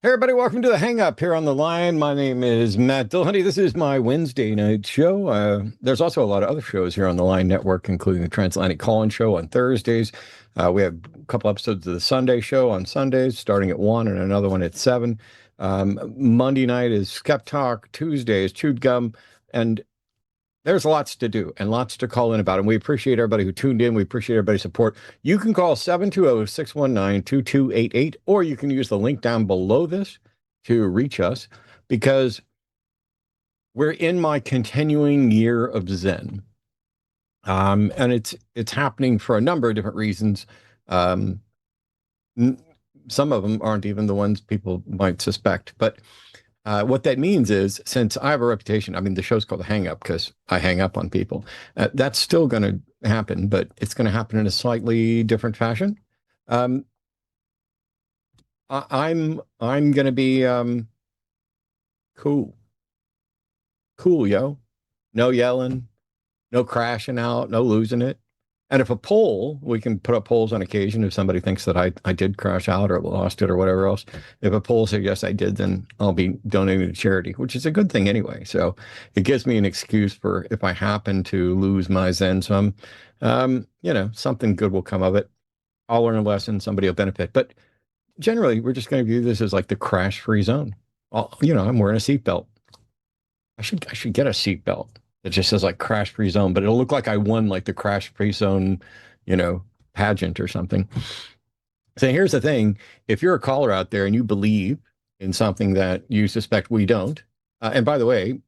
Hey everybody, welcome to the Hang Up here on the line. My name is Matt Dillahunty. This is my Wednesday night show. There's also a lot of other shows here on the Line Network, including the Transatlantic Call-In Show on Thursdays. We have a couple episodes of the Sunday Show on Sundays, starting at 1 and another one at 7. Monday night is Skeptalk. Tuesday is Chewed Gum. And there's lots to do and lots to call in about. And we appreciate everybody who tuned in. We appreciate everybody's support. You can call 720-619-2288, or you can use the link down below this to reach us, because we're in my continuing year of Zen. And it's happening for a number of different reasons. Some of them aren't even the ones people might suspect, but what that means is, since I have a reputation, I mean, the show's called The Hang Up because I hang up on people. That's still going to happen, but it's going to happen in a slightly different fashion. Um, I'm going to be cool, cool, yo. No yelling, no crashing out, no losing it. And if a poll, we can put up polls on occasion if somebody thinks that I did crash out or lost it or whatever else. If a poll says yes, I did, then I'll be donating to charity, which is a good thing anyway. So it gives me an excuse for if I happen to lose my Zen some, something good will come of it. I'll learn a lesson, somebody will benefit. But generally, we're just going to view this as like the crash-free zone. I'm wearing a seatbelt. I should get a seatbelt. It just says like crash free zone, but it'll look like I won like the crash free zone, pageant or something. So here's the thing. If you're a caller out there and you believe in something that you suspect we don't, and by the way,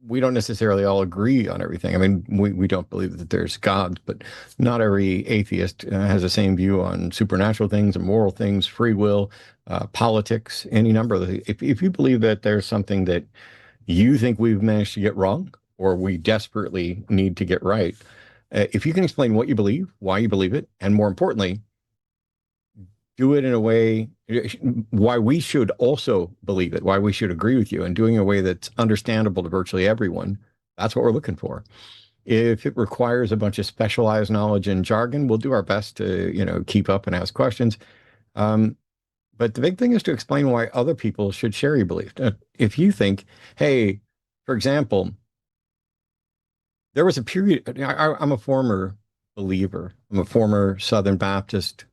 we don't necessarily all agree on everything. I mean, we don't believe that there's God, but not every atheist has the same view on supernatural things and moral things, free will, politics, any number of the, if you believe that there's something that you think we've managed to get wrong, or we desperately need to get right. If you can explain what you believe, why you believe it, and more importantly, do it in a way why we should also believe it, why we should agree with you, and doing it in a way that's understandable to virtually everyone, that's what we're looking for. If it requires a bunch of specialized knowledge and jargon, we'll do our best to, keep up and ask questions. But the big thing is to explain why other people should share your belief. If you think, hey, for example, there was a period, I'm a former believer. I'm a former Southern Baptist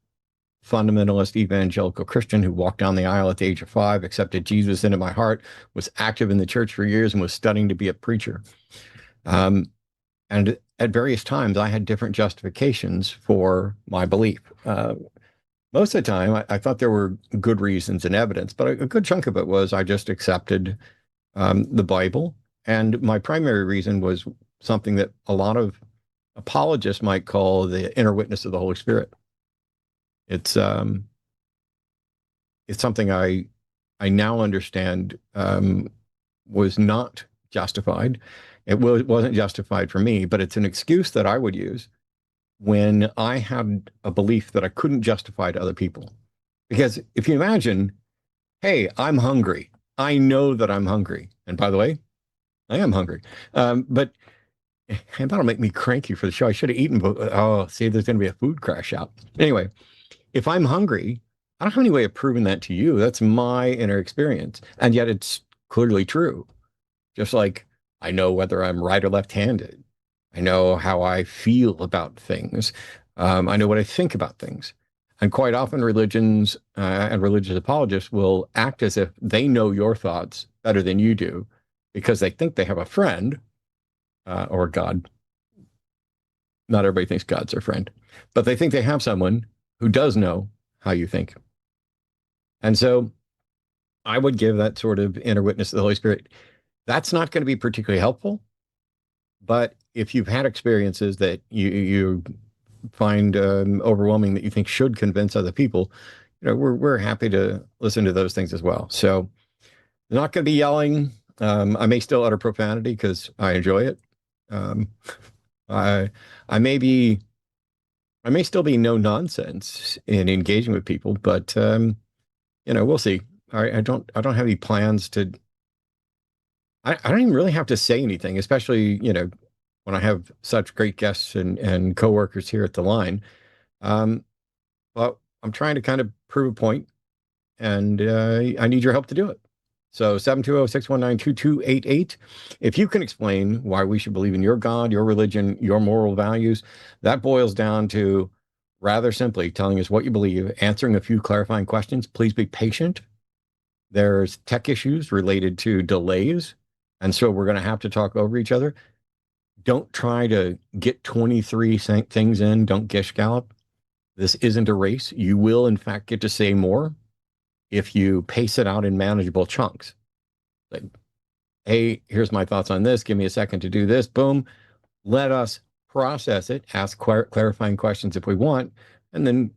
fundamentalist evangelical Christian who walked down the aisle at the age of 5, accepted Jesus into my heart, was active in the church for years, and was studying to be a preacher. And at various times, I had different justifications for my belief. Most of the time, I thought there were good reasons and evidence, but a good chunk of it was I just accepted the Bible. And my primary reason was something that a lot of apologists might call the inner witness of the Holy Spirit. It's something I now understand was not justified. Wasn't justified for me, but it's an excuse that I would use when I had a belief that I couldn't justify to other people. Because if you imagine, hey, I'm hungry. I know that I'm hungry. And by the way, I am hungry. But and that'll make me cranky for the show. I should have eaten. Oh, see, there's going to be a food crash out. Anyway, if I'm hungry, I don't have any way of proving that to you. That's my inner experience. And yet it's clearly true. Just like I know whether I'm right or left-handed. I know how I feel about things. I know what I think about things. And quite often religions and religious apologists will act as if they know your thoughts better than you do because they think they have a friend or God. Not everybody thinks God's their friend, but they think they have someone who does know how you think. And so I would give that sort of inner witness to the Holy Spirit. That's not going to be particularly helpful, but if you've had experiences that you find overwhelming that you think should convince other people, we're happy to listen to those things as well. So not going to be yelling. I may still utter profanity because I enjoy it. I I may still be no nonsense in engaging with people, but we'll see. I don't have any plans to. I don't even really have to say anything, especially when I have such great guests and coworkers here at the line. But I'm trying to kind of prove a point. and I need your help to do it. So 720-619-2288. If you can explain why we should believe in your God, your religion, your moral values, that boils down to rather simply telling us what you believe, answering a few clarifying questions. Please be patient. There's tech issues related to delays, and so we're going to have to talk over each other. Don't try to get 23 things in. Don't gish gallop. This isn't a race. You will, in fact, get to say more if you pace it out in manageable chunks. Like, hey, here's my thoughts on this. Give me a second to do this. Boom. Let us process it, ask clarifying questions if we want, and then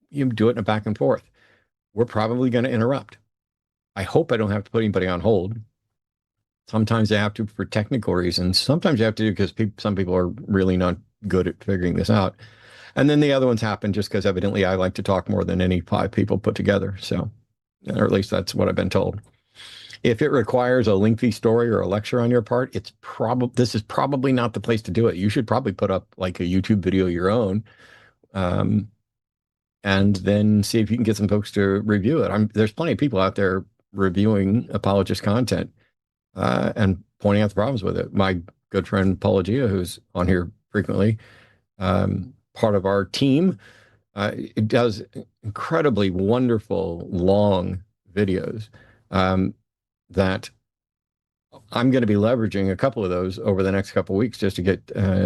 you do it in a back and forth. We're probably going to interrupt. I hope I don't have to put anybody on hold. Sometimes I have to for technical reasons. Sometimes you have to because some people are really not good at figuring this out. And then the other ones happen just because evidently I like to talk more than any 5 people put together. So, or at least that's what I've been told. If it requires a lengthy story or a lecture on your part, this is probably not the place to do it. You should probably put up like a YouTube video of your own, and then see if you can get some folks to review it. There's plenty of people out there reviewing apologist content and pointing out the problems with it. My good friend Paula Gia, who's on here frequently, part of our team, it does incredibly wonderful long videos that I'm going to be leveraging a couple of those over the next couple of weeks just to get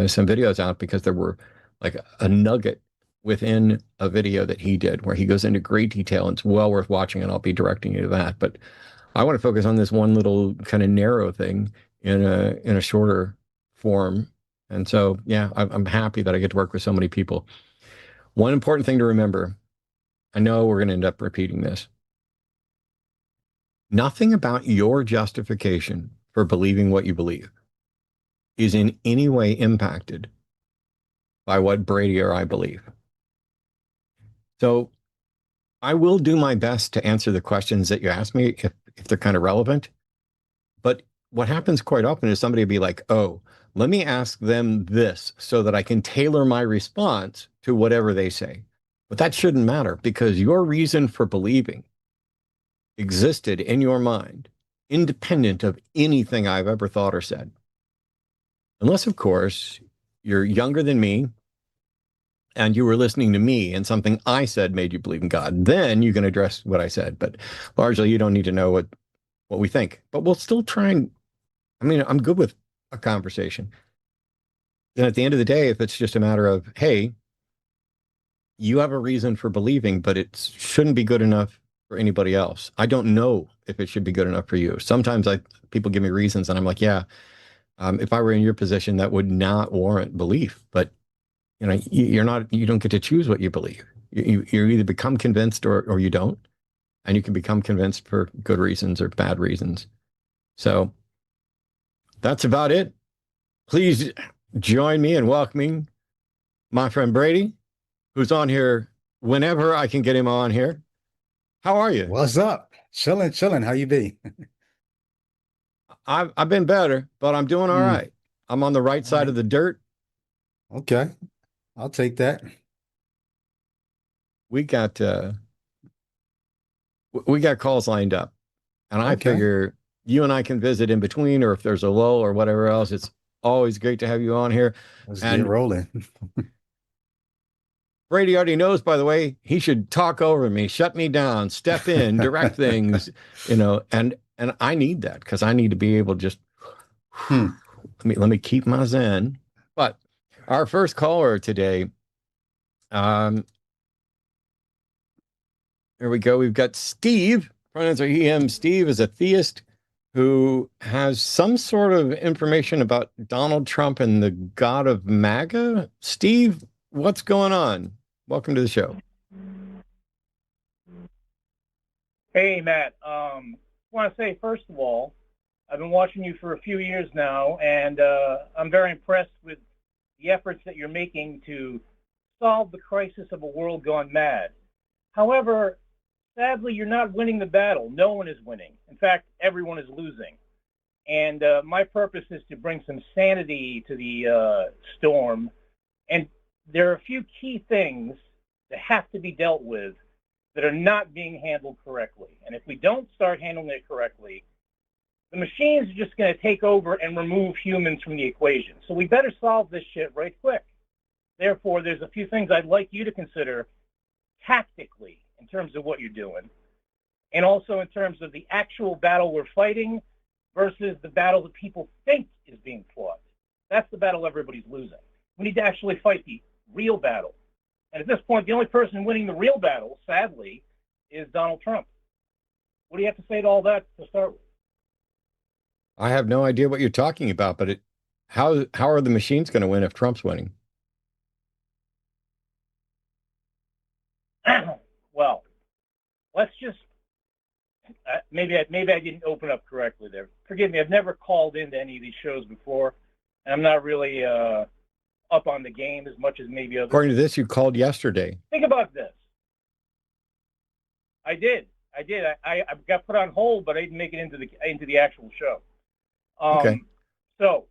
some videos out because there were like a nugget within a video that he did where he goes into great detail and it's well worth watching, and I'll be directing you to that. But I want to focus on this one little kind of narrow thing in a shorter form. And so, yeah, I'm happy that I get to work with so many people. One important thing to remember, I know we're going to end up repeating this. Nothing about your justification for believing what you believe is in any way impacted by what Brady or I believe. So I will do my best to answer the questions that you ask me if they're kind of relevant. But what happens quite often is somebody will be like, oh, let me ask them this so that I can tailor my response to whatever they say. But that shouldn't matter because your reason for believing existed in your mind, independent of anything I've ever thought or said. Unless, of course, you're younger than me and you were listening to me and something I said made you believe in God. Then you can address what I said. But largely, you don't need to know what we think. But we'll still try and, I mean, I'm good with a conversation. And at the end of the day, if it's just a matter of, hey, you have a reason for believing, but it shouldn't be good enough for anybody else. I don't know if it should be good enough for you. Sometimes people give me reasons and I'm like, yeah, if I were in your position, that would not warrant belief. But you know, you don't get to choose what you believe. You either become convinced or you don't, and you can become convinced for good reasons or bad reasons. So that's about it. Please join me in welcoming my friend Brady, who's on here whenever I can get him on here. How are you? What's up? Chilling, chilling. How you be? I've been better, but I'm doing all Mm, right. I'm on the right all side of right. the dirt. Okay. I'll take that. We got we got calls lined up, and I Okay. figure you and I can visit in between, or if there's a lull or whatever else. It's always great to have you on here. Let's get And rolling. Brady already knows, by the way, he should talk over me, shut me down, step in, direct things, and I need that because I need to be able to just Hmm. let me keep my zen. But our first caller today, um, here we go. We've got Steve. Pronouns are he, him. Steve is a theist who has some sort of information about Donald Trump and the god of MAGA. Steve, what's going on? Welcome to the show. Hey, Matt. I want to say, first of all, I've been watching you for a few years now, and I'm very impressed with the efforts that you're making to solve the crisis of a world gone mad. However, sadly, you're not winning the battle. No one is winning. In fact, everyone is losing. And my purpose is to bring some sanity to the storm. And there are a few key things that have to be dealt with that are not being handled correctly. And if we don't start handling it correctly, the machines are just going to take over and remove humans from the equation. So we better solve this shit right quick. Therefore, there's a few things I'd like you to consider tactically in terms of what you're doing, and also in terms of the actual battle we're fighting versus the battle that people think is being fought. That's the battle everybody's losing. We need to actually fight the real battle. And at this point, the only person winning the real battle, sadly, is Donald Trump. What do you have to say to all that to start with? I have no idea what you're talking about, but how are the machines going to win if Trump's winning? Well, let's just maybe I didn't open up correctly there. Forgive me. I've never called into any of these shows before, and I'm not really up on the game as much as maybe others. According to this, you called yesterday. Think about this. I did. I got put on hold, but I didn't make it into the actual show. Okay. So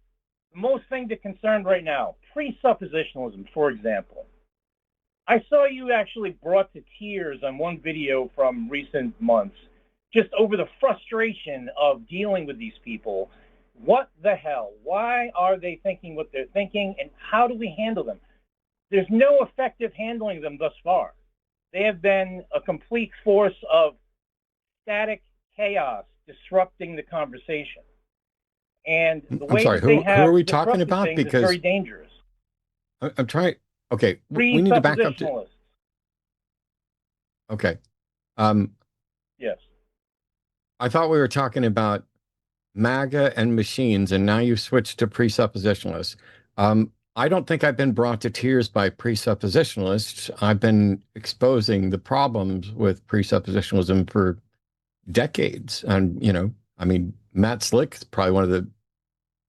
the most thing to concern right now, presuppositionalism, for example. I saw you actually brought to tears on one video from recent months, just over the frustration of dealing with these people. What the hell? Why are they thinking what they're thinking, and how do we handle them? There's no effective handling them thus far. They have been a complete force of static chaos disrupting the conversation. And the way who are we talking about? Because is very dangerous. I'm trying. Okay, we need to back up to. Okay. Yes. I thought we were talking about MAGA and machines, and now you've switched to presuppositionalists. I don't think I've been brought to tears by presuppositionalists. I've been exposing the problems with presuppositionalism for decades. And, I mean, Matt Slick is probably one of the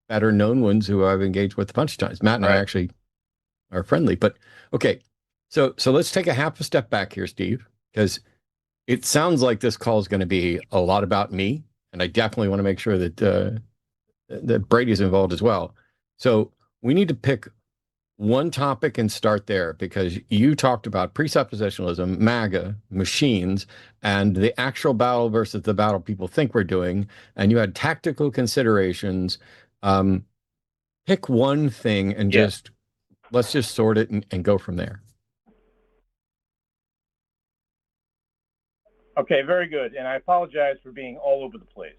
better known ones who I've engaged with a bunch of times. Matt and I actually are friendly. But okay, so let's take a half a step back here, Steve, because it sounds like this call is going to be a lot about me, and I definitely want to make sure that that Brady's involved as well. So we need to pick one topic and start there, because you talked about presuppositionalism, MAGA, machines, and the actual battle versus the battle people think we're doing, and you had tactical considerations. Pick one thing and let's just sort it and go from there. Okay, very good. And I apologize for being all over the place.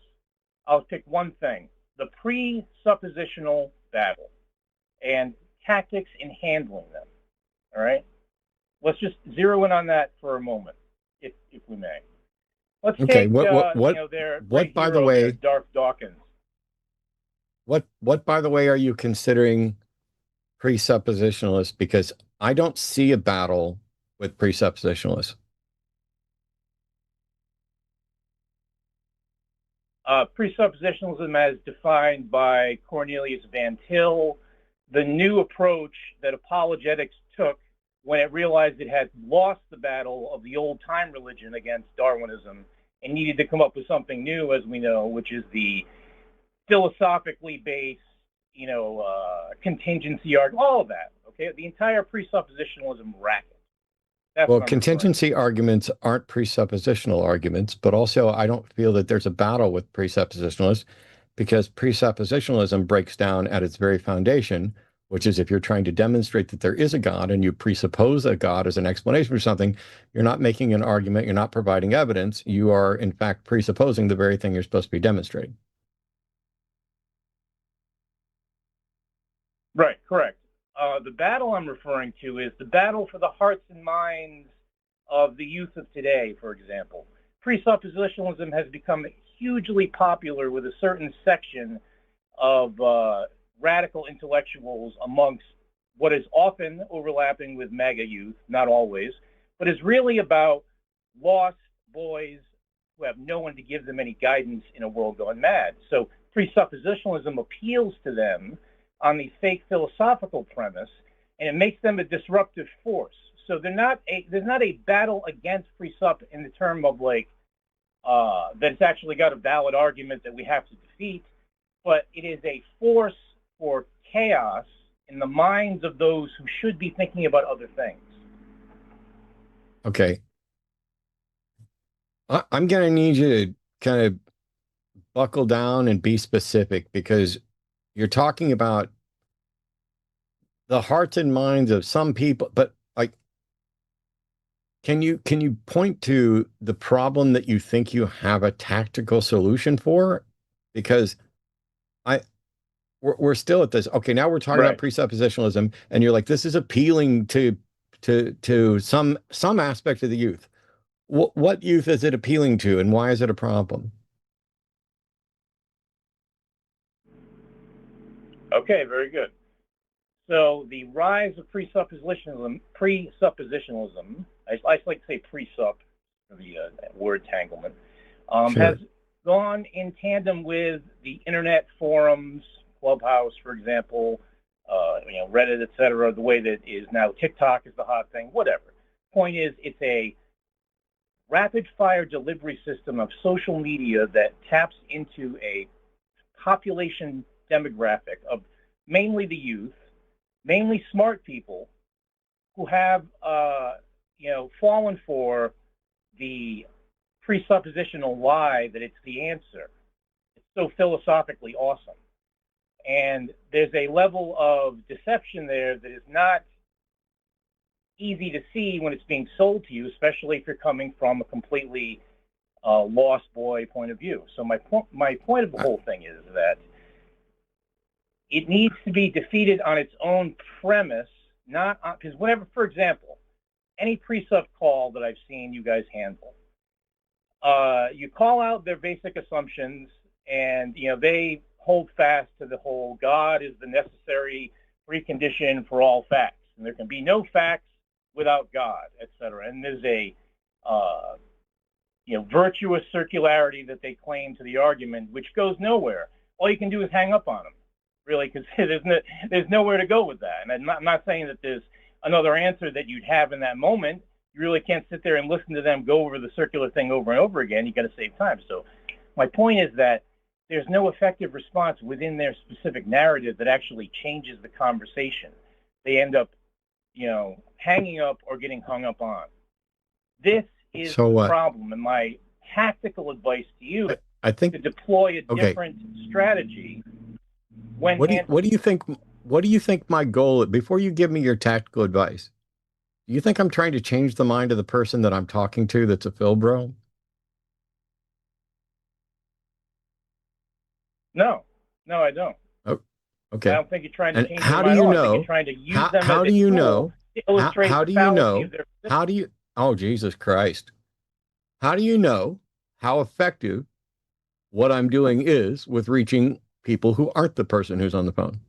I'll pick one thing: the presuppositional battle and tactics in handling them. All right? Let's just zero in on that for a moment, if we may. Let's take what by the way, Darth Dawkins. What by the way are you considering presuppositionalists? Because I don't see a battle with presuppositionalists. Presuppositionalism as defined by Cornelius Van Til, the new approach that apologetics took when it realized it had lost the battle of the old-time religion against Darwinism and needed to come up with something new, as we know, which is the philosophically based, contingency argument, all of that, okay? The entire presuppositionalism racket. Well, contingency arguments aren't presuppositional arguments, but also I don't feel that there's a battle with presuppositionalists, because presuppositionalism breaks down at its very foundation, which is if you're trying to demonstrate that there is a God and you presuppose a God as an explanation for something, you're not making an argument, you're not providing evidence, you are in fact presupposing the very thing you're supposed to be demonstrating. Right, correct. The battle I'm referring to is the battle for the hearts and minds of the youth of today, for example. Presuppositionalism has become hugely popular with a certain section of radical intellectuals amongst what is often overlapping with MAGA youth, not always, but is really about lost boys who have no one to give them any guidance in a world gone mad. So presuppositionalism appeals to them on the fake philosophical premise, and it makes them a disruptive force. So there's not a battle against presup in the term of that it's actually got a valid argument that we have to defeat, but it is a force for chaos in the minds of those who should be thinking about other things. Okay. I'm going to need you to kind of buckle down and be specific because you're talking about the hearts and minds of some people, but like, can you point to the problem that you think you have a tactical solution for? Because I we're still at this. Okay, now we're talking about Right. presuppositionalism, and you're like, this is appealing to some aspect of the youth. What youth is it appealing to, and why is it a problem? Okay, very good. So the rise of presuppositionalism, I like to say presup, the word tanglement, has Sure. gone in tandem with the internet forums, Clubhouse, for example, Reddit, etc. The way that is now TikTok is the hot thing. Whatever. Point is, it's a rapid fire delivery system of social media that taps into a population demographic of mainly the youth, mainly smart people who have, fallen for the presuppositional lie that it's the answer. It's so philosophically awesome. And there's a level of deception there that is not easy to see when it's being sold to you, especially if you're coming from a completely lost boy point of view. So my point of the whole thing is that it needs to be defeated on its own premise, not because whenever, for example, any presup call that I've seen you guys handle, you call out their basic assumptions, and they hold fast to the whole God is the necessary precondition for all facts, and there can be no facts without God, etc. And there's a virtuous circularity that they claim to the argument, which goes nowhere. All you can do is hang up on them, really, because there's nowhere to go with that. And I'm not saying that there's another answer that you'd have in that moment. You really can't sit there and listen to them go over the circular thing over and over again. You got to save time. So my point is that there's no effective response within their specific narrative that actually changes the conversation. They end up, hanging up or getting hung up on. This is So the what? problem. And my tactical advice to you is I to think deploy a okay. different strategy when What do you handling. what do you think my goal before you give me your tactical advice? Do you think I'm trying to change the mind of the person that I'm talking to that's a Philbro? No, I don't. Oh, I okay. don't think you're trying to And change their how do mind at you all. I think you're know? trying to use them as How a do you tool know? to illustrate How the do you fallacy of know? their position. How do you Oh, Jesus Christ. How do you know how effective what I'm doing is with reaching people who aren't the person who's on the phone?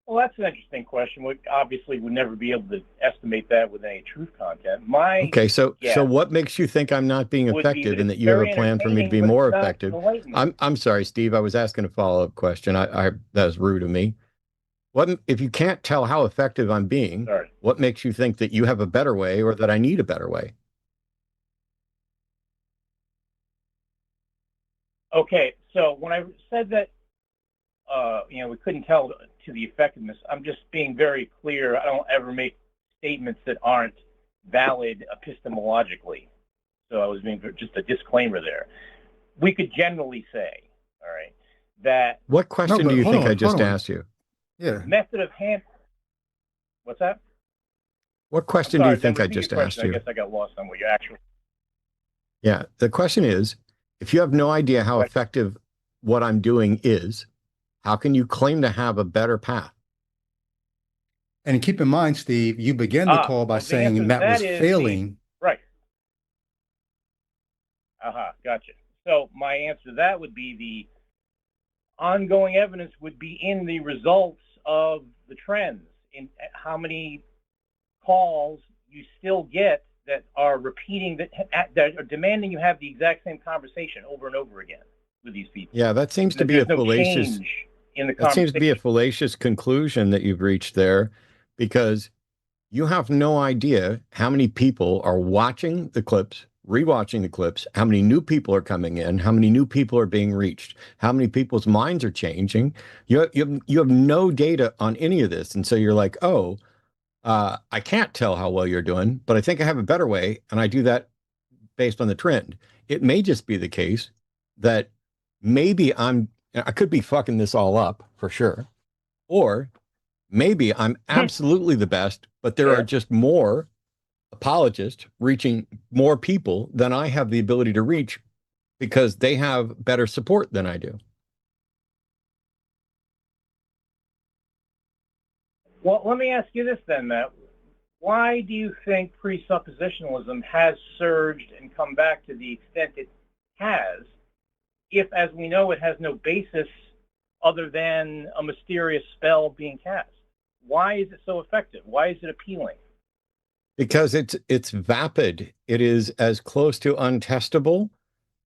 Well, that's an interesting question. We obviously would never be able to estimate that with any truth content. My Okay, so guess what makes you think I'm not being would be that effective and it's that you have a very plan for me to entertaining, be but it's more not effective? enlightening. I'm sorry, Steve. I was asking a follow-up question. I that was rude of me. What if you can't tell how effective I'm being? Sorry. What makes you think that you have a better way or that I need a better way? Okay, so when I said that, we couldn't tell to the effectiveness, I'm just being very clear. I don't ever make statements that aren't valid epistemologically. So I was being just a disclaimer there. We could generally say, all right, that What No, question do but you think I hold just on. asked you? Yeah. method of hand. What's that? What I'm question do you sorry. Then think I repeat your just asked question. I you? guess I got lost on what you actually. Yeah, the question is, if you have no idea how effective what I'm doing is, how can you claim to have a better path? And keep in mind, Steve, you began the call by Well, the answer saying to Matt that was is the failing. right. Gotcha. So my answer to that would be the ongoing evidence would be in the results of the trends, in how many calls you still get that are repeating that are demanding you have the exact same conversation over and over again with these people. Yeah, that seems to That be a there's no fallacious change in the that seems to be a conversation. fallacious conclusion that you've reached there because you have no idea how many people are watching the clips, rewatching the clips, how many new people are coming in, how many new people are being reached, how many people's minds are changing. You have no data on any of this. And so you're like, oh, I can't tell how well you're doing, but I think I have a better way, and I do that based on the trend. It may just be the case that maybe I could be fucking this all up for sure, or maybe I'm absolutely the best, but there are just more apologists reaching more people than I have the ability to reach because they have better support than I do. Well, let me ask you this then, Matt. Why do you think presuppositionalism has surged and come back to the extent it has, if, as we know, it has no basis other than a mysterious spell being cast? Why is it so effective? Why is it appealing? Because it's vapid. It is as close to untestable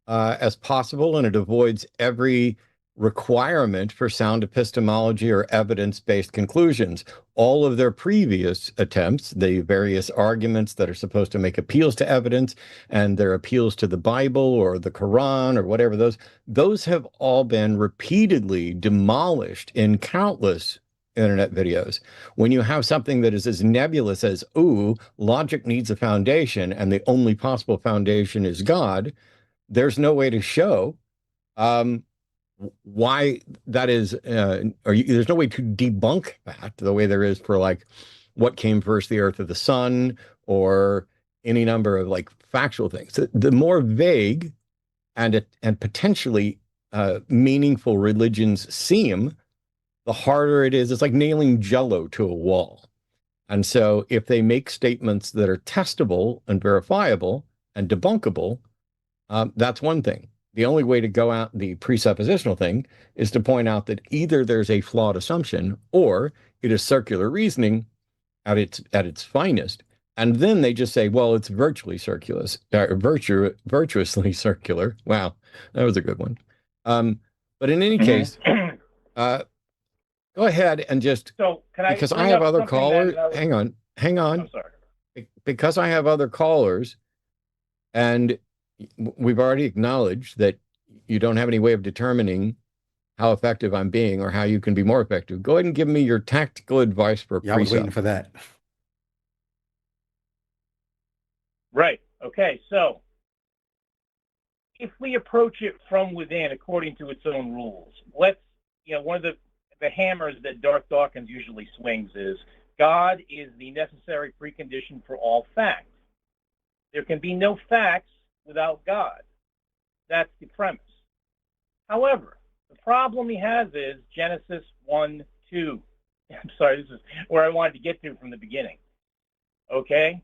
as possible, and it avoids every requirement for sound epistemology or evidence-based conclusions. All of their previous attempts, the various arguments that are supposed to make appeals to evidence and their appeals to the Bible or the Quran or whatever, those have all been repeatedly demolished in countless internet videos. When you have something that is as nebulous as, ooh, logic needs a foundation and the only possible foundation is God, there's no way to show why that is, there's no way to debunk that the way there is for like what came first, the earth or the sun, or any number of like factual things. The more vague and potentially meaningful religions seem, the harder it is. It's like nailing Jello to a wall. And so if they make statements that are testable and verifiable and debunkable, that's one thing. The only way to go out the presuppositional thing is to point out that either there's a flawed assumption or it is circular reasoning at its finest. And then they just say, well, it's virtuously circular. Wow, that was a good one. But in any case, go ahead and just, because I have other callers. Hang on. I'm sorry. Because I have other callers, and we've already acknowledged that you don't have any way of determining how effective I'm being or how you can be more effective. Go ahead and give me your tactical advice for I was waiting for that. Right. Okay. So if we approach it from within according to its own rules, one of the hammers that Darth Dawkins usually swings is God is the necessary precondition for all facts. There can be no facts without God. That's the premise. However, the problem he has is Genesis 1:2. I'm sorry, this is where I wanted to get to from the beginning. Okay?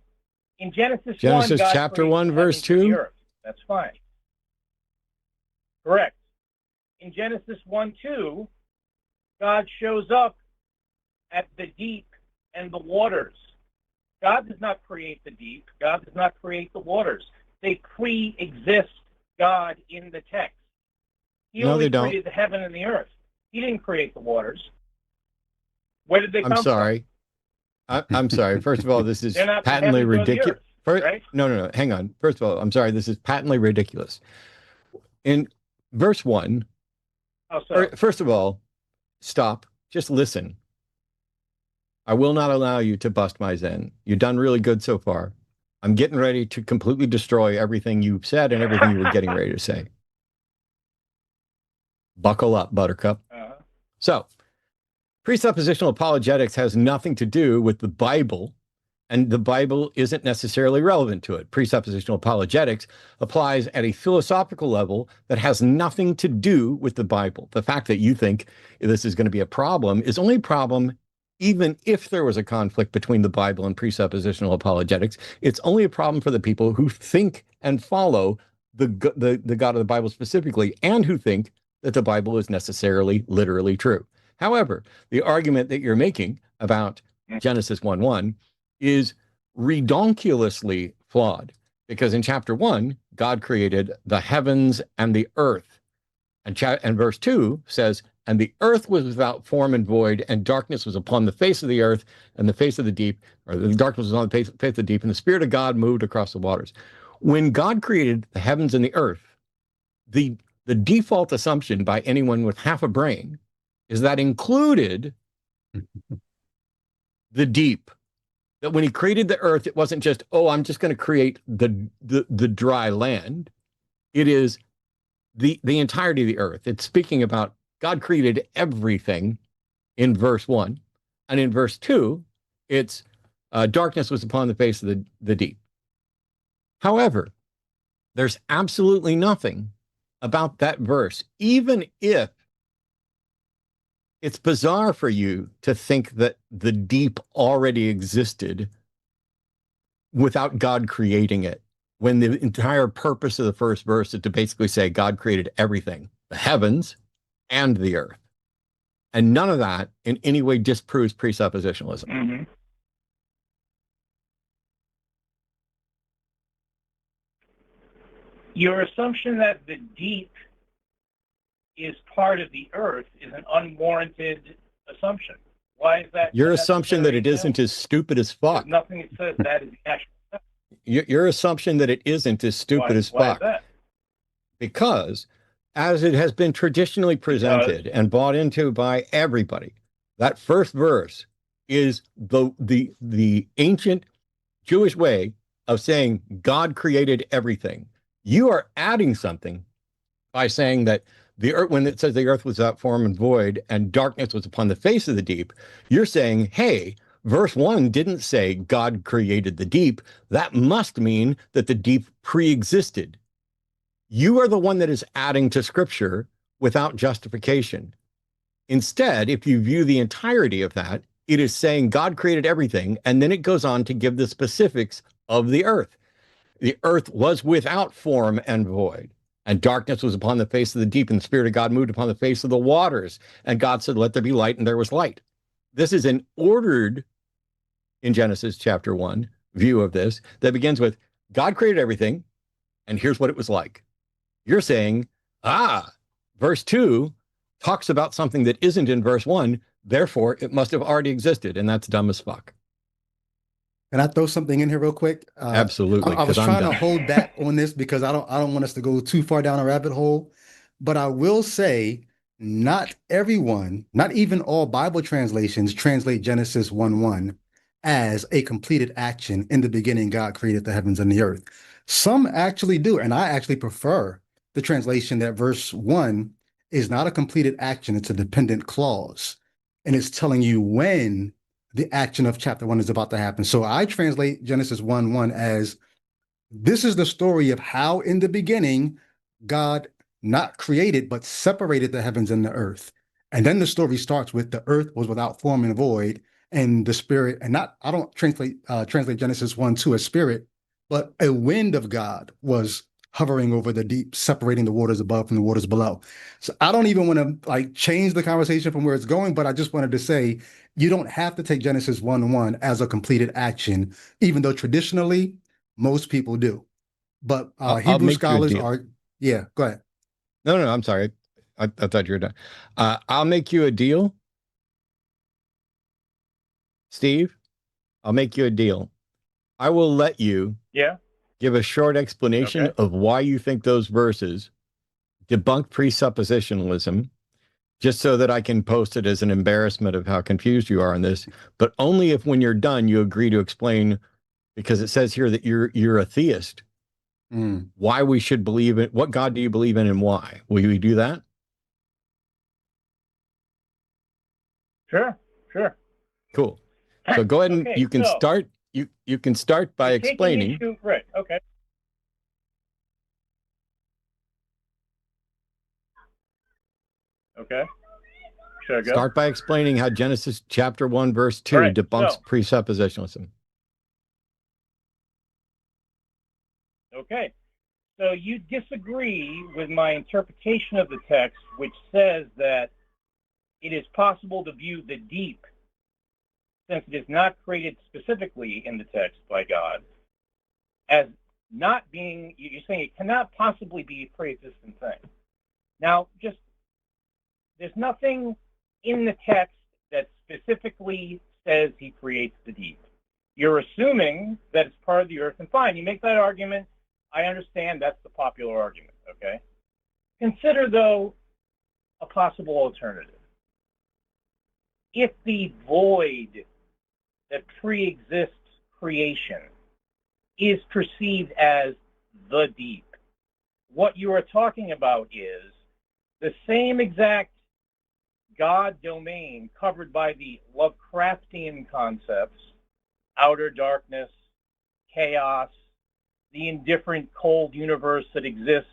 In Genesis 1, God chapter created 1, the verse heavens and 2? the earth. That's fine. Correct. In Genesis 1:2, God shows up at the deep and the waters. God does not create the deep. God does not create the waters. They pre-exist God in the text. He only created the heaven and the earth. He didn't create the waters. Where did they come from? I'm sorry. First of all, this is patently ridiculous. Right? No. Hang on. First of all, I'm sorry. This is patently ridiculous. In verse 1, first of all, stop. Just listen. I will not allow you to bust my Zen. You've done really good so far. I'm getting ready to completely destroy everything you've said and everything you were getting ready to say. Buckle up, Buttercup. So, presuppositional apologetics has nothing to do with the Bible, and the Bible isn't necessarily relevant to it. Presuppositional apologetics applies at a philosophical level that has nothing to do with the Bible. The fact that you think this is going to be a problem is only a problem even if there was a conflict between the Bible and presuppositional apologetics. It's only a problem for the people who think and follow the God of the Bible specifically, and who think that the Bible is necessarily literally true. However, the argument that you're making about Genesis 1:1 is redonkulously flawed, because in chapter 1, God created the heavens and the earth. And verse 2 says, and the earth was without form and void, and darkness was upon the face of the earth, and the face of the deep, or the darkness was on the face of the deep, and the Spirit of God moved across the waters. When God created the heavens and the earth, the default assumption by anyone with half a brain is that included the deep, That when he created the earth, it wasn't just, oh, I'm just going to create the dry land. It is the entirety of the earth. It's speaking about God created everything in verse 1. And in verse 2, it's darkness was upon the face of the deep. However, there's absolutely nothing about that verse, even if it's bizarre for you to think that the deep already existed without God creating it, when the entire purpose of the first verse is to basically say God created everything, the heavens and the earth. And none of that in any way disproves presuppositionalism. Mm-hmm. Your assumption that the deep is part of the earth is an unwarranted assumption. Why is that? Your assumption that it isn't is stupid as fuck. There's nothing that says that is the actual. Your assumption that it isn't is stupid as Why fuck. is that? Because as it has been traditionally presented and bought into by everybody, that first verse is the ancient Jewish way of saying God created everything. You are adding something by saying that the earth, when it says the earth was without form and void and darkness was upon the face of the deep, you're saying, hey, verse 1 didn't say God created the deep. That must mean that the deep pre-existed. You are the one that is adding to scripture without justification. Instead, if you view the entirety of that, it is saying God created everything, and then it goes on to give the specifics of the earth. The earth was without form and void, and darkness was upon the face of the deep, and the Spirit of God moved upon the face of the waters. And God said, let there be light, and there was light. This is an ordered, in Genesis chapter 1, view of this that begins with God created everything, and here's what it was like. You're saying, verse 2 talks about something that isn't in verse 1, therefore it must have already existed, and that's dumb as fuck. Can I throw something in here real quick? Absolutely. I was trying to hold back on this because I don't want us to go too far down a rabbit hole. But I will say, not everyone, not even all Bible translations translate Genesis 1:1 as a completed action. In the beginning, God created the heavens and the earth. Some actually do, and I actually prefer the translation that verse 1 is not a completed action, it's a dependent clause. And it's telling you when the action of chapter 1 is about to happen. So I translate Genesis 1:1 as this is the story of how in the beginning God not created but separated the heavens and the earth. And then the story starts with the earth was without form and void, and the spirit, and not I don't translate Genesis 1:2 as spirit, but a wind of God was hovering over the deep, separating the waters above from the waters below. So I don't even want to like change the conversation from where it's going, but I just wanted to say you don't have to take Genesis 1:1 as a completed action, even though traditionally most people do. But Hebrew scholars are, yeah, go ahead. No, I'm sorry. I thought you were done. I'll make you a deal. Steve, I'll make you a deal. I will let you give a short explanation of why you think those verses debunk presuppositionalism, just so that I can post it as an embarrassment of how confused you are on this, but only if when you're done, you agree to explain, because it says here that you're a theist, why we should believe it. What God do you believe in and why? Will you do that? Sure. Cool. So go ahead and you can start. You can start by explaining. Right. Okay. Okay. Should I go? Start by explaining how Genesis chapter 1 verse 2 debunks presuppositionalism. Okay. So you disagree with my interpretation of the text, which says that it is possible to view the deep, since it is not created specifically in the text by God, as not being, you're saying it cannot possibly be a pre-existent thing. Now, there's nothing in the text that specifically says he creates the deep. You're assuming that it's part of the earth, and fine, you make that argument. I understand that's the popular argument, okay? Consider, though, a possible alternative. If the void that pre-exists creation is perceived as the deep. What you are talking about is the same exact God domain covered by the Lovecraftian concepts, outer darkness, chaos, the indifferent cold universe that exists,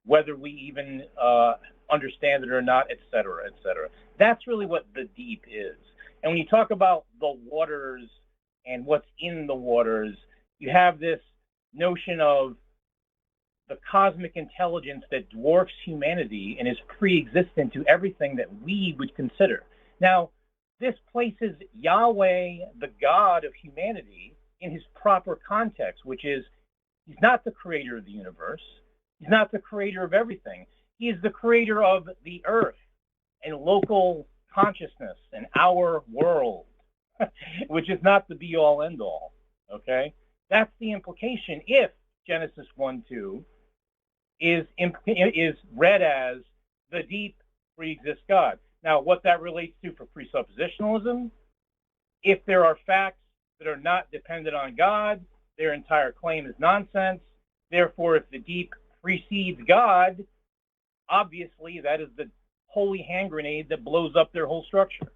whether we even understand it or not, etc., etc. That's really what the deep is. And when you talk about the waters and what's in the waters, you have this notion of the cosmic intelligence that dwarfs humanity and is pre-existent to everything that we would consider. Now, this places Yahweh, the God of humanity, in his proper context, which is he's not the creator of the universe. He's not the creator of everything. He is the creator of the earth and local consciousness and our world, which is not the be-all, end-all, okay? That's the implication if Genesis 1:2 is read as the deep pre-exists God. Now, what that relates to for presuppositionalism, if there are facts that are not dependent on God, their entire claim is nonsense. Therefore, if the deep precedes God, obviously that is the holy hand grenade that blows up their whole structure.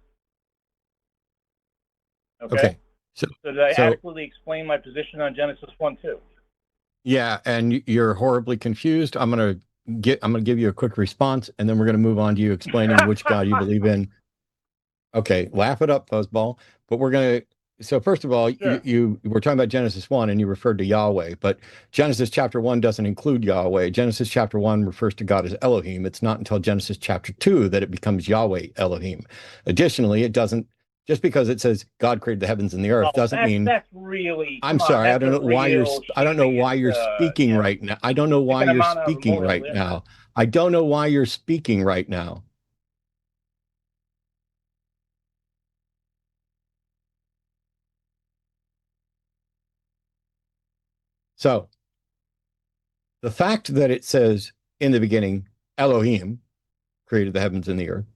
Okay. So did I adequately explain my position on Genesis 1:2? Yeah, and you're horribly confused. I'm gonna give you a quick response, and then we're gonna move on to you explaining which God you believe in. Okay, laugh it up, fuzzball. But we're gonna. So first of all, Sure. you were talking about Genesis 1, and you referred to Yahweh, but Genesis chapter 1 doesn't include Yahweh. Genesis chapter 1 refers to God as Elohim. It's not until Genesis chapter 2 that it becomes Yahweh Elohim. Additionally, it doesn't. Just because it says God created the heavens and the earth doesn't mean. That's really. I'm sorry. I don't know why you're. I don't know why you're shitty, speaking right now. I don't know why you're speaking right now. I don't know why you're speaking right now. So, the fact that it says in the beginning, Elohim created the heavens and the earth,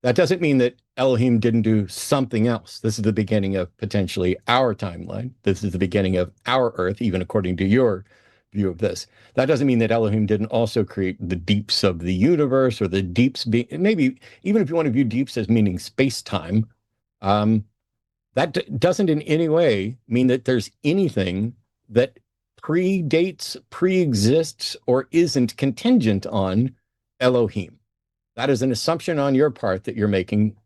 that doesn't mean that Elohim didn't do something else. This is the beginning of potentially our timeline. This is the beginning of our earth, even according to your view of this. That doesn't mean that Elohim didn't also create the deeps of the universe, or the deeps being, maybe even if you want to view deeps as meaning space-time, that doesn't in any way mean that there's anything that predates, pre-exists, or isn't contingent on Elohim. That is an assumption on your part that you're making.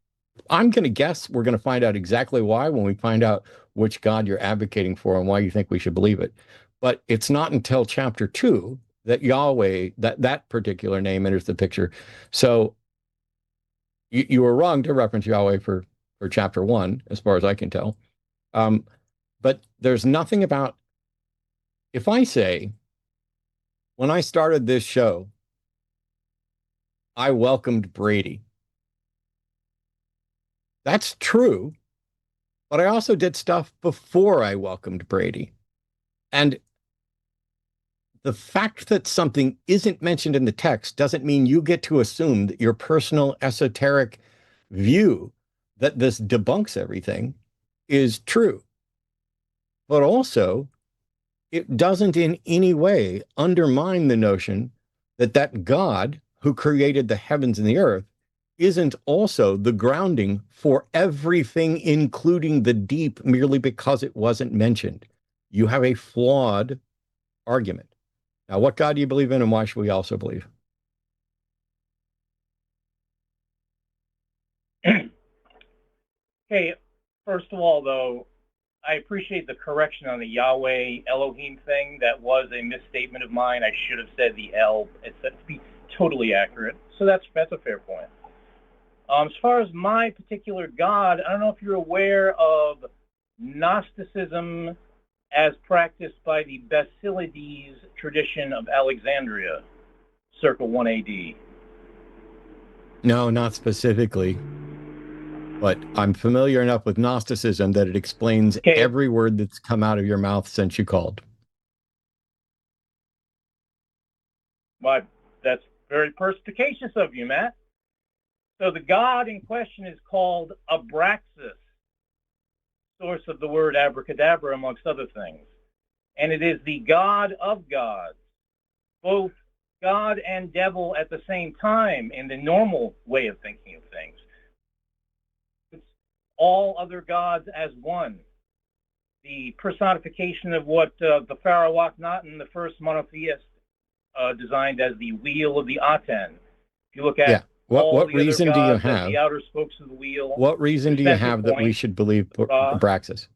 I'm going to guess we're going to find out exactly why when we find out which God you're advocating for and why you think we should believe it. But it's not until chapter 2 that Yahweh, that particular name enters the picture. So you were wrong to reference Yahweh for chapter 1, as far as I can tell. But there's nothing about, if I say, when I started this show, I welcomed Brady. That's true, but I also did stuff before I welcomed Brady. And the fact that something isn't mentioned in the text doesn't mean you get to assume that your personal esoteric view that this debunks everything is true. But also, it doesn't in any way undermine the notion that God who created the heavens and the earth isn't also the grounding for everything, including the deep, merely because it wasn't mentioned. You have a flawed argument. Now, what God do you believe in, and why should we also believe? Okay, first of all, though, I appreciate the correction on the Yahweh Elohim thing. That was a misstatement of mine. I should have said the El. It's to be totally accurate. So that's a fair point. As far as my particular God, I don't know if you're aware of Gnosticism as practiced by the Basilides tradition of Alexandria, circa 1 AD. No, not specifically. But I'm familiar enough with Gnosticism that it explains every word that's come out of your mouth since you called. Well, that's very perspicacious of you, Matt. So the God in question is called Abraxas. source of the word abracadabra, amongst other things. And it is the God of gods, both God and devil at the same time in the normal way of thinking of things. It's all other gods as one. The personification of what the Pharaoh Akhenaten, the first monotheist, designed as the wheel of the Aten. If you look at what reason do you have? The outer spokes of the wheel. What reason do you have that we should believe Abraxas?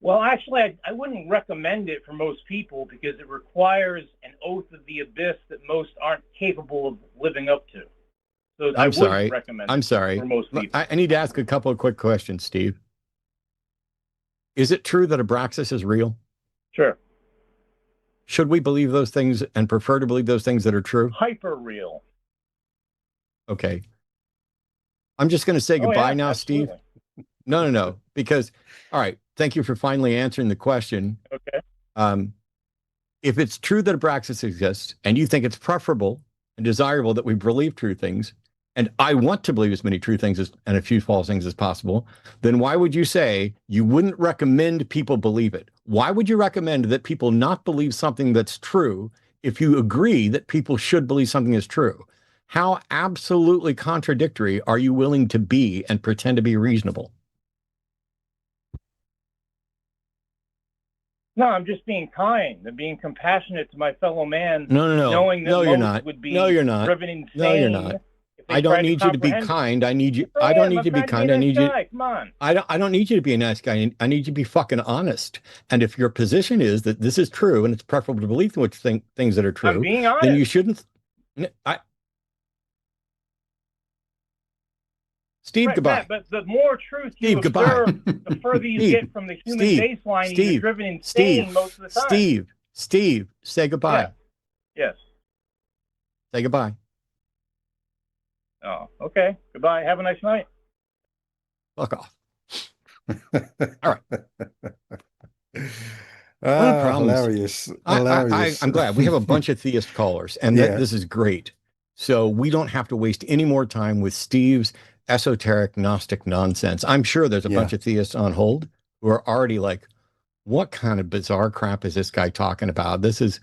Well, actually, I wouldn't recommend it for most people because it requires an oath of the abyss that most aren't capable of living up to. So I wouldn't recommend it for most people. I need to ask a couple of quick questions, Steve. Is it true that Abraxas is real? Sure. Should we believe those things and prefer to believe those things that are true? Hyper real. Okay. I'm just going to say goodbye now, absolutely. Steve. No. Because, all right, thank you for finally answering the question. Okay. If it's true that Abraxas exists and you think it's preferable and desirable that we believe true things, and I want to believe as many true things and a few false things as possible, then why would you say you wouldn't recommend people believe it? Why would you recommend that people not believe something that's true if you agree that people should believe something is true? How absolutely contradictory are you willing to be and pretend to be reasonable? No, I'm just being kind and being compassionate to my fellow man. No. Knowing that you're not. Would be no, you're not. driven insane. No, you're not. I don't need you to be kind. I need you. I don't need you to be kind. I need you. Come on. I don't need you to be a nice guy. I need you to be fucking honest. And if your position is that this is true and it's preferable to believe which things that are true, I'm being honest. then you shouldn't. Steve, goodbye. Matt, but the more truth you observe, the further you get from the human baseline, you're driven insane most of the time. Steve, say goodbye. Yeah. Yes. Say goodbye. Oh, okay. Goodbye. Have a nice night. Fuck off. All right. Hilarious. I'm glad we have a bunch of theist callers, and this is great. So we don't have to waste any more time with Steve's esoteric Gnostic nonsense. I'm sure there's a bunch of theists on hold who are already like, what kind of bizarre crap is this guy talking about? This is,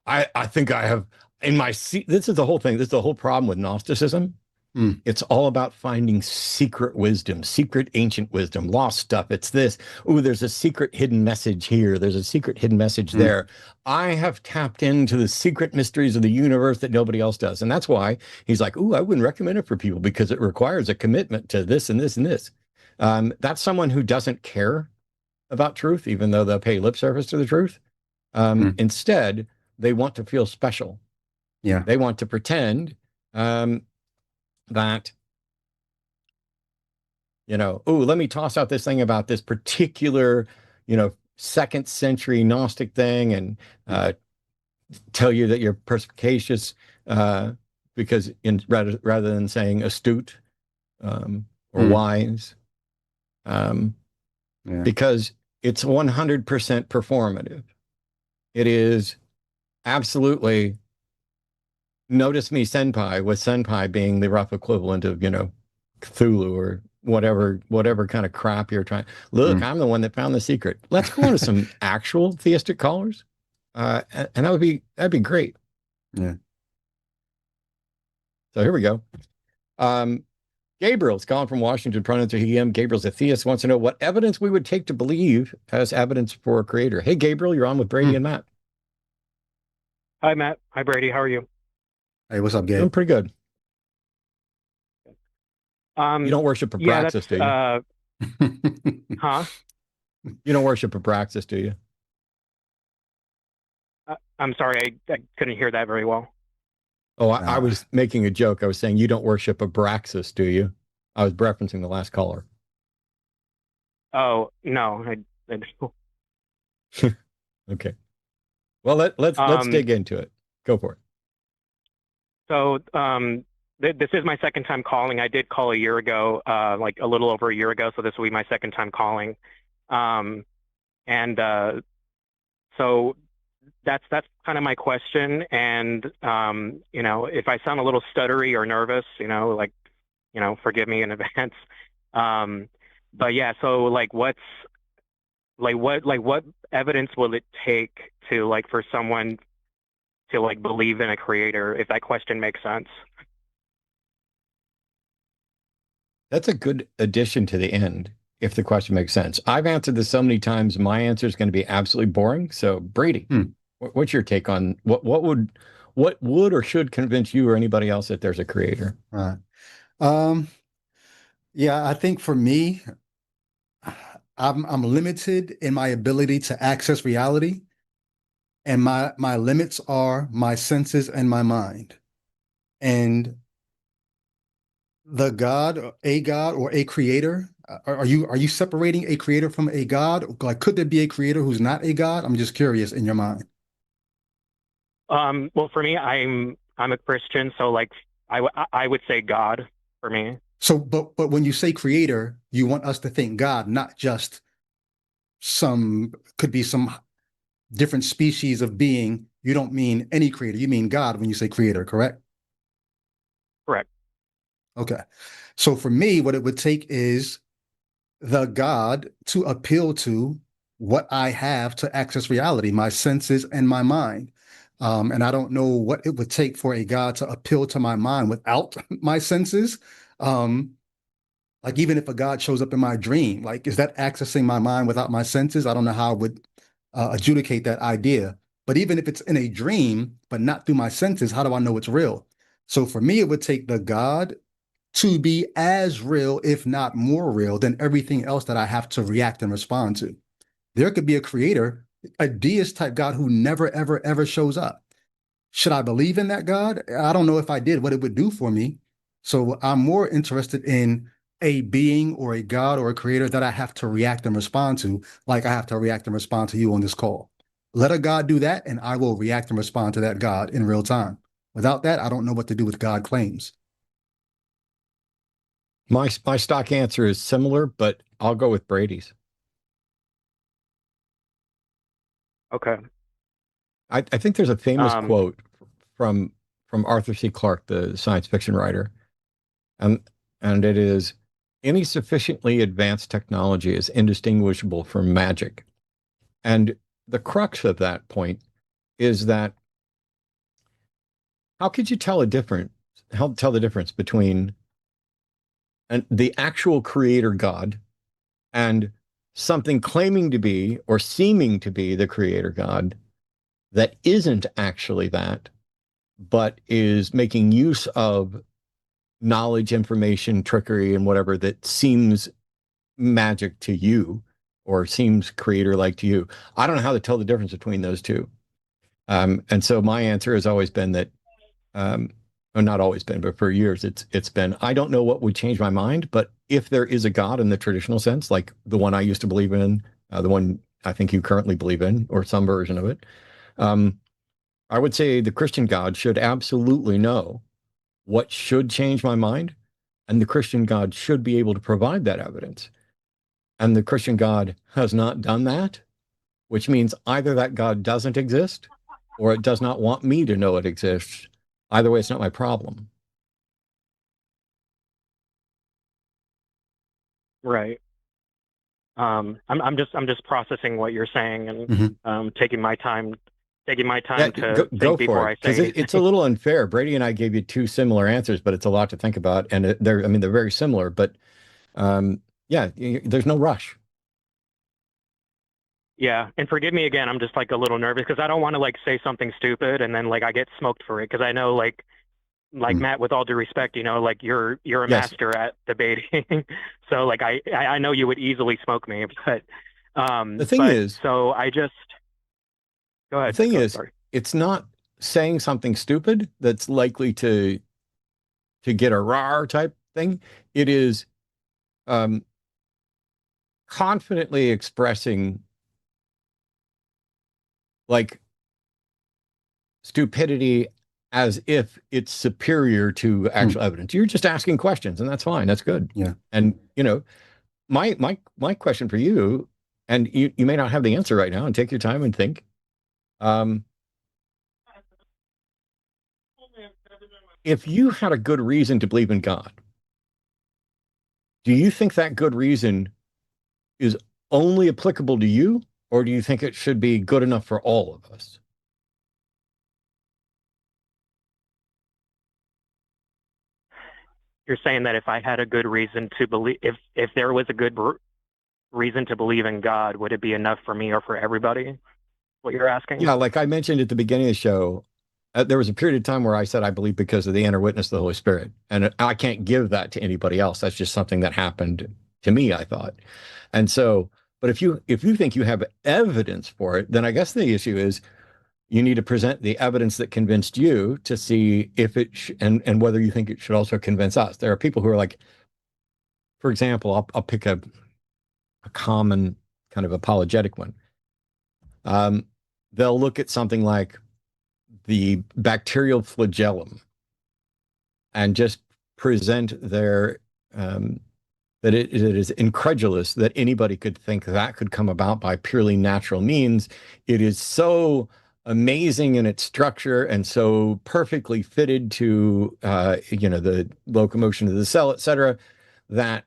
I think I have in my seat. This is the whole thing. This is the whole problem with Gnosticism. It's all about finding secret wisdom, secret ancient wisdom, lost stuff. It's this. Oh, there's a secret hidden message here. There's a secret hidden message there. I have tapped into the secret mysteries of the universe that nobody else does. And that's why he's like, oh, I wouldn't recommend it for people because it requires a commitment to this and this and this. That's someone who doesn't care about truth, even though they'll pay lip service to the truth. Instead, they want to feel special. Yeah. They want to pretend that, oh, let me toss out this thing about this particular, 2nd century Gnostic thing and tell you that you're perspicacious because rather than saying astute or wise, because it's 100% performative. It is absolutely. Notice me senpai, with senpai being the rough equivalent of, Cthulhu or whatever kind of crap you're trying. Look, I'm the one that found the secret. Let's go into some actual theistic callers. And that'd be great. Yeah. So here we go. Gabriel's calling from Washington, pronouns are he, him. Gabriel's a theist, wants to know what evidence we would take to believe as evidence for a creator. Hey, Gabriel, you're on with Brady and Matt. Hi, Matt. Hi, Brady. How are you? Hey, what's up, Gabe? Doing pretty good. You don't worship Abraxas, do you? Huh? You don't worship Abraxas, do you? I'm sorry, I couldn't hear that very well. Oh, I was making a joke. I was saying you don't worship Abraxas, do you? I was referencing the last caller. Oh, no, I don't. Okay. Well, let's dig into it. Go for it. So this is my second time calling. I did call a year ago, like a little over a year ago. So this will be my second time calling. So that's kind of my question. And if I sound a little stuttery or nervous, forgive me in advance. Um, but yeah, so what evidence will it take to for someone to believe in a creator, if that question makes sense? That's a good addition to the end, if the question makes sense. I've answered this so many times, my answer is going to be absolutely boring. So, Brady, what's your take on what would or should convince you or anybody else that there's a creator? Right. Yeah, I think for me, I'm limited in my ability to access reality, and my limits are my senses and my mind. And a God or a creator, are you separating a creator from a God? Like, could there be a creator who's not a God? I'm just curious in your mind. Well, for me, I'm a Christian, so I would say God for me. So, but when you say creator, you want us to think God, not just could be some different species of being. You don't mean any creator. You mean God when you say creator, correct? Correct. Okay. So for me, what it would take is the God to appeal to what I have to access reality, my senses and my mind. And I don't know what it would take for a God to appeal to my mind without my senses. Um, like even if a God shows up in my dream, like is that accessing my mind without my senses? I don't know how I would adjudicate that idea. But even if it's in a dream, but not through my senses, how do I know it's real? So for me, it would take the God to be as real, if not more real, than everything else that I have to react and respond to. There could be a creator, a deist type God who never, ever, ever shows up. Should I believe in that God? I don't know if I did what it would do for me. So I'm more interested in a being or a God or a creator that I have to react and respond to, like I have to react and respond to you on this call. Let a God do that, and I will react and respond to that God in real time. Without that, I don't know what to do with God claims. My stock answer is similar, but I'll go with Brady's. Okay. I think there's a famous Um, quote from Arthur C. Clarke, the science fiction writer, and it is, any sufficiently advanced technology is indistinguishable from magic. And the crux of that point is that how could you tell the difference between the actual creator God and something claiming to be or seeming to be the creator God that isn't actually that, but is making use of knowledge, information, trickery, and whatever that seems magic to you or seems creator like to you? I don't know how to tell the difference between those two. And so my answer has always been that, well, not always been, but for years it's been, I don't know what would change my mind, but if there is a God in the traditional sense, like the one I used to believe in, the one I think you currently believe in, or some version of it, um, I would say the Christian God should absolutely know what should change my mind, and the Christian God should be able to provide that evidence. And the Christian God has not done that, which means either that God doesn't exist or it does not want me to know it exists. Either way, it's not my problem. right. I'm just processing what you're saying and Mhm. taking my time Yeah, to go think for before it, I say because anything. it's a little unfair. Brady and I gave you two similar answers, but it's a lot to think about, and I mean, they're very similar. But yeah, there's no rush. Yeah, and forgive me again. I'm just a little nervous because I don't want to say something stupid and then I get smoked for it because I know Mm. Matt, with all due respect, you're a Yes, master at debating. So I know you would easily smoke me, the thing but is, so I just go the ahead. thing Go ahead. is, Sorry. it's not saying something stupid that's likely to get a rar type thing. It is um, confidently expressing like stupidity as if it's superior to Mm. actual evidence. You're just asking questions, and that's fine. That's good. Yeah. And my question for you, and you may not have the answer right now, and take your time and think. Um, if you had a good reason to believe in God, do you think that good reason is only applicable to you, or do you think it should be good enough for all of us? You're saying that if I had a good reason to believe, if there was a good reason to believe in God, would it be enough for me or for everybody? What you're asking? Yeah, like I mentioned at the beginning of the show, there was a period of time where I said I believe because of the inner witness of the Holy Spirit, and I can't give that to anybody else. That's just something that happened to me, I thought. And so, but if you think you have evidence for it, then I guess the issue is you need to present the evidence that convinced you to see if and whether you think it should also convince us. There are people who are like, for example, I'll pick a common kind of apologetic one. They'll look at something like the bacterial flagellum and just present their that it is incredulous that anybody could think that could come about by purely natural means. It is so amazing in its structure and so perfectly fitted to the locomotion of the cell, et cetera, that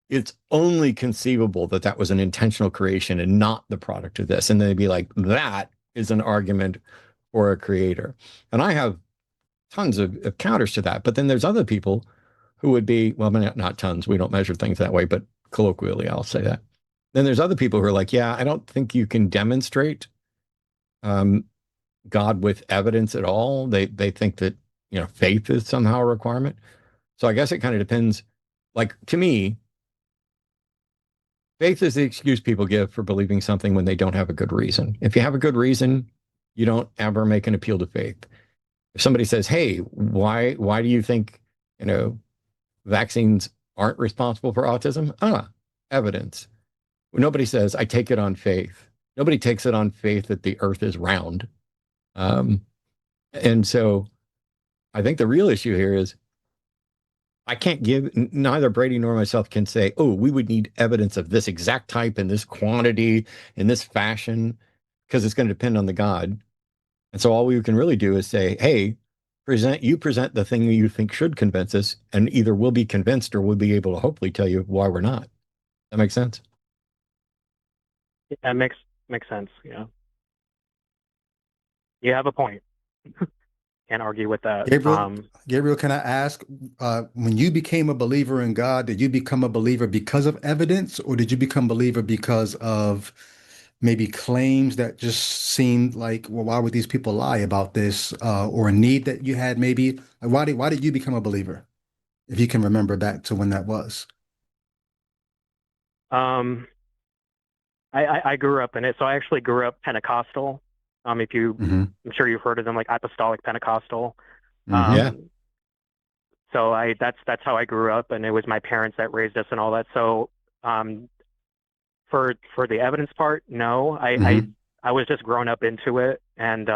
it's only conceivable that that was an intentional creation and not the product of this. And they'd be like, that is an argument for a creator. And I have tons of counters to that. But then there's other people who would be, well, not tons, we don't measure things that way, but colloquially, I'll say that. Then there's other people who are like, yeah, I don't think you can demonstrate God with evidence at all. They think that, faith is somehow a requirement. So I guess it kind of depends. Like, to me, faith is the excuse people give for believing something when they don't have a good reason. If you have a good reason, you don't ever make an appeal to faith. If somebody says, hey, why do you think, vaccines aren't responsible for autism? Evidence. Nobody says, I take it on faith. Nobody takes it on faith that the earth is round. And so I think the real issue here is I can't neither Brady nor myself can say, oh, we would need evidence of this exact type in this quantity, in this fashion, because it's going to depend on the God. And so all we can really do is say, hey, present the thing that you think should convince us, and either we'll be convinced or we'll be able to hopefully tell you why we're not. That makes sense? Yeah, makes sense. Yeah. You have a point. Can't argue with that. Gabriel, can I ask, when you became a believer in God, did you become a believer because of evidence, or did you become a believer because of maybe claims that just seemed like, well, why would these people lie about this, or a need that you had maybe? Why did you become a believer, if you can remember back to when that was? I grew up in it. So I actually grew up Pentecostal. I'm sure you've heard of them, like Apostolic Pentecostal. Yeah. So that's how I grew up, and it was my parents that raised us and all that. So for the evidence part, no, I was just grown up into it. And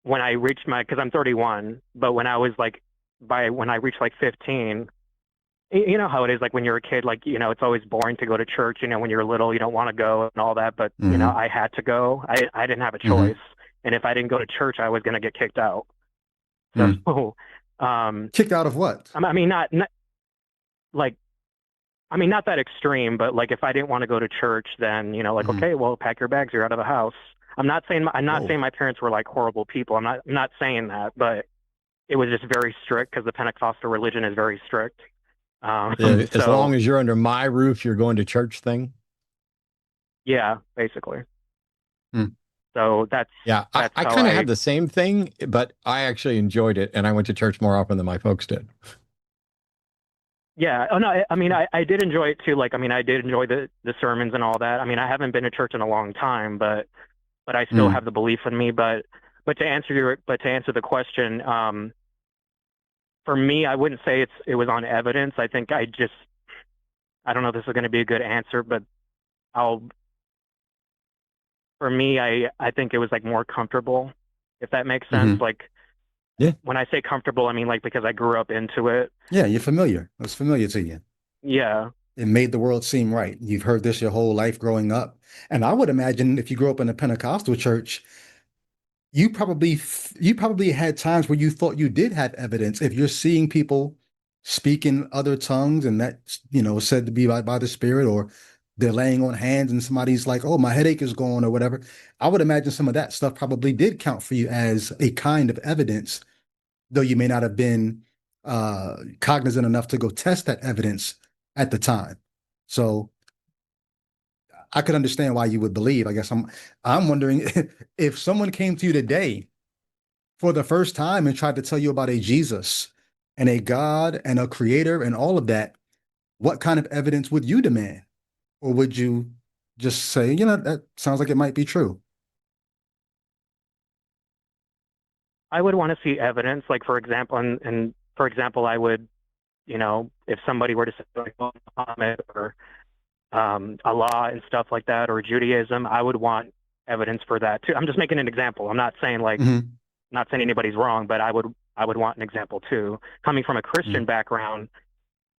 when I reached because I'm 31, but when I was when I reached 15, you know how it is, like when you're a kid, it's always boring to go to church. When you're little, you don't want to go and all that, but I had to go. I didn't have a choice. And if I didn't go to church, I was going to get kicked out. So, kicked out of what? not that extreme, but if I didn't want to go to church, then, okay, well, pack your bags, you're out of the house. I'm not saying my parents were horrible people. I'm not saying that, but it was just very strict because the Pentecostal religion is very strict. As long as you're under my roof, you're going to church thing. Yeah, basically. So that's I kind of had the same thing, but I actually enjoyed it, and I went to church more often than my folks did. Yeah. Oh no. I did enjoy it too. I did enjoy the sermons and all that. I haven't been to church in a long time, but I still have the belief in me. But to answer the question, for me, I wouldn't say it was on evidence. I think I don't know if this is going to be a good answer, but for me, I think it was more comfortable, if that makes sense. Yeah. When I say comfortable, I mean because I grew up into it. Yeah, you're familiar. It was familiar to you. Yeah. It made the world seem right. You've heard this your whole life growing up. And I would imagine if you grew up in a Pentecostal church, you probably had times where you thought you did have evidence. If you're seeing people speak in other tongues and that's, said to be by the Spirit, or they're laying on hands and somebody's like, oh, my headache is gone or whatever. I would imagine some of that stuff probably did count for you as a kind of evidence, though you may not have been cognizant enough to go test that evidence at the time. So I could understand why you would believe. I guess I'm wondering if someone came to you today for the first time and tried to tell you about a Jesus and a God and a creator and all of that, what kind of evidence would you demand? Or would you just say, that sounds like it might be true? I would want to see evidence, like for example, and for example, I would, if somebody were to say like Muhammad or Allah and stuff like that, or Judaism, I would want evidence for that too. I'm just making an example. I'm not saying like, not saying anybody's wrong, but I would want an example too. Coming from a Christian background,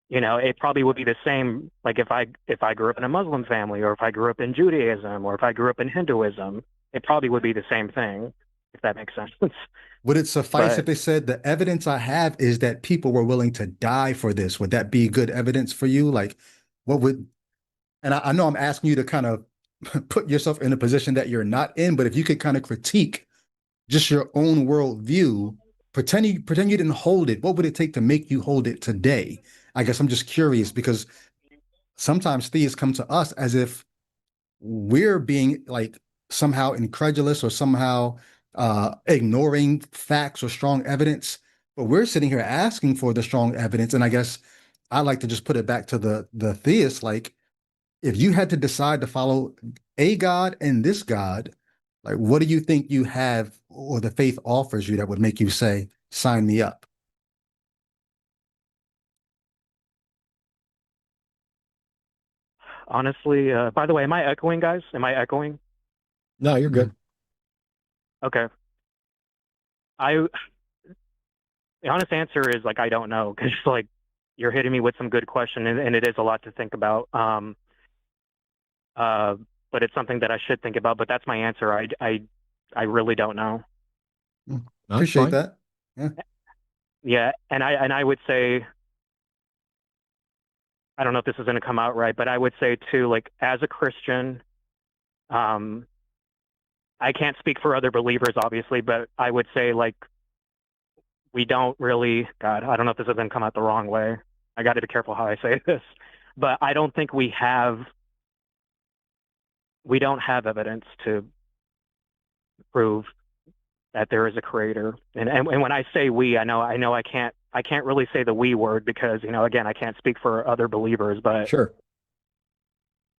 it probably would be the same. Like if I grew up in a Muslim family, or if I grew up in Judaism, or if I grew up in Hinduism, it probably would be the same thing, if that makes sense. Would it suffice if they said the evidence I have is that people were willing to die for this? Would that be good evidence for you? Like, what would, and I know I'm asking you to kind of put yourself in a position that you're not in, but if you could kind of critique just your own worldview, pretend you didn't hold it, what would it take to make you hold it today? I guess I'm just curious, because sometimes theists come to us as if we're being like somehow incredulous or somehow ignoring facts or strong evidence, but we're sitting here asking for the strong evidence. And I guess I like to just put it back to the theist. Like, if you had to decide to follow a God and this God, like, what do you think you have or the faith offers you that would make you say, sign me up? Honestly, by the way, am I echoing, guys? Am I echoing? No, you're good. Okay. The honest answer is like I don't know, because like you're hitting me with some good question, and it is a lot to think about. But it's something that I should think about. But that's my answer. I really don't know. Appreciate that. Yeah. Yeah, and I would say, I don't know if this is going to come out right, but I would say too, like as a Christian, I can't speak for other believers, obviously, but I would say like we don't really, God, I don't know if this is going to come out the wrong way. I got to be careful how I say this, but I don't think we don't have evidence to prove that there is a creator. And when I say we, I know I can't really say the we word, because, again, I can't speak for other believers, but sure.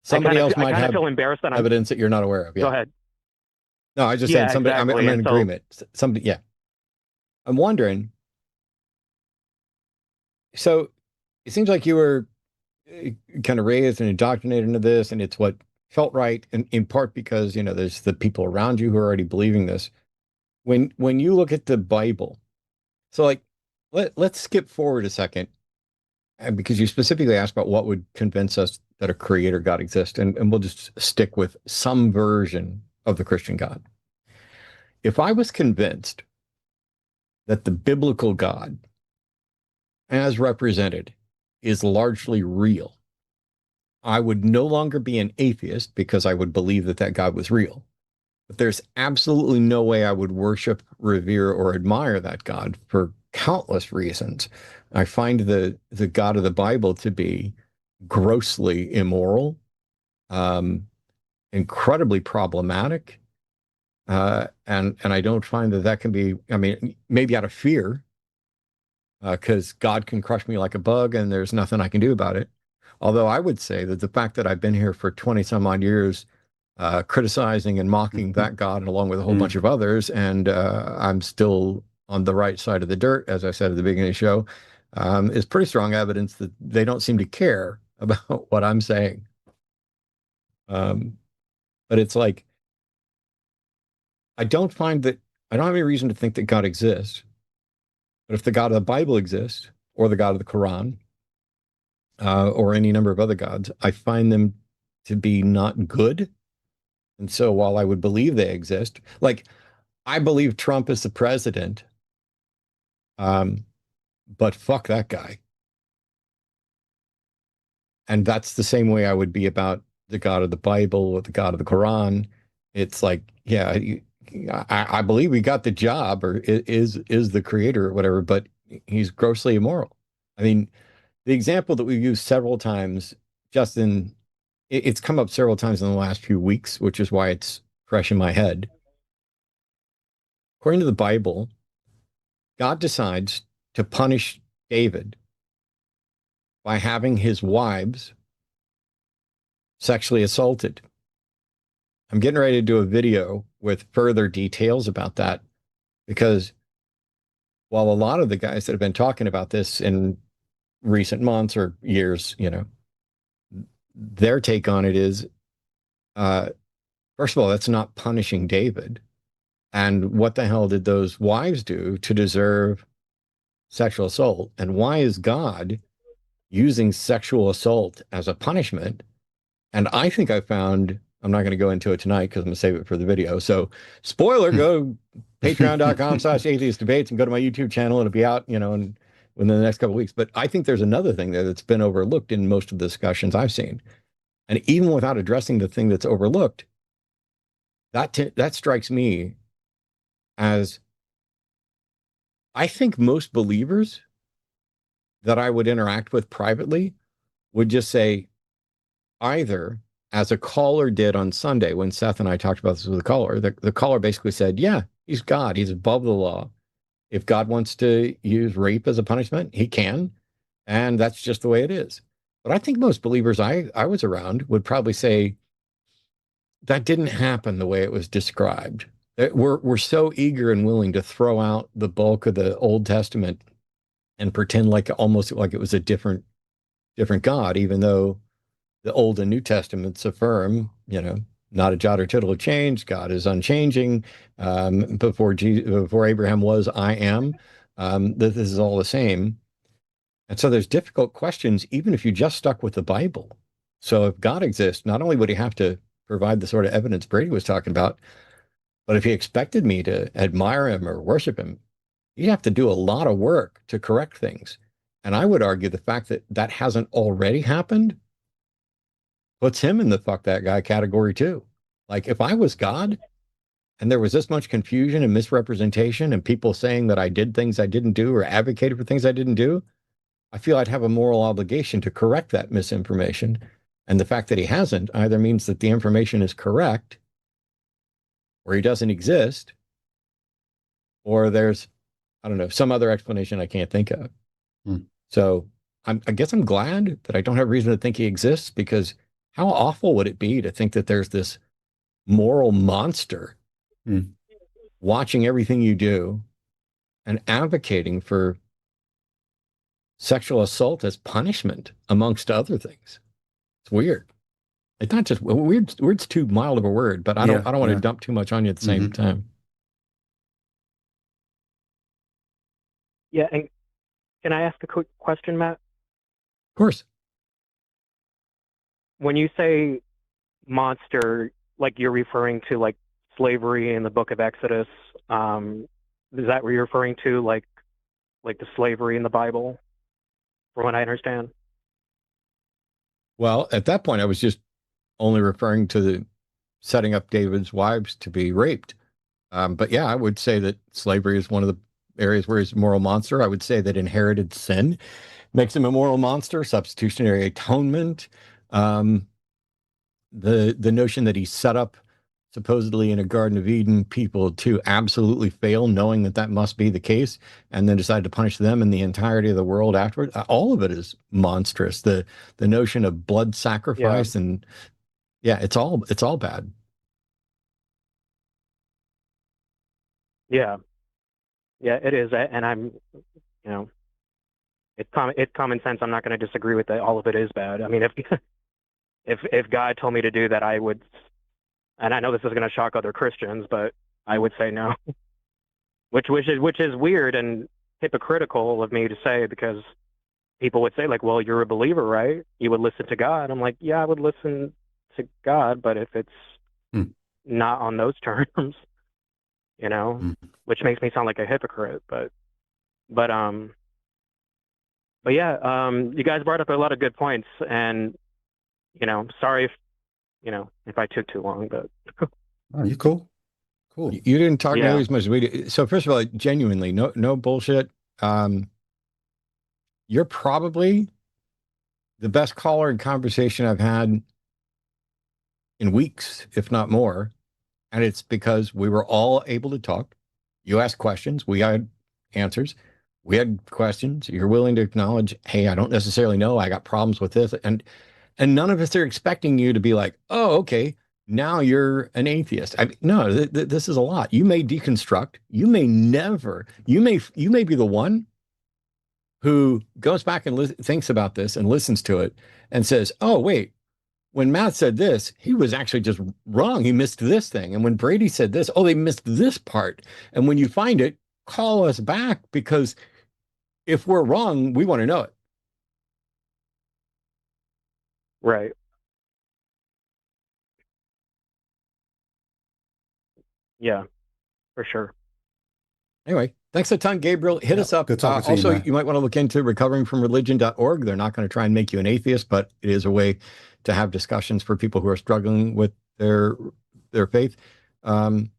Somebody else might have feel embarrassed that evidence that you're not aware of. Yeah. Go ahead. No, I was just saying somebody, exactly. I'm in agreement. Somebody, yeah. I'm wondering, so it seems like you were kind of raised and indoctrinated into this, and it's what felt right, and in part because, there's the people around you who are already believing this. When you look at the Bible, so like, let's skip forward a second, because you specifically asked about what would convince us that a creator God exists, and we'll just stick with some version of the Christian God. If I was convinced that the biblical God, as represented, is largely real, I would no longer be an atheist, because I would believe that God was real. But there's absolutely no way I would worship, revere, or admire that God for countless reasons. I find the God of the Bible to be grossly immoral, incredibly problematic, and I don't find that can be. I mean, maybe out of fear, because God can crush me like a bug, and there's nothing I can do about it. Although I would say that the fact that I've been here for 20 some odd years, criticizing and mocking that God, and along with a whole bunch of others, and I'm still on the right side of the dirt, as I said at the beginning of the show, is pretty strong evidence that they don't seem to care about what I'm saying. But it's like, I don't have any reason to think that God exists. But if the God of the Bible exists, or the God of the Quran, or any number of other gods, I find them to be not good. And so while I would believe they exist, like, I believe Trump is the president, but fuck that guy. And that's the same way I would be about the God of the Bible or the God of the Quran. It's like, yeah, I believe he got the job or is the creator or whatever, but he's grossly immoral. I mean, the example that we've used several times, Justin, it's come up several times in the last few weeks, which is why it's fresh in my head. According to the Bible, God decides to punish David by having his wives sexually assaulted. I'm getting ready to do a video with further details about that because while a lot of the guys that have been talking about this in recent months or years, their take on it is, first of all, that's not punishing David. And what the hell did those wives do to deserve sexual assault? And why is God using sexual assault as a punishment? And I think I found, I'm not going to go into it tonight because I'm going to save it for the video. So spoiler, go patreon.com/atheist debates and go to my YouTube channel. It'll be out, within the next couple of weeks. But I think there's another thing there that's been overlooked in most of the discussions I've seen. And even without addressing the thing that's overlooked, that strikes me as, I think most believers that I would interact with privately would just say, either as a caller did on Sunday when Seth and I talked about this with a caller, the caller basically said, yeah, he's God. He's above the law. If God wants to use rape as a punishment, he can. And that's just the way it is. But I think most believers I was around would probably say that didn't happen the way it was described. We're so eager and willing to throw out the bulk of the Old Testament and pretend almost like it was a different God, even though the Old and New Testaments affirm, not a jot or tittle of change. God is unchanging. Before Abraham was, I am. This is all the same. And so there's difficult questions, even if you just stuck with the Bible. So if God exists, not only would he have to provide the sort of evidence Brady was talking about, but if he expected me to admire him or worship him, you have to do a lot of work to correct things. And I would argue the fact that that hasn't already happened puts him in the fuck that guy category too. Like if I was God and there was this much confusion and misrepresentation and people saying that I did things I didn't do or advocated for things I didn't do, I feel I'd have a moral obligation to correct that misinformation. And the fact that he hasn't either means that the information is correct or he doesn't exist, or there's, I don't know, some other explanation I can't think of. So I guess I'm glad that I don't have reason to think he exists, because how awful would it be to think that there's this moral monster watching everything you do and advocating for sexual assault as punishment, amongst other things. It's weird. It's not just weird's too mild of a word, but I don't want to dump too much on you at the same time. Yeah, and can I ask a quick question, Matt? Of course. When you say monster, like you're referring to like slavery in the book of Exodus, is that what you're referring to, like the slavery in the Bible, from what I understand? Well, at that point, I was just only referring to the setting up David's wives to be raped. But yeah, I would say that slavery is one of the areas where he's a moral monster. I would say that inherited sin makes him a moral monster. Substitutionary atonement, the notion that he set up supposedly in a Garden of Eden people to absolutely fail, knowing that that must be the case, and then decide to punish them and the entirety of the world afterward. All of it is monstrous. The notion of blood sacrifice and it's all bad. Yeah, it is, and I'm, it's common sense. I'm not going to disagree with that. All of it is bad. I mean, if God told me to do that, I would, and I know this is going to shock other Christians, but I would say no, which is weird and hypocritical of me to say, because people would say like, well, you're a believer, right? You would listen to God. I'm like, yeah, I would listen to God, but if it's not on those terms. you know, Mm. which makes me sound like a hypocrite. But yeah, you guys brought up a lot of good points, and sorry if I took too long, but Oh, you cool? Cool. You didn't talk nearly yeah. as much as we did. So first of all, genuinely, no bullshit. You're probably the best caller and conversation I've had in weeks, if not more. And it's because we were all able to talk. You asked questions, we had answers. We had questions. You're willing to acknowledge, hey, I don't necessarily know. I got problems with this. And none of us are expecting you to be like, oh, okay, now you're an atheist. No, this is a lot. You may deconstruct. You may never. You may be the one who goes back and thinks about this and listens to it and says, oh, wait, when Matt said this, he was actually just wrong. He missed this thing. And when Brady said this, oh, they missed this part. And when you find it, call us back, because if we're wrong, we want to know it. Right. Yeah, for sure. Anyway, thanks a ton, Gabriel. Hit us up. Good talking to also, you, man. you might want to look into recoveringfromreligion.org. They're not going to try and make you an atheist, but it is a way to have discussions for people who are struggling with their faith. And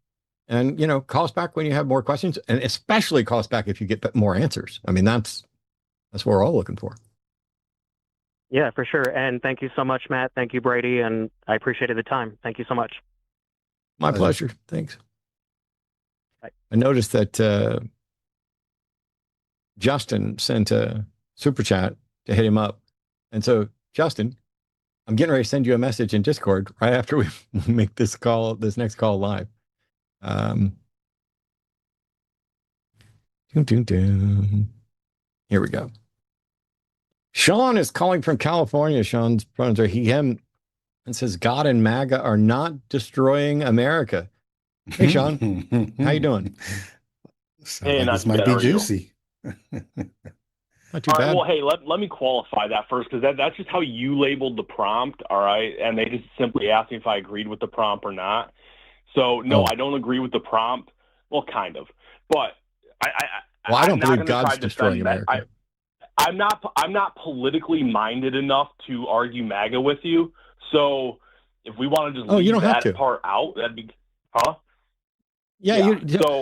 call us back when you have more questions, and especially call us back if you get more answers. I mean, that's what we're all looking for. Yeah, for sure. And thank you so much, Matt. Thank you, Brady. And I appreciated the time. Thank you so much. My pleasure. Thanks. Bye. I noticed that Justin sent a super chat to hit him up. And so, Justin, I'm getting ready to send you a message in Discord right after we make this next call live. Here we go. Sean is calling from California. Sean's pronouns are he, him, and says God and MAGA are not destroying America. Hey, Sean, how you doing? Sounds like this might be juicy. Not too All right, bad. well, hey, let me qualify that first, because that's just how you labeled the prompt, all right? And they just simply asked me if I agreed with the prompt or not. So, no, I don't agree with the prompt. Well, kind of. But I don't believe not gonna God's try to destroying defend America. I'm not politically minded enough to argue MAGA with you. So if we want to just leave you don't have that to. part out, that'd be, huh? Yeah.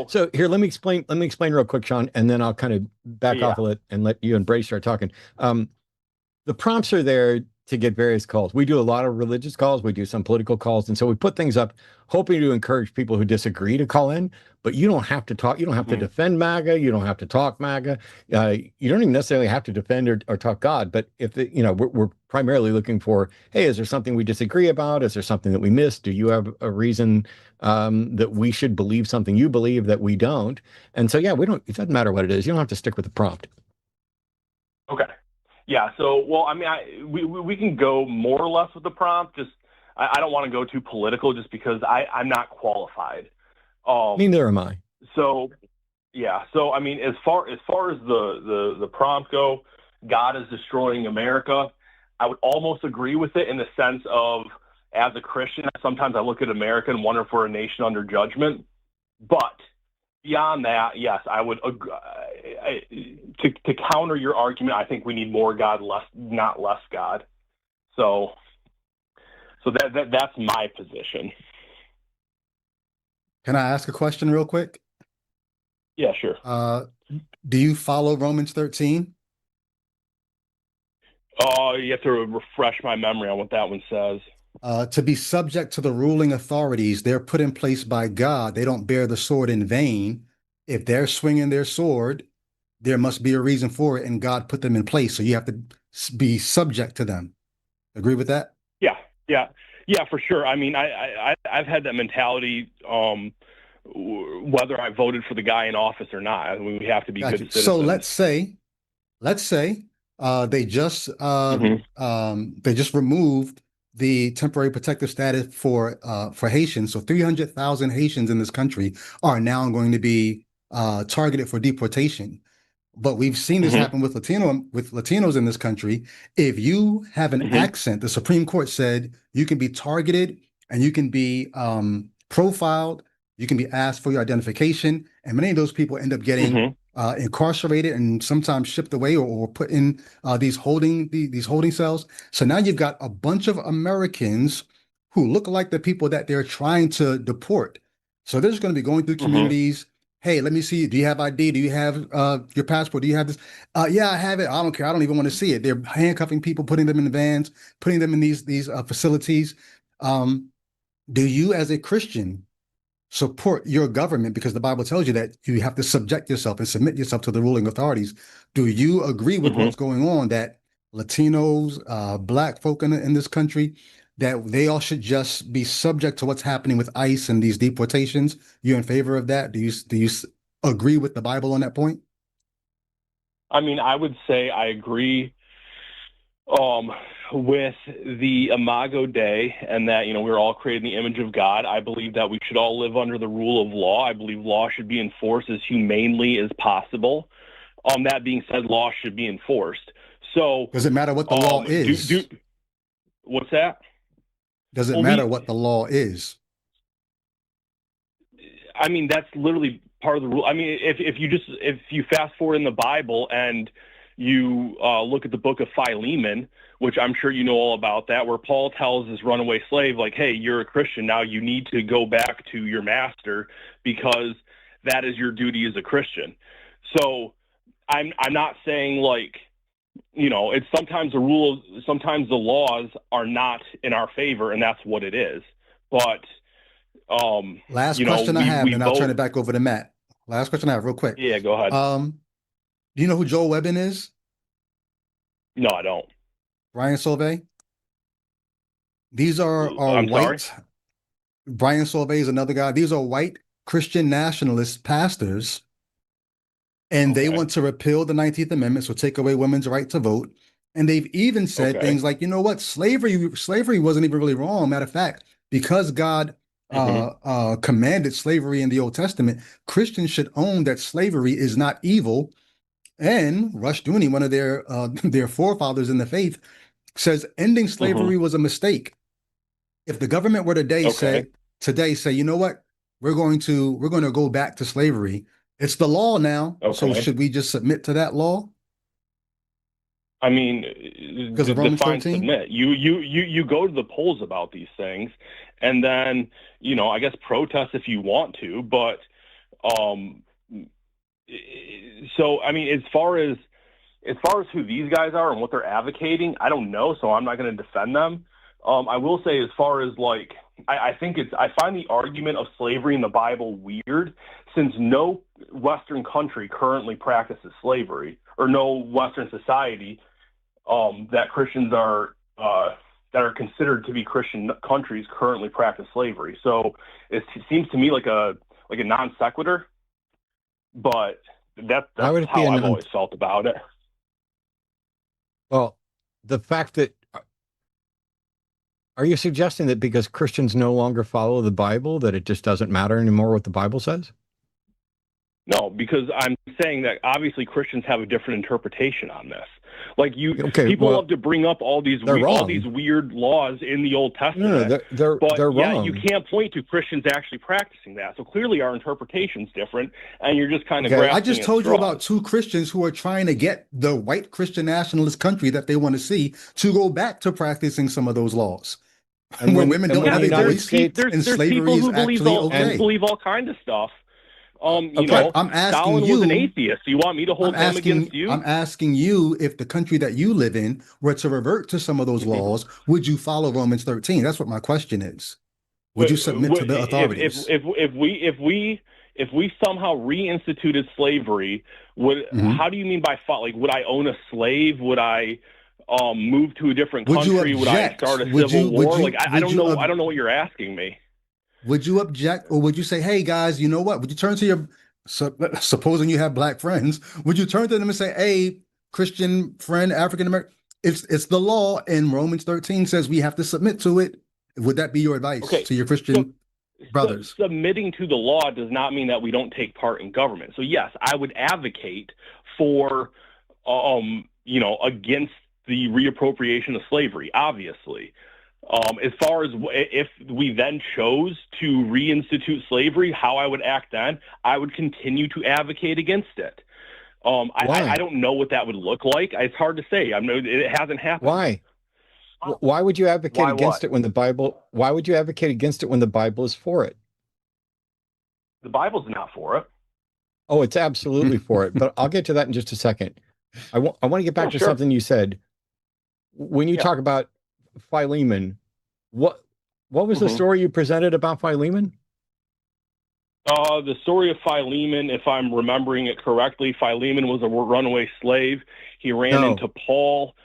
So here, let me explain real quick, Sean, and then I'll kind of back off of it and let you and Brady start talking. The prompts are there to get various calls. We do a lot of religious calls. We do some political calls. And so we put things up hoping to encourage people who disagree to call in, but you don't have to talk. You don't have to defend MAGA. You don't have to talk MAGA. You don't even necessarily have to defend or talk God. But if we're primarily looking for, hey, is there something we disagree about? Is there something that we missed? Do you have a reason that we should believe something you believe that we don't? And so, it doesn't matter what it is. You don't have to stick with the prompt. okay. Yeah, so, well, I mean, we can go more or less with the prompt. Just, I don't want to go too political just because I'm not qualified. Neither am I. So, yeah, so, I mean, as far as the prompt go, God is destroying America, I would almost agree with it in the sense of, as a Christian, sometimes I look at America and wonder if we're a nation under judgment. But beyond that, yes, I would to counter your argument. I think we need more God, not less God. So that's my position. Can I ask a question real quick? Yeah, sure. Do you follow Romans 13? You have to refresh my memory on what that one says. To be subject to the ruling authorities, they're put in place by God. They don't bear the sword in vain. If they're swinging their sword, there must be a reason for it, and God put them in place. So you have to be subject to them. Agree with that? Yeah, for sure. I mean, I've had that mentality, whether I voted for the guy in office or not. I mean, we have to be good citizens. So let's say they just removed the temporary protective status for Haitians. So 300,000 Haitians in this country are now going to be targeted for deportation. But we've seen this happen with Latinos in this country. If you have an accent, the Supreme Court said you can be targeted and you can be profiled You can be asked for your identification, and many of those people end up getting incarcerated and sometimes shipped away or put in these holding cells. So now you've got a bunch of Americans who look like the people that they're trying to deport. So they're just going to be going through communities. Hey, let me see. Do you have ID? Do you have your passport? Do you have this? Yeah, I have it. I don't care. I don't even want to see it. They're handcuffing people, putting them in the vans, putting them in these facilities. Do you, as a Christian, support your government, because the Bible tells you that you have to subject yourself and submit yourself to the ruling authorities? Do you agree with what's going on, that Latinos, Black folk in this country, that they all should just be subject to what's happening with ICE and these deportations? You're in favor of that? Do you agree with the Bible on that point? I mean, I would say I agree with the Imago Dei, and that, we're all created in the image of God. I believe that we should all live under the rule of law. I believe law should be enforced as humanely as possible. That being said, law should be enforced. So does it matter what the law is? What's that? Does it matter what the law is? I mean, that's literally part of the rule. I mean, if you fast forward in the Bible and you look at the book of Philemon, which I'm sure you know all about that, where Paul tells his runaway slave, like, hey, you're a Christian now, you need to go back to your master because that is your duty as a Christian. So I'm not saying, like, it's sometimes sometimes the laws are not in our favor, and that's what it is. But last question I have, and I'll turn it back over to Matt. Last question I have, real quick. Yeah, go ahead. Do you know who Joel Webbin is? No, I don't. Brian Solvay? These are I'm white. sorry? Brian Solvay is another guy. These are white Christian nationalist pastors, and they want to repeal the 19th Amendment, so take away women's right to vote. And they've even said things like, you know what, slavery wasn't even really wrong. Matter of fact, because God commanded slavery in the Old Testament, Christians should own that slavery is not evil. And Rushdoony, one of their forefathers in the faith, says ending slavery was a mistake. If the government were today say, you know what, we're going to go back to slavery, it's the law now. So should we just submit to that law? I mean, because of Romans 13? Submit. You go to the polls about these things, and then I guess protest if you want to, but so I mean, as far as who these guys are and what they're advocating, I don't know, so I'm not going to defend them. I will say, as far as, like, I find the argument of slavery in the Bible weird, since no Western country currently practices slavery, or no Western society that Christians are that are considered to be Christian countries currently practice slavery. So it seems to me like a non sequitur, but that's how I've always felt about it. Well, the fact that, are you suggesting that because Christians no longer follow the Bible, that it just doesn't matter anymore what the Bible says? No, because I'm saying that obviously Christians have a different interpretation on this. Like, people love to bring up all these weird laws in the Old Testament. No, they're wrong. You can't point to Christians actually practicing that. So clearly our interpretation's different, and you're just kind of grasping. I just told you about two Christians who are trying to get the white Christian nationalist country that they want to see to go back to practicing some of those laws. And when women don't have a voice, and slavery is actually okay. Believe all kinds of stuff. I'm asking Stalin was an atheist. Do you want me to hold him against you? I'm asking you, if the country that you live in were to revert to some of those laws, would you follow Romans 13? That's what my question is. Would you submit to the authorities? If we somehow reinstituted slavery, how do you mean by follow? Like, would I own a slave? Would I move to a different country? Would I start a civil war? I don't know. I don't know what you're asking me. Would you object, or would you say, hey, guys, you know what? Would you turn to your, supposing you have Black friends, would you turn to them and say, hey, Christian friend, African American, it's the law, and Romans 13 says we have to submit to it. Would that be your advice to your Christian brothers? So submitting to the law does not mean that we don't take part in government. So yes, I would advocate for, against the reappropriation of slavery, obviously. As far as if we then chose to reinstitute slavery, how I would act then, I would continue to advocate against it. I don't know what that would look like. It's hard to say. I mean, it hasn't happened. Why? Why would you advocate against what? it when the Bible? Why would you advocate against it when the Bible is for it? The Bible's not for it. Oh, it's absolutely for it. But I'll get to that in just a second. I want to get back to sure. something you said. When you talk about Philemon, what was the story you presented about Philemon? The story of Philemon, if I'm remembering it correctly, Philemon was a runaway slave. He ran into Paul.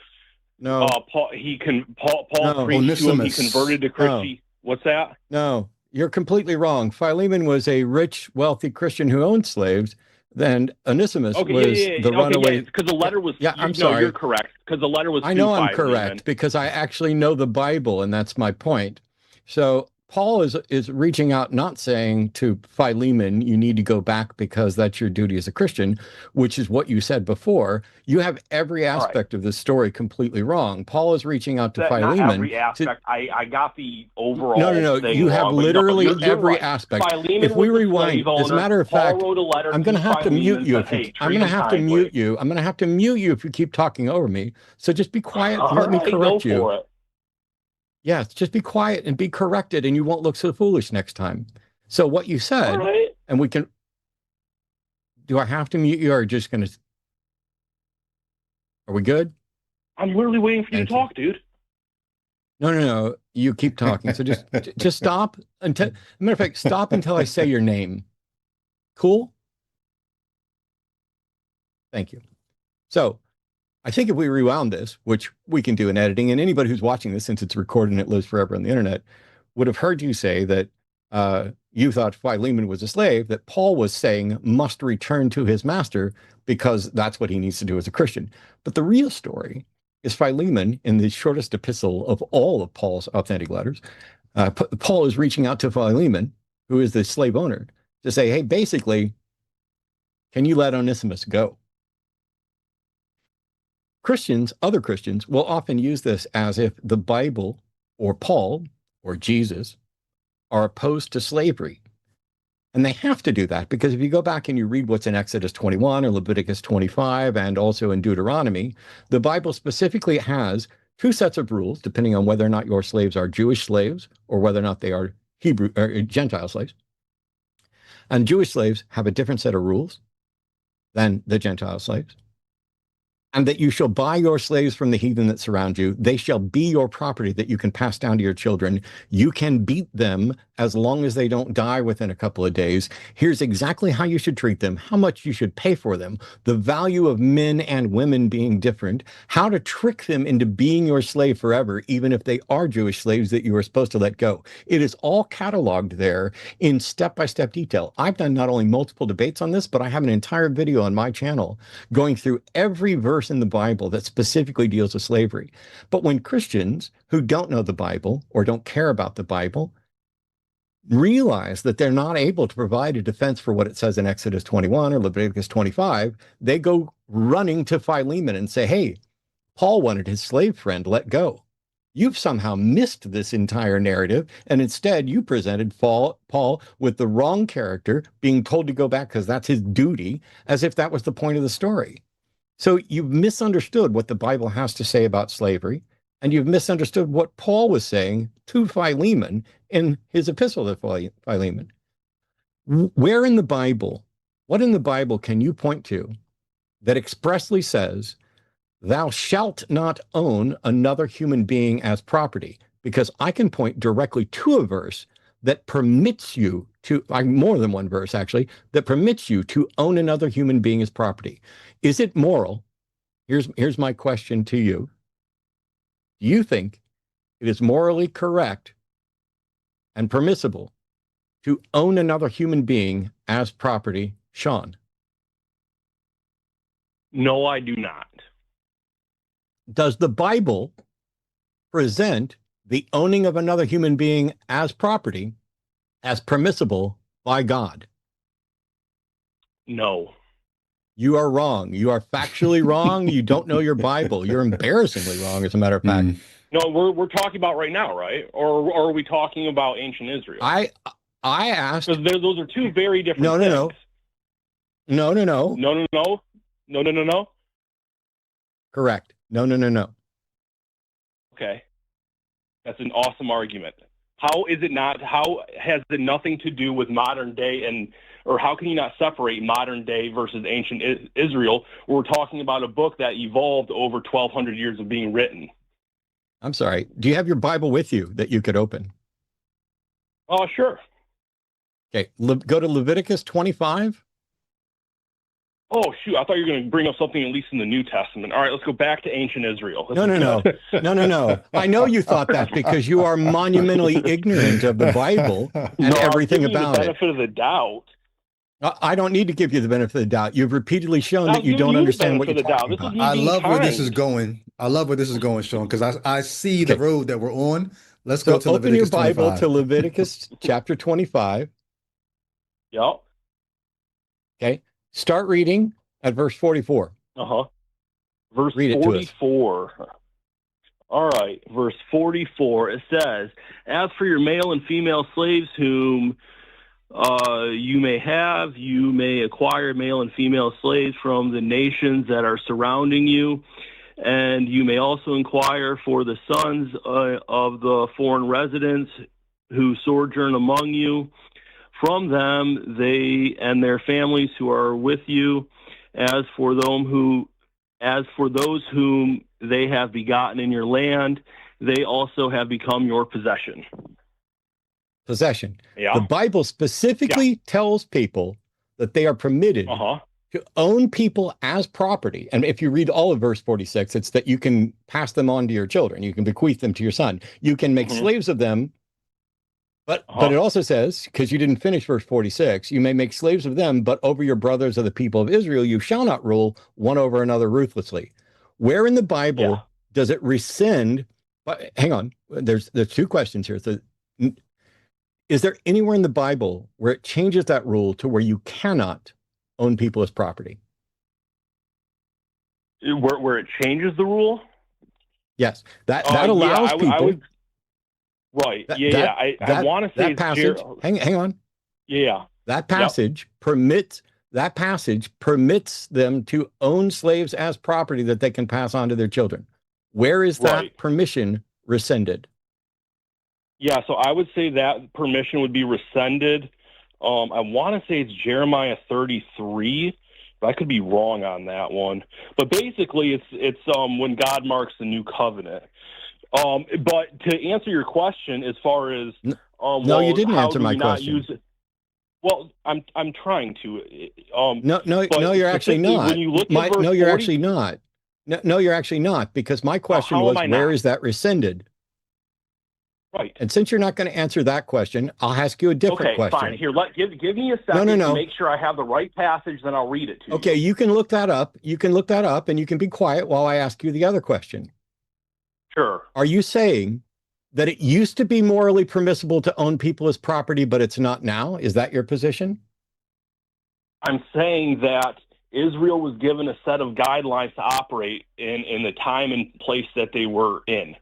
No. Paul preached to him. He converted to Christianity. What's that? No, you're completely wrong. Philemon was a rich, wealthy Christian who owned slaves. Then Onesimus was the runaway. Because the letter was. I'm sorry. You're correct. Because the letter was. I know I'm correct because I actually know the Bible, and that's my point. So Paul is reaching out, not saying to Philemon, you need to go back because that's your duty as a Christian, which is what you said before. You have every aspect of the story completely wrong. Paul is reaching out to Philemon. Not every aspect. I got the overall. No. You have literally every aspect. Philemon if we rewind, as a matter of fact, I'm going to have to mute you. I'm going to have to mute you. I'm going to have to mute you if you keep talking over me. So just be quiet and let me correct you. Yes, just be quiet and be corrected, and you won't look so foolish next time. So what you said, and we can. Do I have to mute you, or just going to? Are we good? I'm literally waiting for you to talk, dude. No. You keep talking. So just stop until. As a matter of fact, stop until I say your name. Cool. Thank you. So. I think if we rewound this, which we can do in editing, and anybody who's watching this, since it's recorded and it lives forever on the internet, would have heard you say that you thought Philemon was a slave, that Paul was saying must return to his master because that's what he needs to do as a Christian. But the real story is Philemon, in the shortest epistle of all of Paul's authentic letters, Paul is reaching out to Philemon, who is the slave owner, to say, hey, basically, can you let Onesimus go? Christians, other Christians, will often use this as if the Bible or Paul or Jesus are opposed to slavery. And they have to do that because if you go back and you read what's in Exodus 21 or Leviticus 25 and also in Deuteronomy, the Bible specifically has two sets of rules, depending on whether or not your slaves are Jewish slaves or whether or not they are Hebrew or Gentile slaves. And Jewish slaves have a different set of rules than the Gentile slaves. And that you shall buy your slaves from the heathen that surround you. They shall be your property that you can pass down to your children. You can beat them as long as they don't die within a couple of days. Here's exactly how you should treat them, how much you should pay for them, the value of men and women being different, how to trick them into being your slave forever, even if they are Jewish slaves that you are supposed to let go. It is all cataloged there in step-by-step detail. I've done not only multiple debates on this, but I have an entire video on my channel going through every verse in the Bible that specifically deals with slavery. But when Christians who don't know the Bible or don't care about the Bible realize that they're not able to provide a defense for what it says in Exodus 21 or Leviticus 25, they go running to Philemon and say, hey, Paul wanted his slave friend let go. You've somehow missed this entire narrative, and instead you presented Paul with the wrong character being told to go back because that's his duty, as if that was the point of the story. So you've misunderstood what the Bible has to say about slavery, and you've misunderstood what Paul was saying to Philemon in his epistle to Philemon. Where in the Bible, what in the Bible can you point to that expressly says, thou shalt not own another human being as property? Because I can point directly to a verse that permits you to, more than one verse actually, that permits you to own another human being as property. Is it moral? Here's my question to you. Do you think it is morally correct and permissible to own another human being as property, Sean? No, I do not. Does the Bible present the owning of another human being as property as permissible by God? No. You are wrong. You are factually wrong. You don't know your Bible. You're embarrassingly wrong, as a matter of fact. No, we're talking about right now, right? Or are we talking about ancient Israel? I asked. Because those are two very different No. things. No. Correct. No. Okay. That's an awesome argument. How is it not? How has it nothing to do with modern day or how can you not separate modern day versus ancient Israel? We're talking about a book that evolved over 1,200 years of being written. I'm sorry. Do you have your Bible with you that you could open? Oh, sure. Okay. Go to Leviticus 25. Oh, shoot. I thought you were going to bring up something at least in the New Testament. All right, let's go back to ancient Israel. No. I know you thought that because you are monumentally ignorant of the Bible and everything about it. Benefit of the doubt. I don't need to give you the benefit of the doubt. You've repeatedly shown that you don't understand what you're talking about. I love where this is going. Sean, because I see the road that we're on. Let's go to Leviticus 25. Open your Bible to Leviticus chapter 25. Yep. Okay. Start reading at verse 44. Verse 44. All right. Verse 44. It says, "As for your male and female slaves whom you may have, you may acquire male and female slaves from the nations that are surrounding you, and you may also inquire for the sons of the foreign residents who sojourn among you. From them, they and their families who are with you, as for those whom they have begotten in your land, they also have become your possession." Possession. Yeah. The Bible specifically tells people that they are permitted to own people as property. And if you read all of verse 46, it's that you can pass them on to your children. You can bequeath them to your son. You can make slaves of them. But it also says, because you didn't finish verse 46, you may make slaves of them, but over your brothers of the people of Israel, you shall not rule one over another ruthlessly. Where in the Bible does it rescind? But hang on, there's two questions here. So, is there anywhere in the Bible where it changes that rule to where you cannot own people as property? Where it changes the rule? Yes, that allows people. Right. I want to say that passage. Hang on. Yeah. That passage permits them to own slaves as property that they can pass on to their children. Where is that permission rescinded? Yeah, so I would say that permission would be rescinded. I want to say it's Jeremiah 33. But I could be wrong on that one. But basically, it's when God marks the new covenant. But to answer your question, as far as no, you didn't answer my question. Well, I'm trying to. No, you're actually not. When you look at verse 40, you're actually not. No, you're actually not, because my question was, where is that rescinded? Right. And since you're not going to answer that question, I'll ask you a different question. Okay, fine. Here, give me a second to make sure I have the right passage, then I'll read it to you. Okay, you can look that up. You can look that up, and you can be quiet while I ask you the other question. Sure. Are you saying that it used to be morally permissible to own people as property, but it's not now? Is that your position? I'm saying that Israel was given a set of guidelines to operate in the time and place that they were in.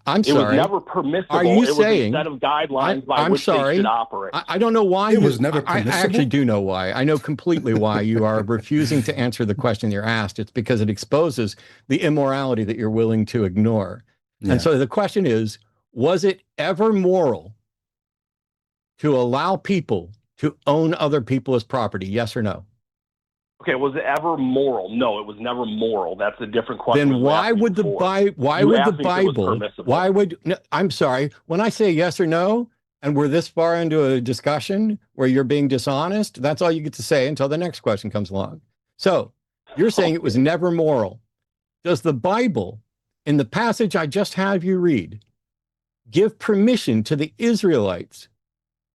I'm sorry. It was never permissible. Are you it saying, was a set of guidelines by which they should operate. I don't know why. It was never permissible? I actually do know why. I know completely why you are refusing to answer the question you're asked. It's because it exposes the immorality that you're willing to ignore. Yeah. And so the question is, was it ever moral to allow people to own other people as property? Yes or no? Okay, was it ever moral? No, it was never moral. That's a different question. Then why would the Bible? No, I'm sorry. When I say yes or no, and we're this far into a discussion where you're being dishonest, that's all you get to say until the next question comes along. So you're saying it was never moral. Does the Bible, in the passage I just had you read, give permission to the Israelites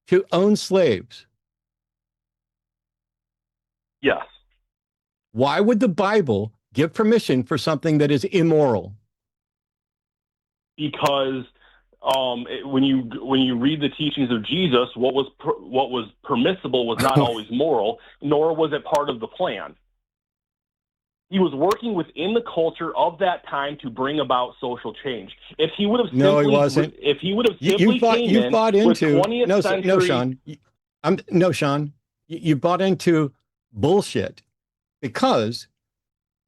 to own slaves? Yes. Why would the Bible give permission for something that is immoral? Because when you read the teachings of Jesus, what was permissible was not always moral, nor was it part of the plan. He was working within the culture of that time to bring about social change. If he would have simply, No, he wasn't. If he would have simply You've bought into 20th century, no, Sean. Sean. You bought into bullshit because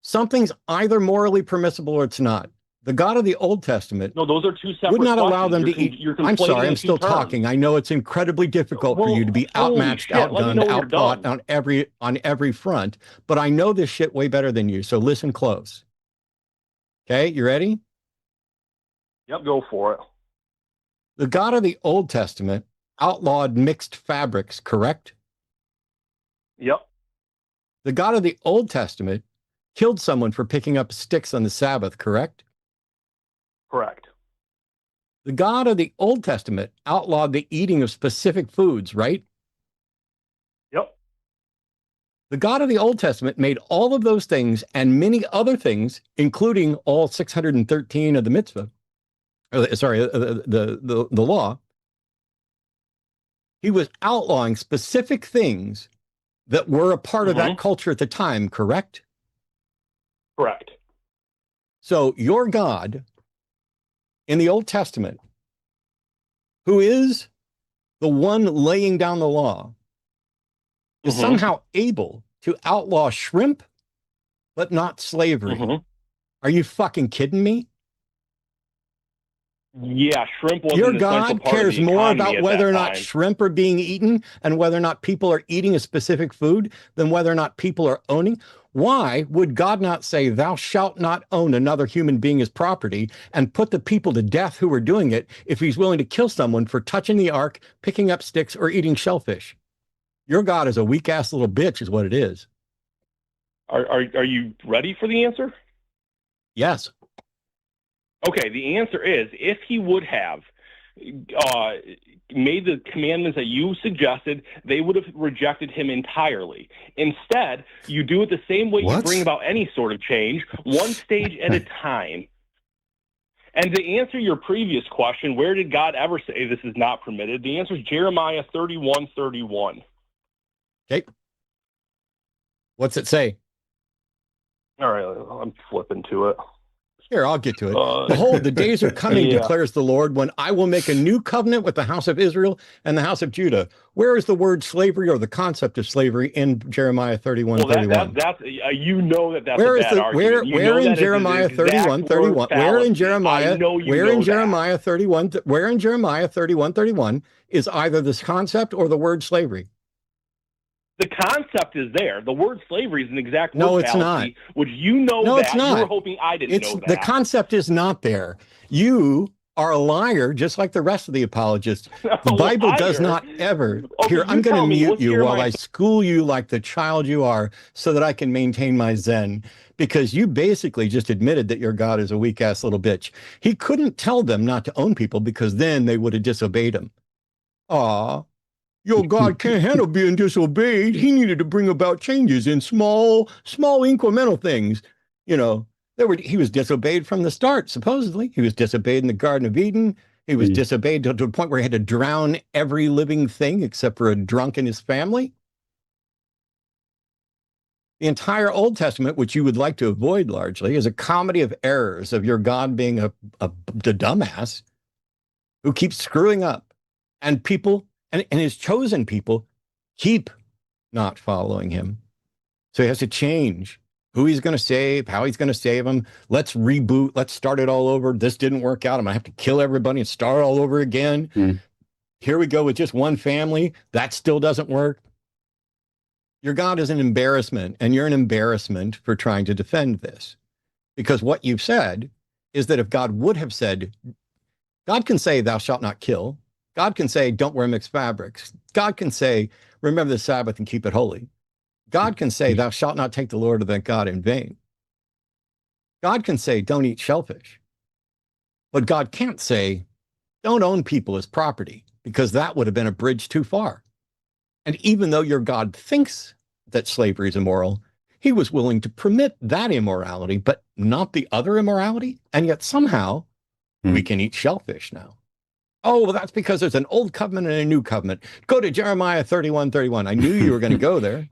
something's either morally permissible or it's not. The God of the Old Testament no, those are two separate. would not allow them questions. to eat. You're I'm sorry, I'm conflating still two terms. talking. I know it's incredibly difficult for you to be holy outmatched, shit, let me outgunned, know when you're outfought done. on every front. But I know this shit way better than you. So listen close. Okay, you ready? Yep, go for it. The God of the Old Testament outlawed mixed fabrics, correct? Yep. The God of the Old Testament killed someone for picking up sticks on the Sabbath, correct? Correct. The God of the Old Testament outlawed the eating of specific foods, right? Yep. The God of the Old Testament made all of those things and many other things, including all 613 of the mitzvah, the law. He was outlawing specific things that were a part of that culture at the time, correct? Correct. So your God in the Old Testament, who is the one laying down the law, is somehow able to outlaw shrimp, but not slavery. Are you fucking kidding me? Yeah, shrimp wasn't Your an essential God part cares of the more economy about at whether that or not time. shrimp are being eaten and whether or not people are eating a specific food than whether or not people are owning. Why would God not say, thou shalt not own another human being as property and put the people to death who are doing it if he's willing to kill someone for touching the ark, picking up sticks, or eating shellfish? Your God is a weak ass little bitch is what it is. Are you ready for the answer? Yes. Okay, the answer is if he would have made the commandments that you suggested, they would have rejected him entirely. Instead, you do it the same way you bring about any sort of change, one stage at a time. And to answer your previous question, where did God ever say this is not permitted? The answer is Jeremiah 31:31. Okay. What's it say? All right, I'm flipping to it. Here, I'll get to it. Behold, the days are coming, declares the Lord, when I will make a new covenant with the house of Israel and the house of Judah. Where is the word slavery or the concept of slavery in Jeremiah 31:31? That's you know that's where a is bad the argument. where in Jeremiah 31:31? Where in Jeremiah? Where in Jeremiah 31? Where in Jeremiah 31:31 is either this concept or the word slavery? The concept is there. The word slavery is an exact word No, it's fallacy, not. which you know No, that. it's not. You were hoping I didn't know that. The concept is not there. You are a liar, just like the rest of the apologists. The Bible does not ever. Okay, Here, I'm going to mute you while I Jeremiah? school you like the child you are so that I can maintain my zen. Because you basically just admitted that your God is a weak ass little bitch. He couldn't tell them not to own people because then they would have disobeyed him. Aw. Your God can't handle being disobeyed. He needed to bring about changes in small incremental things. You know, he was disobeyed from the start, supposedly. He was disobeyed in the Garden of Eden. He was disobeyed to the point where he had to drown every living thing except for a drunk and his family. The entire Old Testament, which you would like to avoid largely, is a comedy of errors of your God being a dumbass who keeps screwing up. And people, and his chosen people, keep not following him. So he has to change who he's going to save, how he's going to save them. Let's reboot. Let's start it all over. This didn't work out. I'm going to have to kill everybody and start all over again. Here we go with just one family. That still doesn't work. Your God is an embarrassment, and you're an embarrassment for trying to defend this. Because what you've said is that if God would have said, God can say, thou shalt not kill. God can say, don't wear mixed fabrics. God can say, remember the Sabbath and keep it holy. God can say, thou shalt not take the Lord of thy God in vain. God can say, don't eat shellfish. But God can't say, don't own people as property, because that would have been a bridge too far. And even though your God thinks that slavery is immoral, he was willing to permit that immorality, but not the other immorality. And yet somehow we can eat shellfish now. Oh, well, that's because there's an old covenant and a new covenant. Go to Jeremiah 31:31. I knew you were going to go there.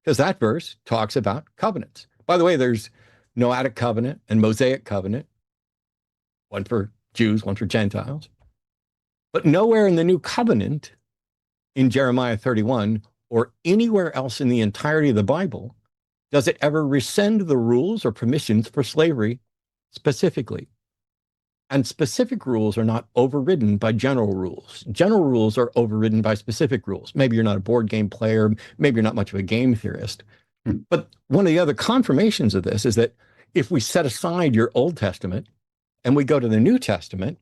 because that verse talks about covenants. By the way, there's Noahic covenant and Mosaic covenant, one for Jews, one for Gentiles. But nowhere in the new covenant in Jeremiah 31 or anywhere else in the entirety of the Bible does it ever rescind the rules or permissions for slavery specifically. And specific rules are not overridden by general rules. General rules are overridden by specific rules. Maybe you're not a board game player, maybe you're not much of a game theorist. But one of the other confirmations of this is that if we set aside your Old Testament and we go to the New Testament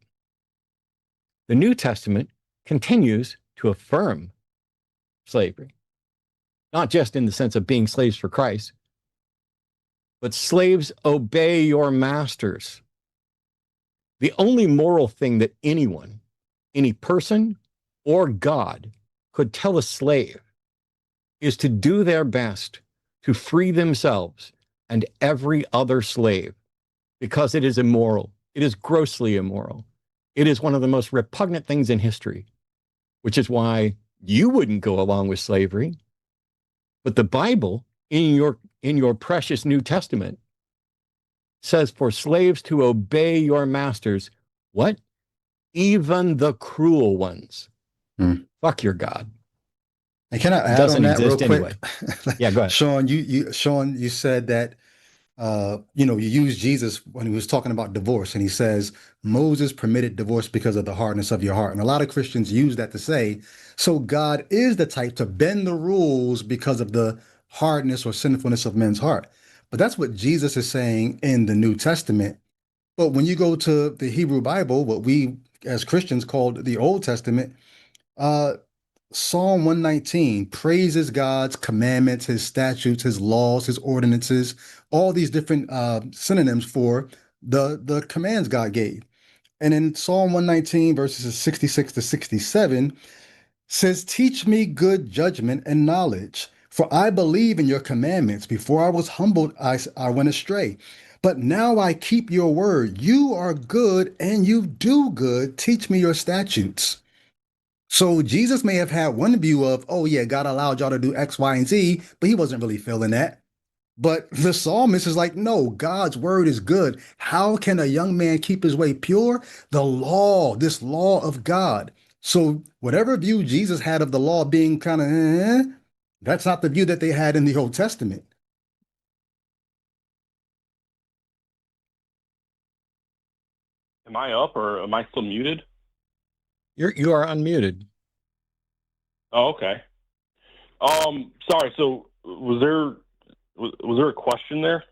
continues to affirm slavery, not just in the sense of being slaves for Christ, but slaves, obey your masters. The only moral thing that anyone, any person or God could tell a slave is to do their best to free themselves and every other slave, because it is immoral. It is grossly immoral. It is one of the most repugnant things in history, which is why you wouldn't go along with slavery. But the Bible, in your precious New Testament, says for slaves to obey your masters, what? Even the cruel ones. Fuck your God. And can I add Doesn't on that real exist quick? anyway. Yeah, go ahead. Sean, you said that you use Jesus when he was talking about divorce, and he says Moses permitted divorce because of the hardness of your heart. And a lot of Christians use that to say, so God is the type to bend the rules because of the hardness or sinfulness of men's heart. But that's what Jesus is saying in the New Testament. But when you go to the Hebrew Bible, what we as Christians called the Old Testament, Psalm 119 praises God's commandments, his statutes, his laws, his ordinances, all these different synonyms for the commands God gave. And in Psalm 119, verses 66 to 67, says, teach me good judgment and knowledge, for I believe in your commandments. Before I was humbled, I went astray. But now I keep your word. You are good and you do good. Teach me your statutes. So Jesus may have had one view of, oh yeah, God allowed y'all to do X, Y, and Z, but he wasn't really feeling that. But the psalmist is like, no, God's word is good. How can a young man keep his way pure? The law, this law of God. So whatever view Jesus had of the law being kind of, that's not the view that they had in the Old Testament. Am I up or am I still muted? You are unmuted. Oh, okay. Sorry. So was there a question there?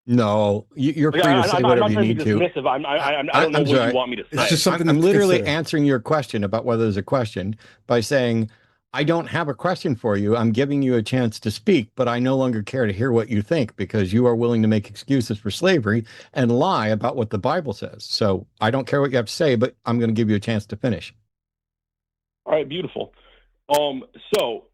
No, you're free to say I'm whatever not you trying to need be to. dismissive. I don't know I'm what sorry. you want me to say. It's just something I'm to literally consider. answering your question about whether there's a question by saying, I don't have a question for you. I'm giving you a chance to speak, but I no longer care to hear what you think because you are willing to make excuses for slavery and lie about what the Bible says. So I don't care what you have to say, but I'm going to give you a chance to finish. All right, beautiful. So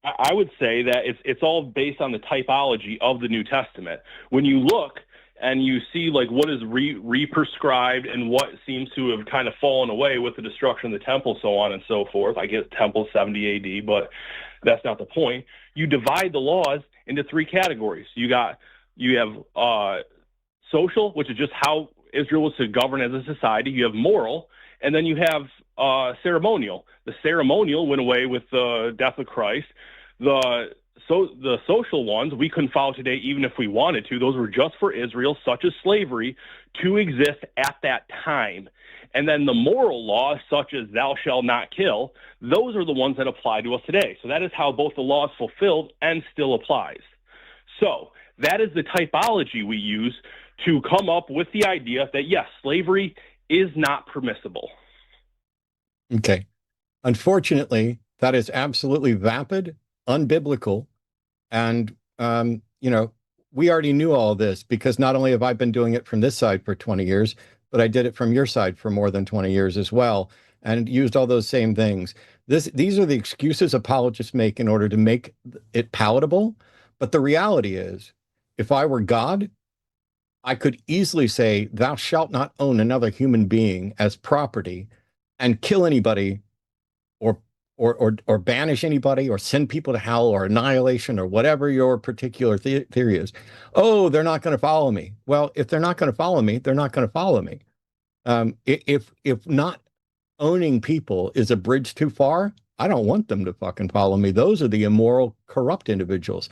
I would say that it's all based on the typology of the New Testament. When you look and you see like what is re-prescribed and what seems to have kind of fallen away with the destruction of the temple, so on and so forth. I get temple 70 AD, but that's not the point. You divide the laws into three categories. You have social, which is just how Israel was to govern as a society. You have moral, and then you have ceremonial. The ceremonial went away with the death of Christ. The social ones we couldn't follow today, even if we wanted to. Those were just for Israel, such as slavery, to exist at that time. And then the moral laws, such as thou shalt not kill, those are the ones that apply to us today. So that is how both the law is fulfilled and still applies. So that is the typology we use to come up with the idea that, yes, slavery is not permissible. Okay. Unfortunately, that is absolutely vapid, unbiblical. And, we already knew all this because not only have I been doing it from this side for 20 years, but I did it from your side for more than 20 years as well, and used all those same things. These are the excuses apologists make in order to make it palatable. But the reality is, if I were God, I could easily say, thou shalt not own another human being as property and kill anybody or or banish anybody or send people to hell or annihilation or whatever your particular theory is. Oh, they're not going to follow me. Well, if they're not going to follow me, they're not going to follow me. If not owning people is a bridge too far, I don't want them to fucking follow me. Those are the immoral, corrupt individuals.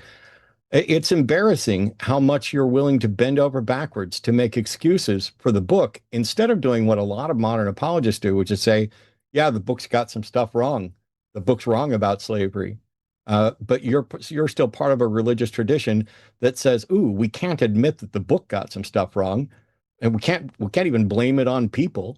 It's embarrassing how much you're willing to bend over backwards to make excuses for the book instead of doing what a lot of modern apologists do, which is say, yeah, the book's got some stuff wrong. The book's wrong about slavery. But you're still part of a religious tradition that says, ooh, we can't admit that the book got some stuff wrong. And we can't even blame it on people,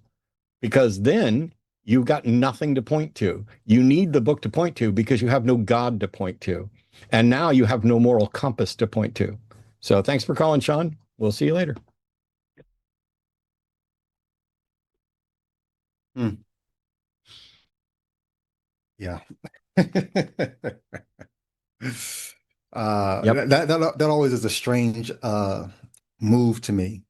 because then you've got nothing to point to. You need the book to point to because you have no God to point to. And now you have no moral compass to point to. So thanks for calling, Sean. We'll see you later. Yeah. Yep. That always is a strange move to me.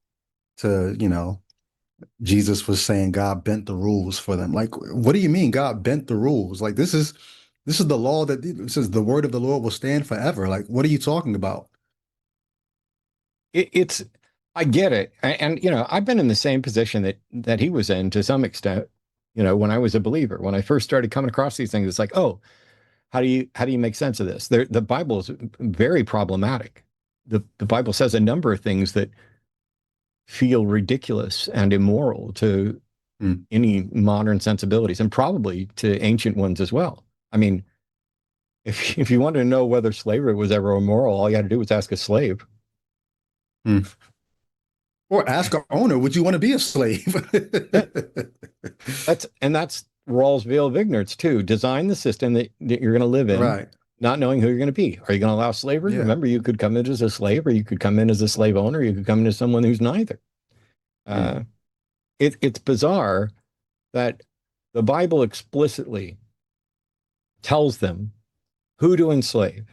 Jesus was saying God bent the rules for them. Like, what do you mean God bent the rules? Like, this is the law that says the word of the Lord will stand forever. Like, what are you talking about? I get it. And I've been in the same position that he was in to some extent, when I was a believer. When I first started coming across these things, it's like, oh, how do you make sense of this? The Bible is very problematic. The Bible says a number of things that feel ridiculous and immoral to any modern sensibilities, and probably to ancient ones as well. I mean, if you wanted to know whether slavery was ever immoral, all you had to do was ask a slave. Or ask our owner, would you want to be a slave? That's Rawls' veil of ignorance too. Design the system that you're going to live in, right, not knowing who you're going to be. Are you going to allow slavery? Yeah. Remember, you could come in as a slave, or you could come in as a slave owner, you could come in as someone who's neither. It's bizarre that the Bible explicitly tells them who to enslave,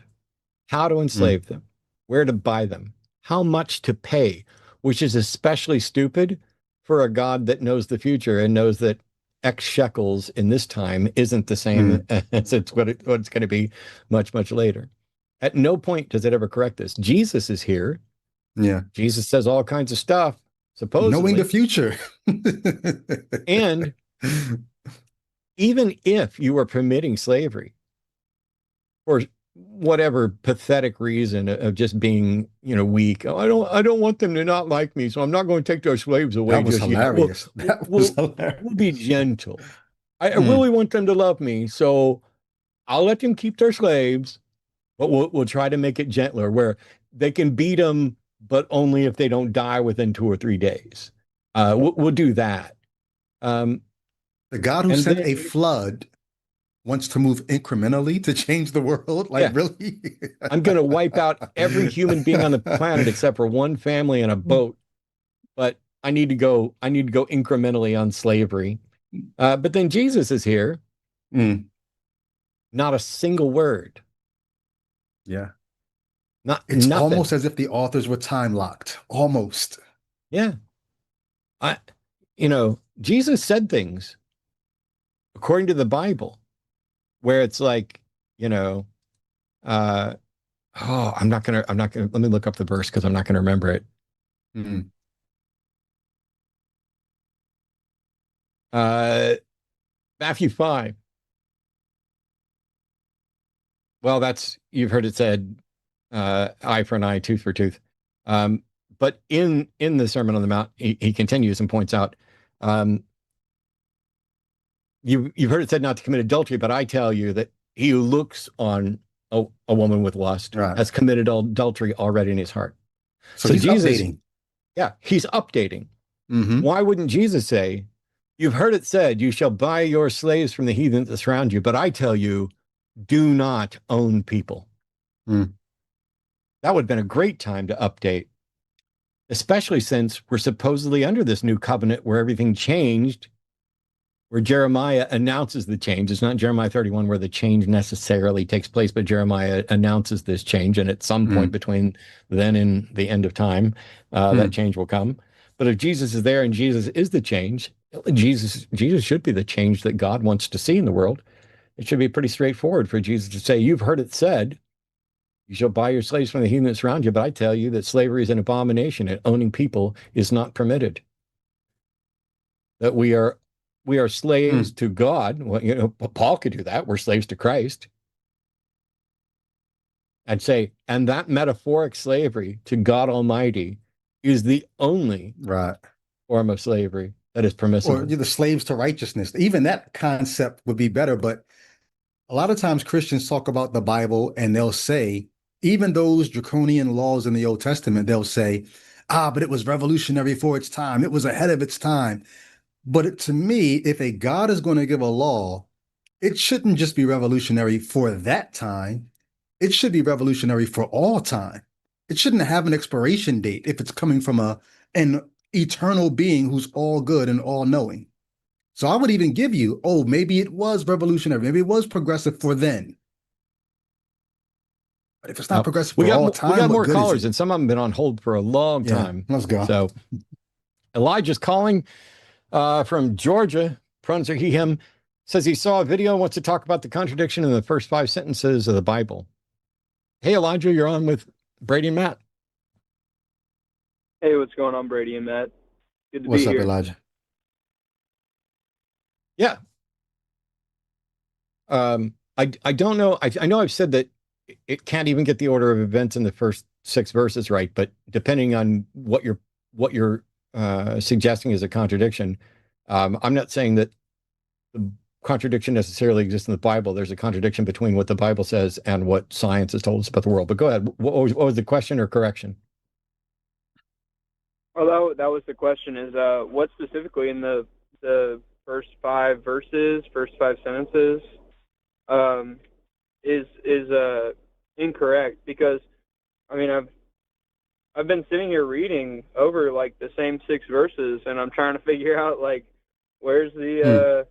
how to enslave them, where to buy them, how much to pay, which is especially stupid for a God that knows the future and knows that X shekels in this time isn't the same as what it's going to be much, much later. At no point does it ever correct this. Jesus is here. Yeah. Jesus says all kinds of stuff, supposedly. Knowing the future. And even if you were permitting slavery for whatever pathetic reason of just being, weak. Oh, I don't want them to not like me, so I'm not going to take their slaves away. That was hilarious. We'll be gentle. I really want them to love me, so I'll let them keep their slaves, but we'll try to make it gentler, where they can beat them, but only if they don't die within 2 or 3 days. We'll do that. The God who sent a flood wants to move incrementally to change the world? Like, yeah. Really? I'm going to wipe out every human being on the planet except for one family in a boat. But I need to go incrementally on slavery. But then Jesus is here. Not a single word. Yeah. It's nothing. Almost as if the authors were time locked. Almost. Yeah. Jesus said things according to the Bible, where it's like, I'm not gonna, let me look up the verse because I'm not gonna remember it. Matthew 5. Well, you've heard it said, eye for an eye, tooth for tooth. But in the Sermon on the Mount, he continues and points out, You've heard it said not to commit adultery, but I tell you that he who looks on a woman with lust has committed adultery already in his heart. So he's Jesus, updating. Yeah, he's updating. Why wouldn't Jesus say, you've heard it said, you shall buy your slaves from the heathen that surround you, but I tell you, do not own people. That would have been a great time to update, especially since we're supposedly under this new covenant where everything changed, where Jeremiah announces the change. It's not Jeremiah 31 where the change necessarily takes place, but Jeremiah announces this change, and at some point between then and the end of time, that change will come. But if Jesus is there and Jesus is the change, Jesus should be the change that God wants to see in the world. it should be pretty straightforward for Jesus to say, you've heard it said, you shall buy your slaves from the heathen that surround you, but I tell you that slavery is an abomination and owning people is not permitted. That we are slaves to God. Well, you know, Paul could do that. We're slaves to Christ. And say, and that metaphoric slavery to God Almighty is the only form of slavery that is permissible. Or the slaves to righteousness. Even that concept would be better, but a lot of times Christians talk about the Bible and they'll say, even those draconian laws in the Old Testament, they'll say, but it was revolutionary for its time. It was ahead of its time. But to me, if a God is going to give a law, it shouldn't just be revolutionary for that time. It should be revolutionary for all time. It shouldn't have an expiration date if it's coming from an eternal being who's all good and all knowing. So I would even give you, maybe it was revolutionary. Maybe it was progressive for then. But if it's not progressive for all time, we got more callers, and some of them have been on hold for a long time. Let's go. So Elijah's calling from Georgia. Pronouns are he, him. Says he saw a video and wants to talk about the contradiction in the first 5 sentences of the Bible. Hey, Elijah, you're on with Brady and Matt. Hey, what's going on, Brady and Matt? Good to be here. What's up, Elijah? Yeah. I don't know. I know I've said that it can't even get the order of events in the first 6 verses right, but depending on what you're suggesting is a contradiction, I'm not saying that the contradiction necessarily exists in the Bible. There's a contradiction between what the Bible says and what science has told us about the world. But go ahead. What was the question or correction? Well, that was the question, is what specifically in the first 5 verses, first 5 sentences is incorrect? Because I mean, I've been sitting here reading over like the same 6 verses, and I'm trying to figure out like where's the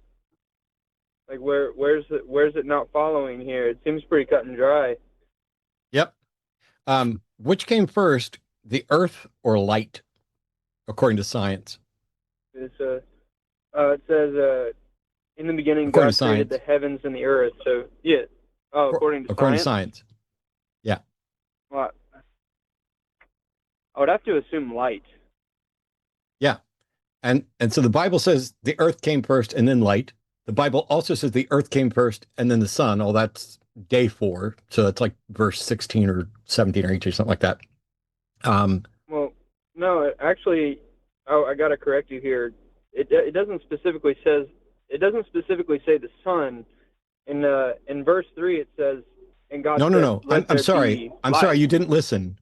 like where's it not following here? It seems pretty cut and dry. Yep. Which came first, the earth or light, according to science? It says in the beginning God created the heavens and the earth. So yeah. According to science. Yeah. Well, I would have to assume light. Yeah. And so the Bible says the earth came first and then light. The Bible also says the earth came first and then the sun. Oh, that's day 4. So that's like verse 16 or 17 or 18, something like that. Well, no, actually, I got to correct you here. It doesn't specifically say the sun. In verse 3, it says, and God. No. I'm sorry. I'm sorry. You didn't listen.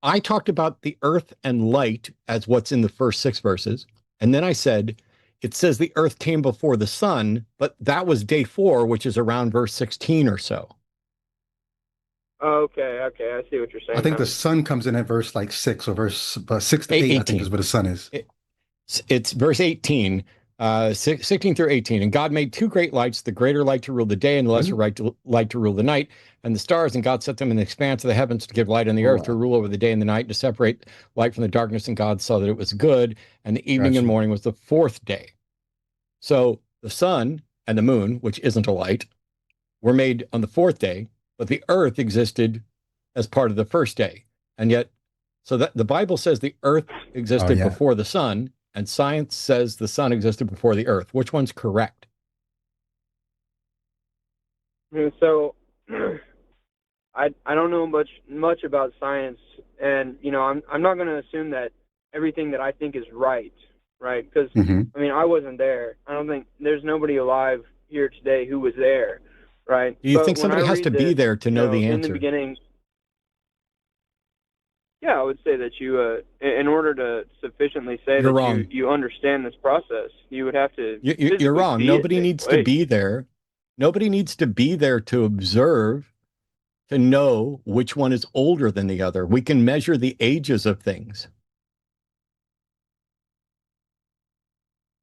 I talked about the earth and light as what's in the first 6 verses. And then I said, it says the earth came before the sun, but that was day 4, which is around verse 16 or so. Okay. I see what you're saying. I think the sun comes in at verse like 6 or verse 6 to 8, I think is where the sun is. It's verse 18, 16 through 18. And God made 2 great lights, the greater light to rule the day and the lesser light to rule the night, and the stars, and God set them in the expanse of the heavens to give light on the earth, to rule over the day and the night, to separate light from the darkness. And God saw that it was good. And the evening and morning was the 4th day. So the sun and the moon, which isn't a light, were made on the 4th day, but the earth existed as part of the 1st day. And yet, so that the Bible says the earth existed before the sun, and science says the sun existed before the earth. Which one's correct? So I don't know much about science, and I'm not going to assume that everything that I think is right, because I mean, I wasn't there. I don't think there's nobody alive here today who was there, right? Do you think somebody has to be there to know the answer? In the beginning, yeah, I would say that you, in order to sufficiently say that you understand this process, you would have to. You're wrong. Nobody needs to be there. Nobody needs to be there to observe, to know which one is older than the other. We can measure the ages of things.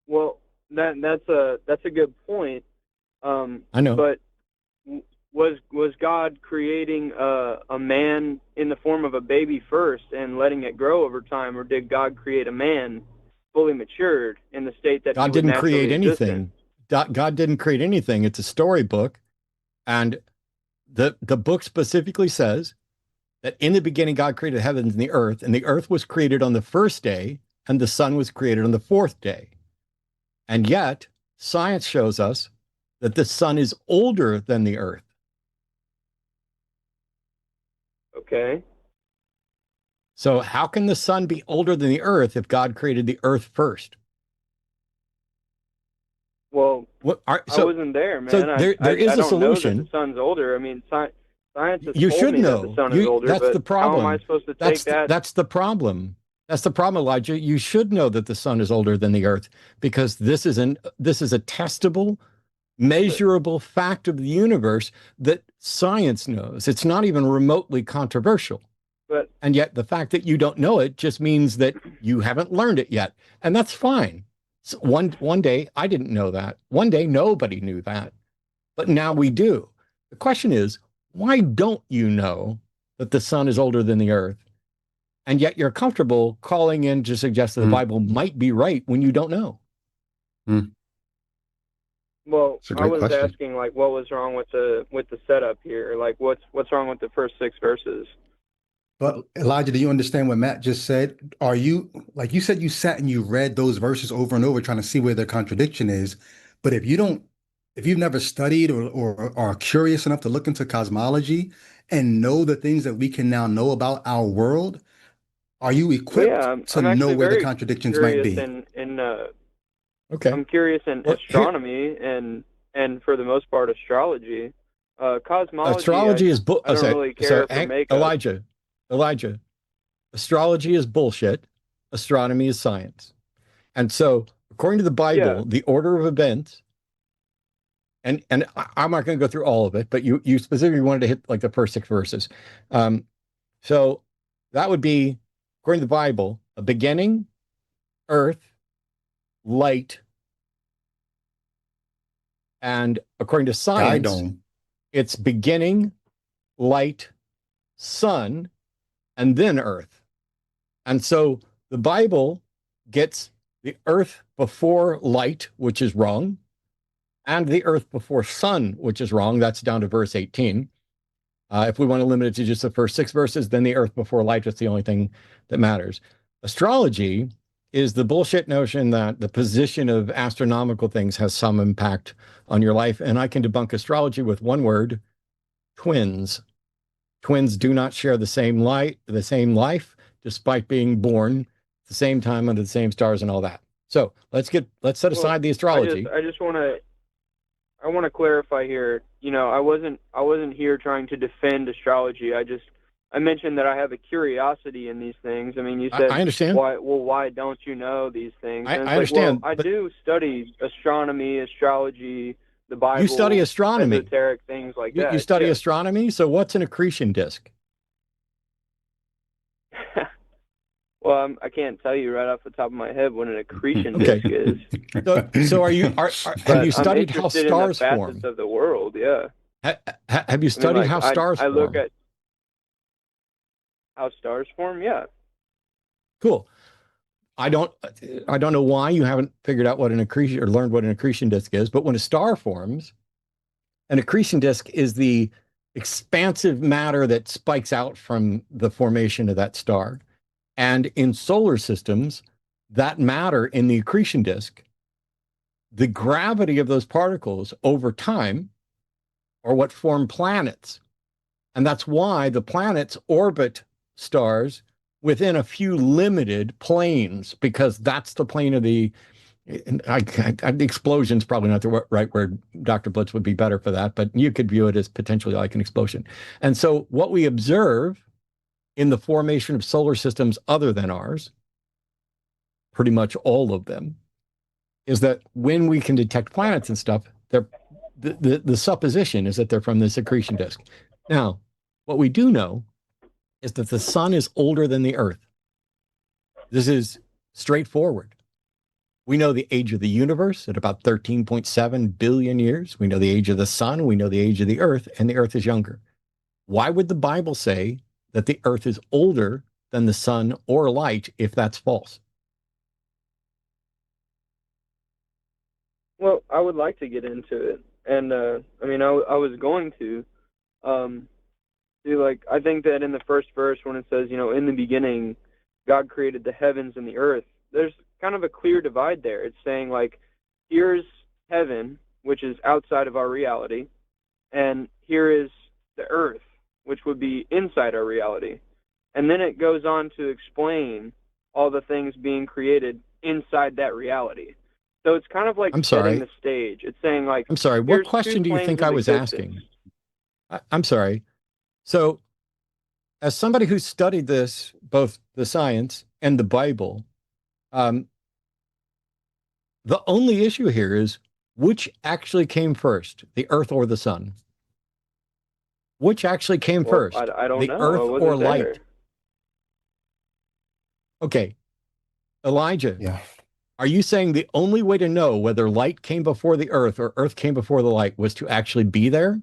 Well, that's a good point. I know. But was God creating a man in the form of a baby first and letting it grow over time, or did God create a man fully matured in the state that God didn't create anything? God didn't create anything. It's a storybook. And the book specifically says that in the beginning, God created heavens and the earth was created on the first day, and the sun was created on the fourth day. And yet, science shows us that the sun is older than the earth. Okay. So how can the sun be older than the earth if God created the earth first? Well, I So wasn't there, man. so there is I a don't solution. know that the sun's older. I mean, science has You told should me know. that the sun is older, That's but the problem. how am I supposed to take that? That's the problem. That's the problem, Elijah. You should know that the sun is older than the earth because this is a testable, measurable fact of the universe that science knows. It's not even remotely controversial. But And yet the fact that you don't know it just means that you haven't learned it yet. And that's fine. So one day I didn't know that. One day nobody knew that. But now we do. The question is, why don't you know that the sun is older than the earth? And yet you're comfortable calling in to suggest that the Bible might be right when you don't know. well, It's a I great was question. asking like what was wrong with the setup here? Like what's wrong with the first 6 verses? But Elijah, do you understand what Matt just said? Are you, like you said, you sat and you read those verses over and over trying to see where the contradiction is. But if you've never studied or are curious enough to look into cosmology and know the things that we can now know about our world, are you equipped Yeah, to I'm know actually where the very contradictions might curious be? Okay. I'm curious in Well, here- astronomy and for the most part astrology. Cosmology, Astrology is I don't really care for makeup. Elijah, astrology is bullshit. Astronomy is science. And so, according to the Bible, Yeah. the order of events, and I'm not going to go through all of it, but you specifically wanted to hit like the first 6 verses. So that would be, according to the Bible, a beginning, earth, light, and according to science, Guidome. it's beginning, light, sun, and then earth. And so the Bible gets the earth before light, which is wrong, and the earth before sun, which is wrong. That's down to verse 18. If we want to limit it to just the first 6 verses, then the earth before light is the only thing that matters. Astrology is the bullshit notion that the position of astronomical things has some impact on your life. And I can debunk astrology with one word: twins. Twins do not share the same life, despite being born at the same time under the same stars and all that. So let's set aside the astrology. I just want to clarify here. You know, I wasn't here trying to defend astrology. I mentioned that I have a curiosity in these things. I mean, you said, I understand. Why don't you know these things? And I understand. Well, I do study astronomy, astrology, the Bible. You study astronomy. Esoteric things like that. You study yeah. astronomy. So what's an accretion disk? Well, I can't tell you right off the top of my head what an accretion Okay. disk is. So have you But studied I'm how interested stars in the form? facets of the world, yeah. Have you studied how stars I form? look at how stars form, yeah. Cool. I don't know why you haven't figured out what an accretion or learned what an accretion disk is, but when a star forms, an accretion disk is the expansive matter that spikes out from the formation of that star. And in solar systems, that matter in the accretion disk, the gravity of those particles over time are what form planets. And that's why the planets orbit stars within a few limited planes, because that's the plane of the explosion's probably not the right word. Dr. Blitz would be better for that, but you could view it as potentially like an explosion. And so what we observe in the formation of solar systems other than ours, pretty much all of them, is that when we can detect planets and stuff, the supposition is that they're from this accretion disk. Now, what we do know is that the sun is older than the earth. This is straightforward. We know the age of the universe at about 13.7 billion years. We know the age of the sun. We know the age of the earth, and the earth is younger. Why would the Bible say that the earth is older than the sun or light if that's false? Well, I would like to get into it, and I mean, I was going to. Like, I think that in the first verse, when it says, in the beginning, God created the heavens and the earth, there's kind of a clear divide there. It's saying, like, here's heaven, which is outside of our reality, and here is the earth, which would be inside our reality. And then it goes on to explain all the things being created inside that reality. So it's kind of like I'm setting sorry. the stage. It's saying, like, I'm sorry. What question do you think I was asking? I'm sorry. So, as somebody who studied this, both the science and the Bible, the only issue here is which actually came first, the earth or the sun? Which actually came first, I don't the know. earth or light? There. Okay, Elijah, Yeah. are you saying the only way to know whether light came before the earth or earth came before the light was to actually be there?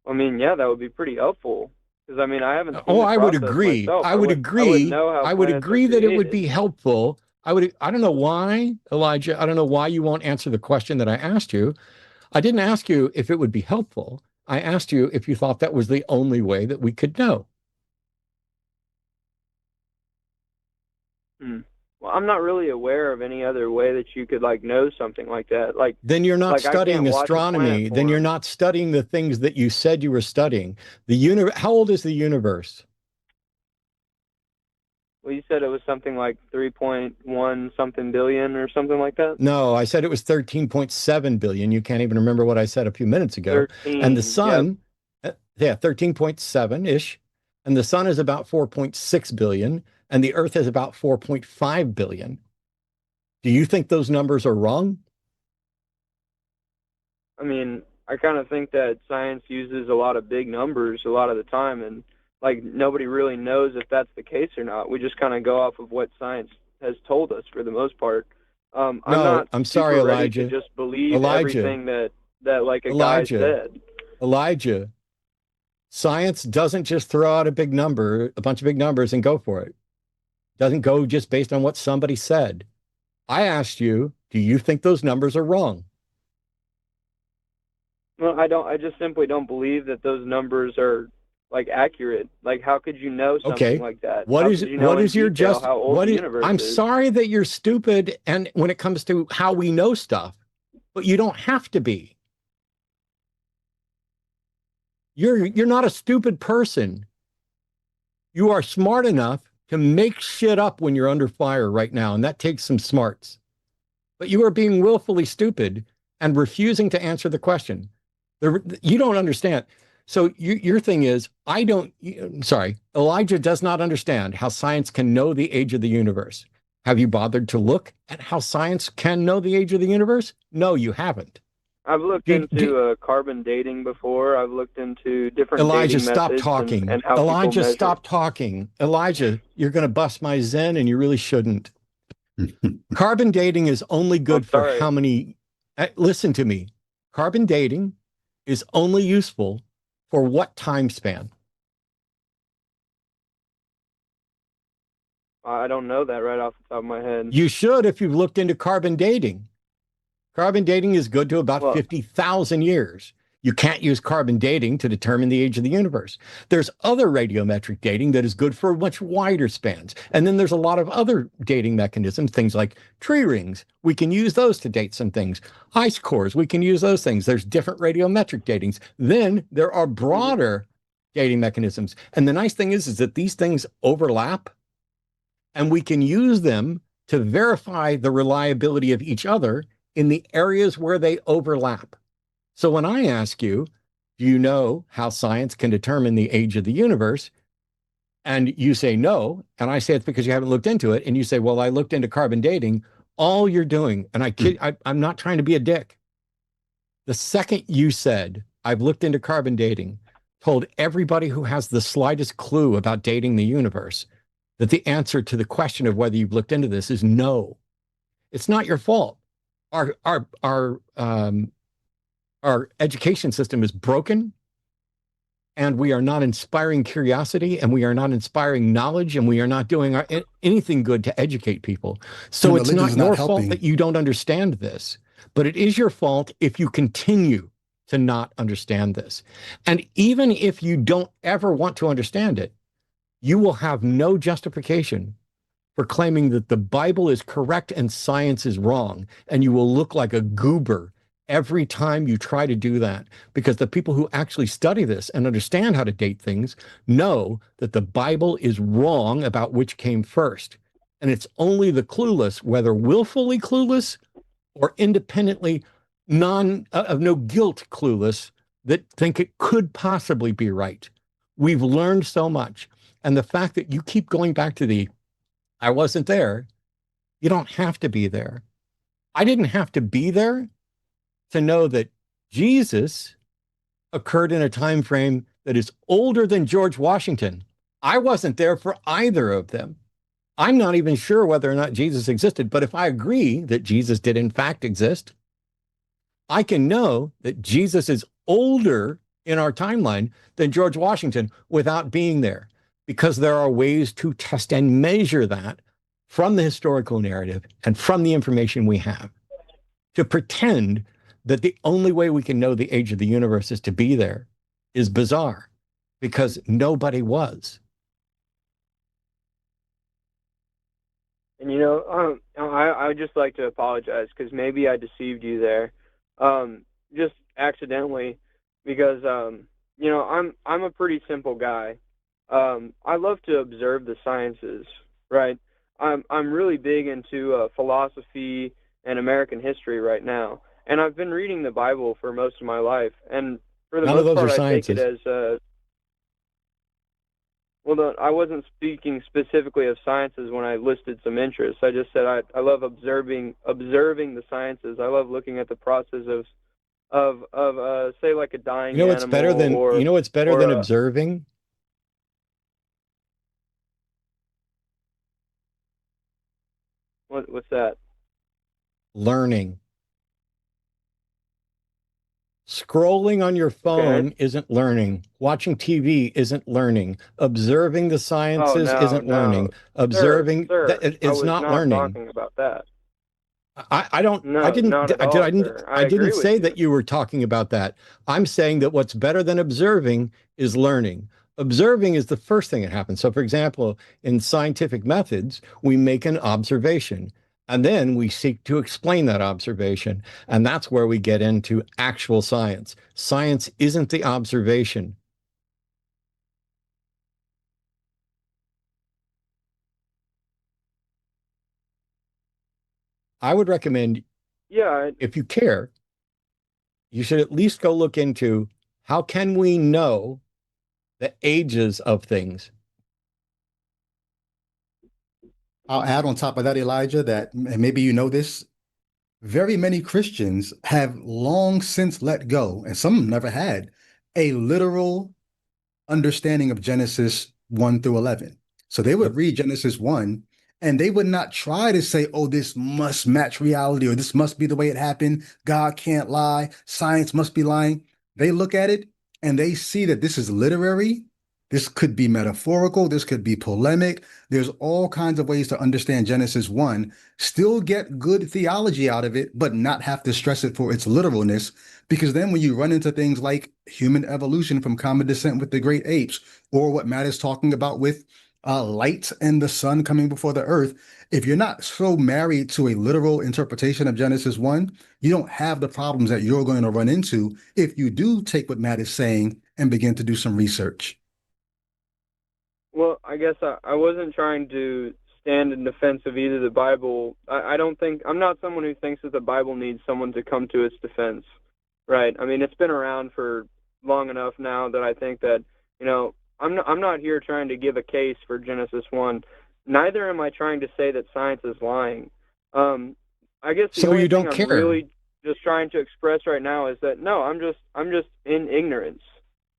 I mean, yeah, that would be pretty helpful. Because, I mean, I haven't seen Oh, the I would process agree. myself. I would agree. know how I would planets agree are that it would created. be helpful. I don't know why, Elijah. I don't know why you won't answer the question that I asked you. I didn't ask you if it would be helpful. I asked you if you thought that was the only way that we could know. Well, I'm not really aware of any other way that you could, like, know something like that. Like, Then you're not like, studying astronomy. Then you're not studying the things that you said you were studying. How old is the universe? Well, you said it was something like 3.1 something billion or something like that? No, I said it was 13.7 billion. You can't even remember what I said a few minutes ago. 13. And the sun, yeah, 13.7-ish. And the sun is about 4.6 billion. And the earth is about 4.5 billion. Do you think those numbers are wrong? I mean, I kind of think that science uses a lot of big numbers a lot of the time, and, like, nobody really knows if that's the case or not. We just kind of go off of what science has told us for the most part. I'm sorry, Elijah. To just believe everything that like a guy said. Elijah, science doesn't just throw out a bunch of big numbers and go for it. Doesn't go just based on what somebody said. I asked you, do you think those numbers are wrong? Well, I don't. I just simply don't believe that those numbers are, like, accurate. Like, how could you know something like that? What is your how old the universe I'm is? sorry that you're stupid and when it comes to how we know stuff, but you don't have to be. You're not a stupid person. You are smart enough to make shit up when you're under fire right now, and that takes some smarts. But you are being willfully stupid and refusing to answer the question. You don't understand. So your thing is, Elijah does not understand how science can know the age of the universe. Have you bothered to look at how science can know the age of the universe? No, you haven't. I've looked into carbon dating before. I've looked into different Elijah, dating stop methods talking. and how Elijah, people stop talking. Elijah, you're going to bust my zen and you really shouldn't. Carbon dating is only good for how many... Listen to me. Carbon dating is only useful for what time span? I don't know that right off the top of my head. You should if you've looked into carbon dating. Carbon dating is good to about 50,000 years. You can't use carbon dating to determine the age of the universe. There's other radiometric dating that is good for much wider spans. And then there's a lot of other dating mechanisms, things like tree rings. We can use those to date some things. Ice cores, we can use those things. There's different radiometric datings. Then there are broader dating mechanisms. And the nice thing is that these things overlap and we can use them to verify the reliability of each other in the areas where they overlap. So when I ask you, do you know how science can determine the age of the universe? And you say no, and I say it's because you haven't looked into it, and you say, well, I looked into carbon dating. All you're doing, and I'm not trying to be a dick. The second you said, I've looked into carbon dating, told everybody who has the slightest clue about dating the universe that the answer to the question of whether you've looked into this is no. It's not your fault. Our education system is broken. and we are not inspiring curiosity, and we are not inspiring knowledge, and we are not doing anything good to educate people. So And it's not religion's not your fault helping. that you don't understand this, but it is your fault if you continue to not understand this. And even if you don't ever want to understand it, you will have no justification for claiming that the Bible is correct and science is wrong. And you will look like a goober every time you try to do that, because the people who actually study this and understand how to date things know that the Bible is wrong about which came first. And it's only the clueless, whether willfully clueless or independently of no guilt clueless, that think it could possibly be right. We've learned so much. And the fact that you keep going back to I wasn't there, you don't have to be there. I didn't have to be there to know that Jesus occurred in a time frame that is older than George Washington. I wasn't there for either of them. I'm not even sure whether or not Jesus existed, but if I agree that Jesus did in fact exist, I can know that Jesus is older in our timeline than George Washington without being there, because there are ways to test and measure that from the historical narrative and from the information we have. To pretend that the only way we can know the age of the universe is to be there is bizarre, because nobody was. And I would just like to apologize because maybe I deceived you there, just accidentally, because I'm a pretty simple guy. I love to observe the sciences, right? I'm really big into philosophy and American history right now, and I've been reading the Bible for most of my life, and for the most part, I take it as well, I wasn't speaking specifically of sciences when I listed some interests. I just said I love observing the sciences. I love looking at the process of say like a dying animal. What's better than observing? What's that? Learning. Scrolling on your phone isn't learning. Watching TV isn't learning. Observing the sciences isn't learning. Observing it's not learning. I was not talking about that. I didn't say that you were talking about that. I'm saying that what's better than observing is learning. Observing is the first thing that happens. So, for example, in scientific methods, we make an observation, and then we seek to explain that observation. And that's where we get into actual science. Science isn't the observation. I would recommend, if you care, you should at least go look into how can we know the ages of things. I'll add on top of that, Elijah, that, and maybe you know this, very many Christians have long since let go, and some never had, a literal understanding of Genesis 1 through 11. So they would read Genesis 1, and they would not try to say, oh, this must match reality, or this must be the way it happened. God can't lie. Science must be lying. They look at it, and they see that this is literary. This could be metaphorical. This could be polemic. There's all kinds of ways to understand Genesis 1, still get good theology out of it, but not have to stress it for its literalness. Because then when you run into things like human evolution from common descent with the great apes, or what Matt is talking about with light and the sun coming before the earth, if you're not so married to a literal interpretation of Genesis 1, you don't have the problems that you're going to run into if you do take what Matt is saying and begin to do some research. Well, I guess I wasn't trying to stand in defense of either the Bible. I'm not someone who thinks that the Bible needs someone to come to its defense, right? I mean, it's been around for long enough now that I think that, I'm not here trying to give a case for Genesis 1. Neither am I trying to say that science is lying. I guess the only thing I'm really just trying to express right now is that, no, I'm just in ignorance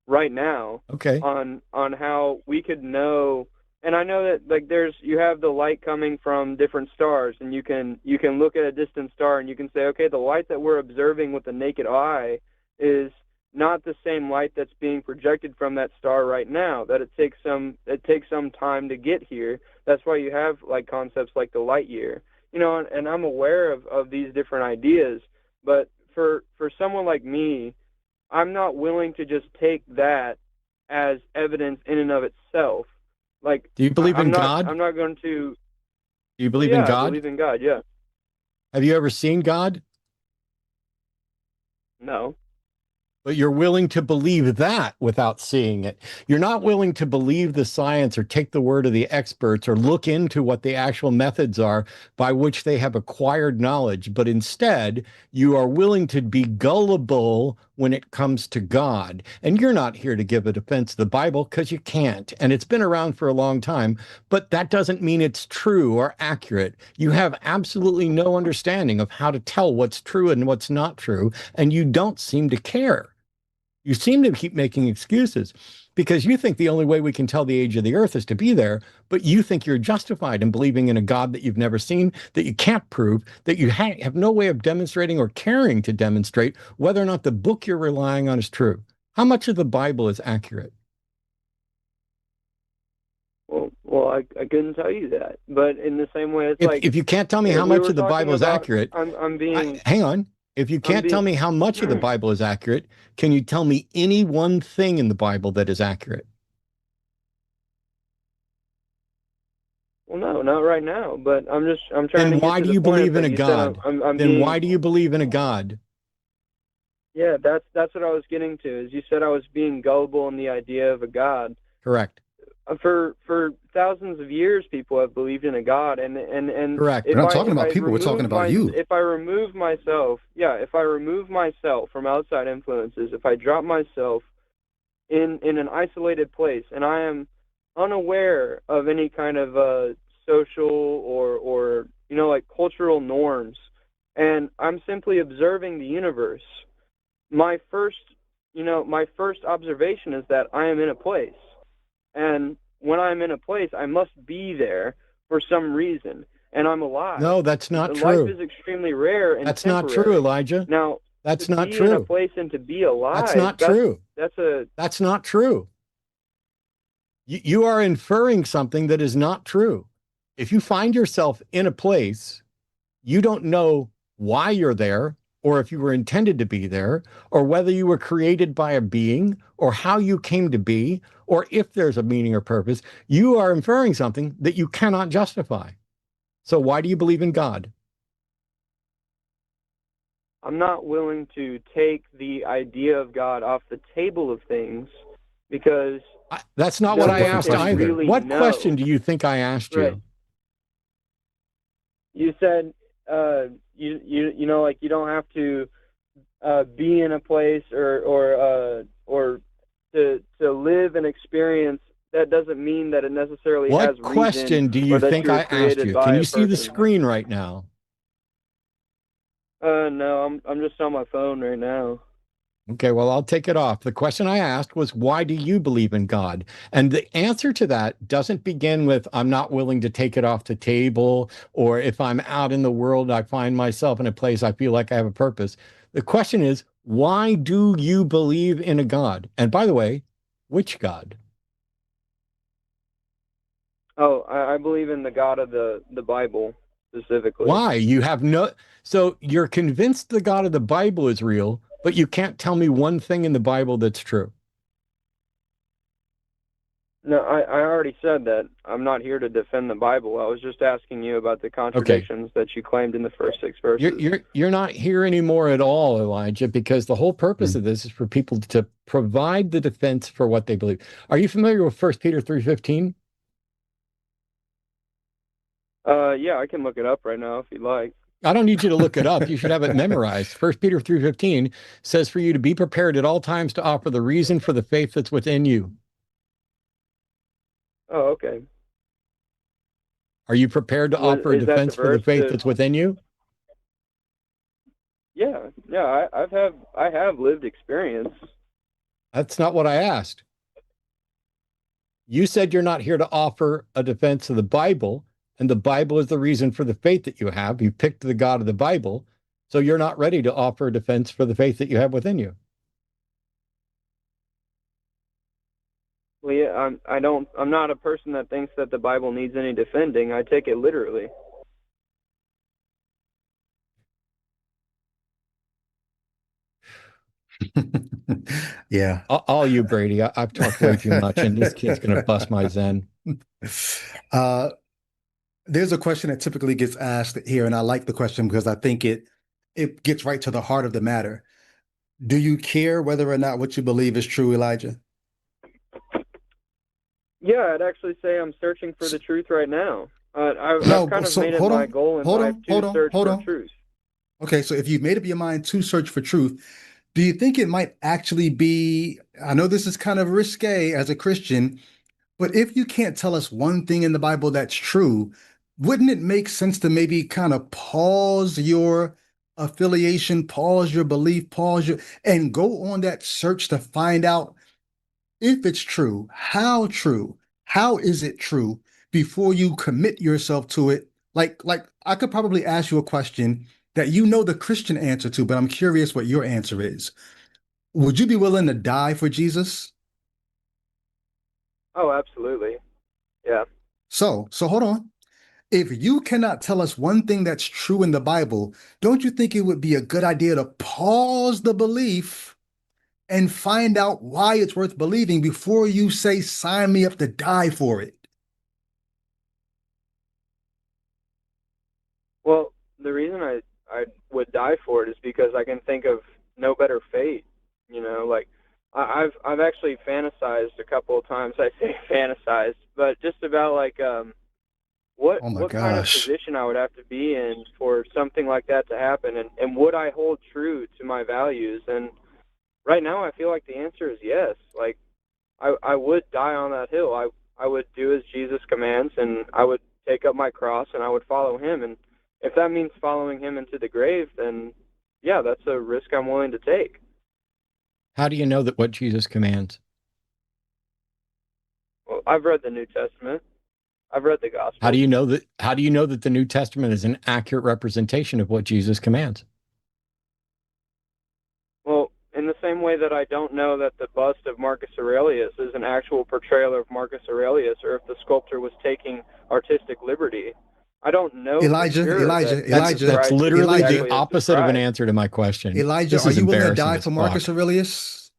right now on how we could know. And I know that, like, you have the light coming from different stars, and you can look at a distant star and you can say, okay, the light that we're observing with the naked eye is not the same light that's being projected from that star right now, that it takes some time to get here. That's why you have like concepts like the light year, you know, and I'm aware of these different ideas, but for someone like me, I'm not willing to just take that as evidence in and of itself. Like, do you believe in God? I'm not going to. Do you believe in God? I believe in God, yeah. Have you ever seen God? No. But you're willing to believe that without seeing it. You're not willing to believe the science or take the word of the experts or look into what the actual methods are by which they have acquired knowledge. But instead, you are willing to be gullible when it comes to God. And you're not here to give a defense of the Bible because you can't. And it's been around for a long time, but that doesn't mean it's true or accurate. You have absolutely no understanding of how to tell what's true and what's not true. And you don't seem to care. You seem to keep making excuses because you think the only way we can tell the age of the earth is to be there, but you think you're justified in believing in a God that you've never seen, that you can't prove, that you have no way of demonstrating or caring to demonstrate whether or not the book you're relying on is true. How much of the Bible is accurate? Well, I couldn't tell you that, but in the same way, it's if you can't tell me how much of the Bible is accurate, hang on. If you can't tell me how much of the Bible is accurate, can you tell me any one thing in the Bible that is accurate? Well, no, not right now, but I'm trying to. Then why do you believe in a God? Then why do you believe in a God? Yeah, that's what I was getting to. Is you said I was being gullible in the idea of a God. Correct. For thousands of years, people have believed in a God, and correct. We're not talking about people. We're talking about you. If I remove myself from outside influences, if I drop myself in an isolated place, and I am unaware of any kind of social or you know, like cultural norms, and I'm simply observing the universe, my first observation is that I am in a place. And when I'm in a place, I must be there for some reason, and I'm alive. No, that's not true. Life is extremely rare and that's temporary. not true, Elijah. Now, that's to not be true. in a place and to be alive. That's not true. That's not true. You are inferring something that is not true. If you find yourself in a place, you don't know why you're there, or if you were intended to be there, or whether you were created by a being, or how you came to be, or if there's a meaning or purpose. You are inferring something that you cannot justify. So why do you believe in God? I'm not willing to take the idea of God off the table of things because that's not what I asked either. Really what question do you think I asked you? You said you know, like, you don't have to be in a place or to live an experience. That doesn't mean that it necessarily has reason. What question do you think I asked you? Can you see the screen right now? No, I'm just on my phone right now. Okay, well, I'll take it off. The question I asked was, why do you believe in God? And the answer to that doesn't begin with, I'm not willing to take it off the table, or if I'm out in the world, I find myself in a place I feel like I have a purpose. The question is, why do you believe in a God? And by the way, which God? Oh, I believe in the God of the Bible specifically. Why? You have no... So you're convinced the God of the Bible is real, but you can't tell me one thing in the Bible that's true. No, I already said that. I'm not here to defend the Bible. I was just asking you about the contradictions that you claimed in the first 6 verses. You're not here anymore at all, Elijah, because the whole purpose of this is for people to provide the defense for what they believe. Are you familiar with 1 Peter 3:15? Yeah, I can look it up right now if you'd like. I don't need you to look it up. You should have it memorized. 1 Peter 3:15 says for you to be prepared at all times to offer the reason for the faith that's within you. Oh, okay. Are you prepared to offer a defense for the faith that's within you? Yeah, I have lived experience. That's not what I asked. You said you're not here to offer a defense of the Bible, and the Bible is the reason for the faith that you have. You picked the God of the Bible, so you're not ready to offer a defense for the faith that you have within you. Well, yeah, I'm not a person that thinks that the Bible needs any defending. I take it literally. Yeah. All you, Brady. I've talked way too much, and this kid's going to bust my zen. Uh, there's a question that typically gets asked here, and I like the question because I think it gets right to the heart of the matter. Do you care whether or not what you believe is true, Elijah? Yeah, I'd actually say I'm searching for the truth right now. I've No, kind of so made it hold my on, goal in hold life on, to hold on, search hold for on. truth. Okay, so if you've made up your mind to search for truth, do you think it might actually be, I know this is kind of risque as a Christian, but if you can't tell us one thing in the Bible that's true, wouldn't it make sense to maybe kind of pause your affiliation, pause your belief, and go on that search to find out if it's true, how is it true before you commit yourself to it? Like I could probably ask you a question that you know the Christian answer to, but I'm curious what your answer is. Would you be willing to die for Jesus? Oh, absolutely. Yeah. So hold on. If you cannot tell us one thing that's true in the Bible, don't you think it would be a good idea to pause the belief and find out why it's worth believing before you say, sign me up to die for it? Well, the reason I would die for it is because I can think of no better fate. You know, like I've actually fantasized a couple of times. I say fantasized, but just about like Oh my what kind of gosh. position I would have to be in for something like that to happen, and would I hold true to my values? And right now, I feel like the answer is yes. Like I would die on that hill. I would do as Jesus commands, and I would take up my cross, and I would follow him. And if that means following him into the grave, then yeah, that's a risk I'm willing to take. How do you know that what Jesus commands? Well, I've read the New Testament. I've read the How do Gospels. you know that? How do you know that the New Testament is an accurate representation of what Jesus commands? Well, in the same way that I don't know that the bust of Marcus Aurelius is an actual portrayal of Marcus Aurelius, or if the sculptor was taking artistic liberty. I don't know for Elijah, sure Elijah, that Jesus Elijah, That's Christ is literally the Elijah, exactly as opposite of an described. answer to my question. Elijah, This are is you willing to embarrassing die as for Marcus fuck. Aurelius?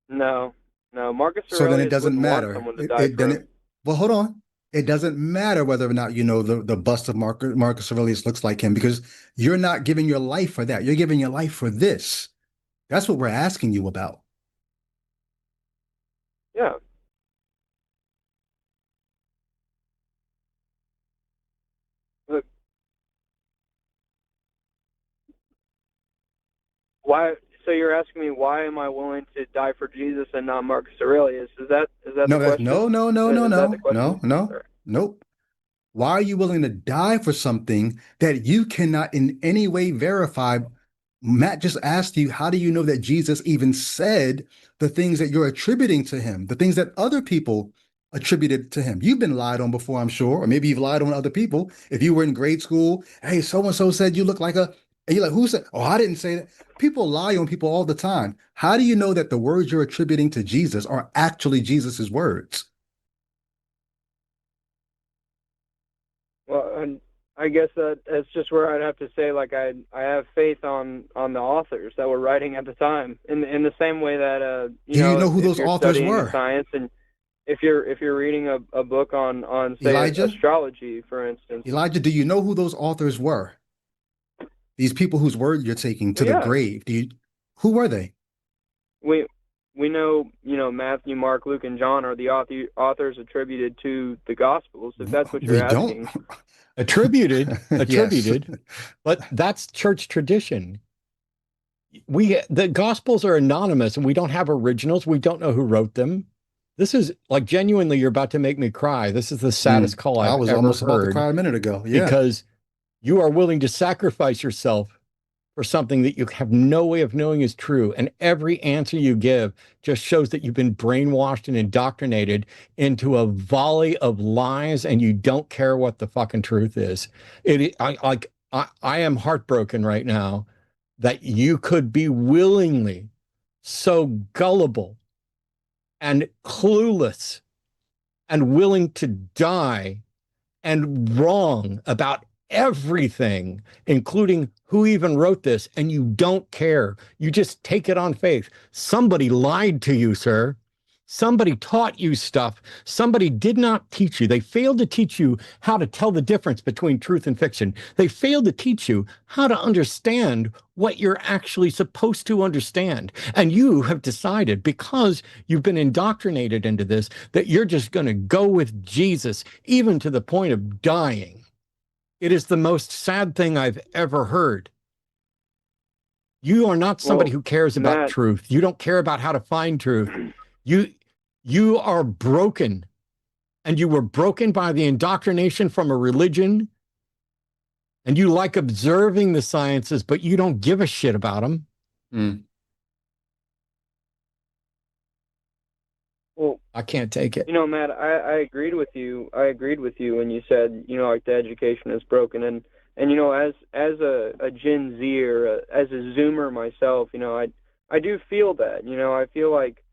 No, no, Marcus So then it Aurelius doesn't wouldn't want matter. someone to It, die it for then him. it well, hold on. It doesn't matter whether or not you know the bust of Marcus Aurelius looks like him because you're not giving your life for that. You're giving your life for this. That's what we're asking you about. Yeah. Look, why? So you're asking me why am I willing to die for Jesus and not Marcus Aurelius? Is that the No, that's question? no, no, no, no, Is that the no, question? no, no, Or, nope. Why are you willing to die for something that you cannot in any way verify? Matt just asked you, how do you know that Jesus even said the things that you're attributing to him, the things that other people attributed to him? You've been lied on before, I'm sure, or maybe you've lied on other people. If you were in grade school, hey, so and so said you look like a, and you're like, who said? Oh, I didn't say that. People lie on people all the time. How do you know that the words you're attributing to Jesus are actually Jesus's words? well, and I guess that's just where I'd have to say like I have faith on the authors that were writing at the time in the same way that you Do you know know who if those you're authors studying a were? science and if you're reading a book on say Elijah? astrology for instance. Elijah, do you know who those authors were? These people whose word you're taking to Well, the yeah, grave. Who were they? we we know, you know, Matthew, Mark, Luke, and John are the authors attributed to the Gospels, if that's what We you're don't. asking. Attributed, Yes. but that's church tradition. The Gospels are anonymous, and we don't have originals. We don't know who wrote them. This is like genuinely, you're about to make me cry. This is the saddest call I I've was ever almost about to heard cry a minute ago. Yeah. because you are willing to sacrifice yourself for something that you have no way of knowing is true. And every answer you give just shows that you've been brainwashed and indoctrinated into a volley of lies, and you don't care what the fucking truth is. I am heartbroken right now that you could be willingly so gullible and clueless and willing to die and wrong about everything, including who even wrote this, and you don't care. You just take it on faith. Somebody lied to you, sir. Somebody taught you stuff. Somebody did not teach you. They failed to teach you how to tell the difference between truth and fiction. They failed to teach you how to understand what you're actually supposed to understand. And you have decided, because you've been indoctrinated into this, that you're just going to go with Jesus, even to the point of dying. It is the most sad thing I've ever heard. You are not somebody who cares about truth. You don't care about how to find truth. You are broken, and you were broken by the indoctrination from a religion, and you like observing the sciences, but you don't give a shit about them. Mm. Well, I can't take it. You know, Matt, I agreed with you. I agreed with you when you said, you know, like the education is broken, and you know, as a Gen Z or as a Zoomer myself, you know, I do feel that. You know, I feel like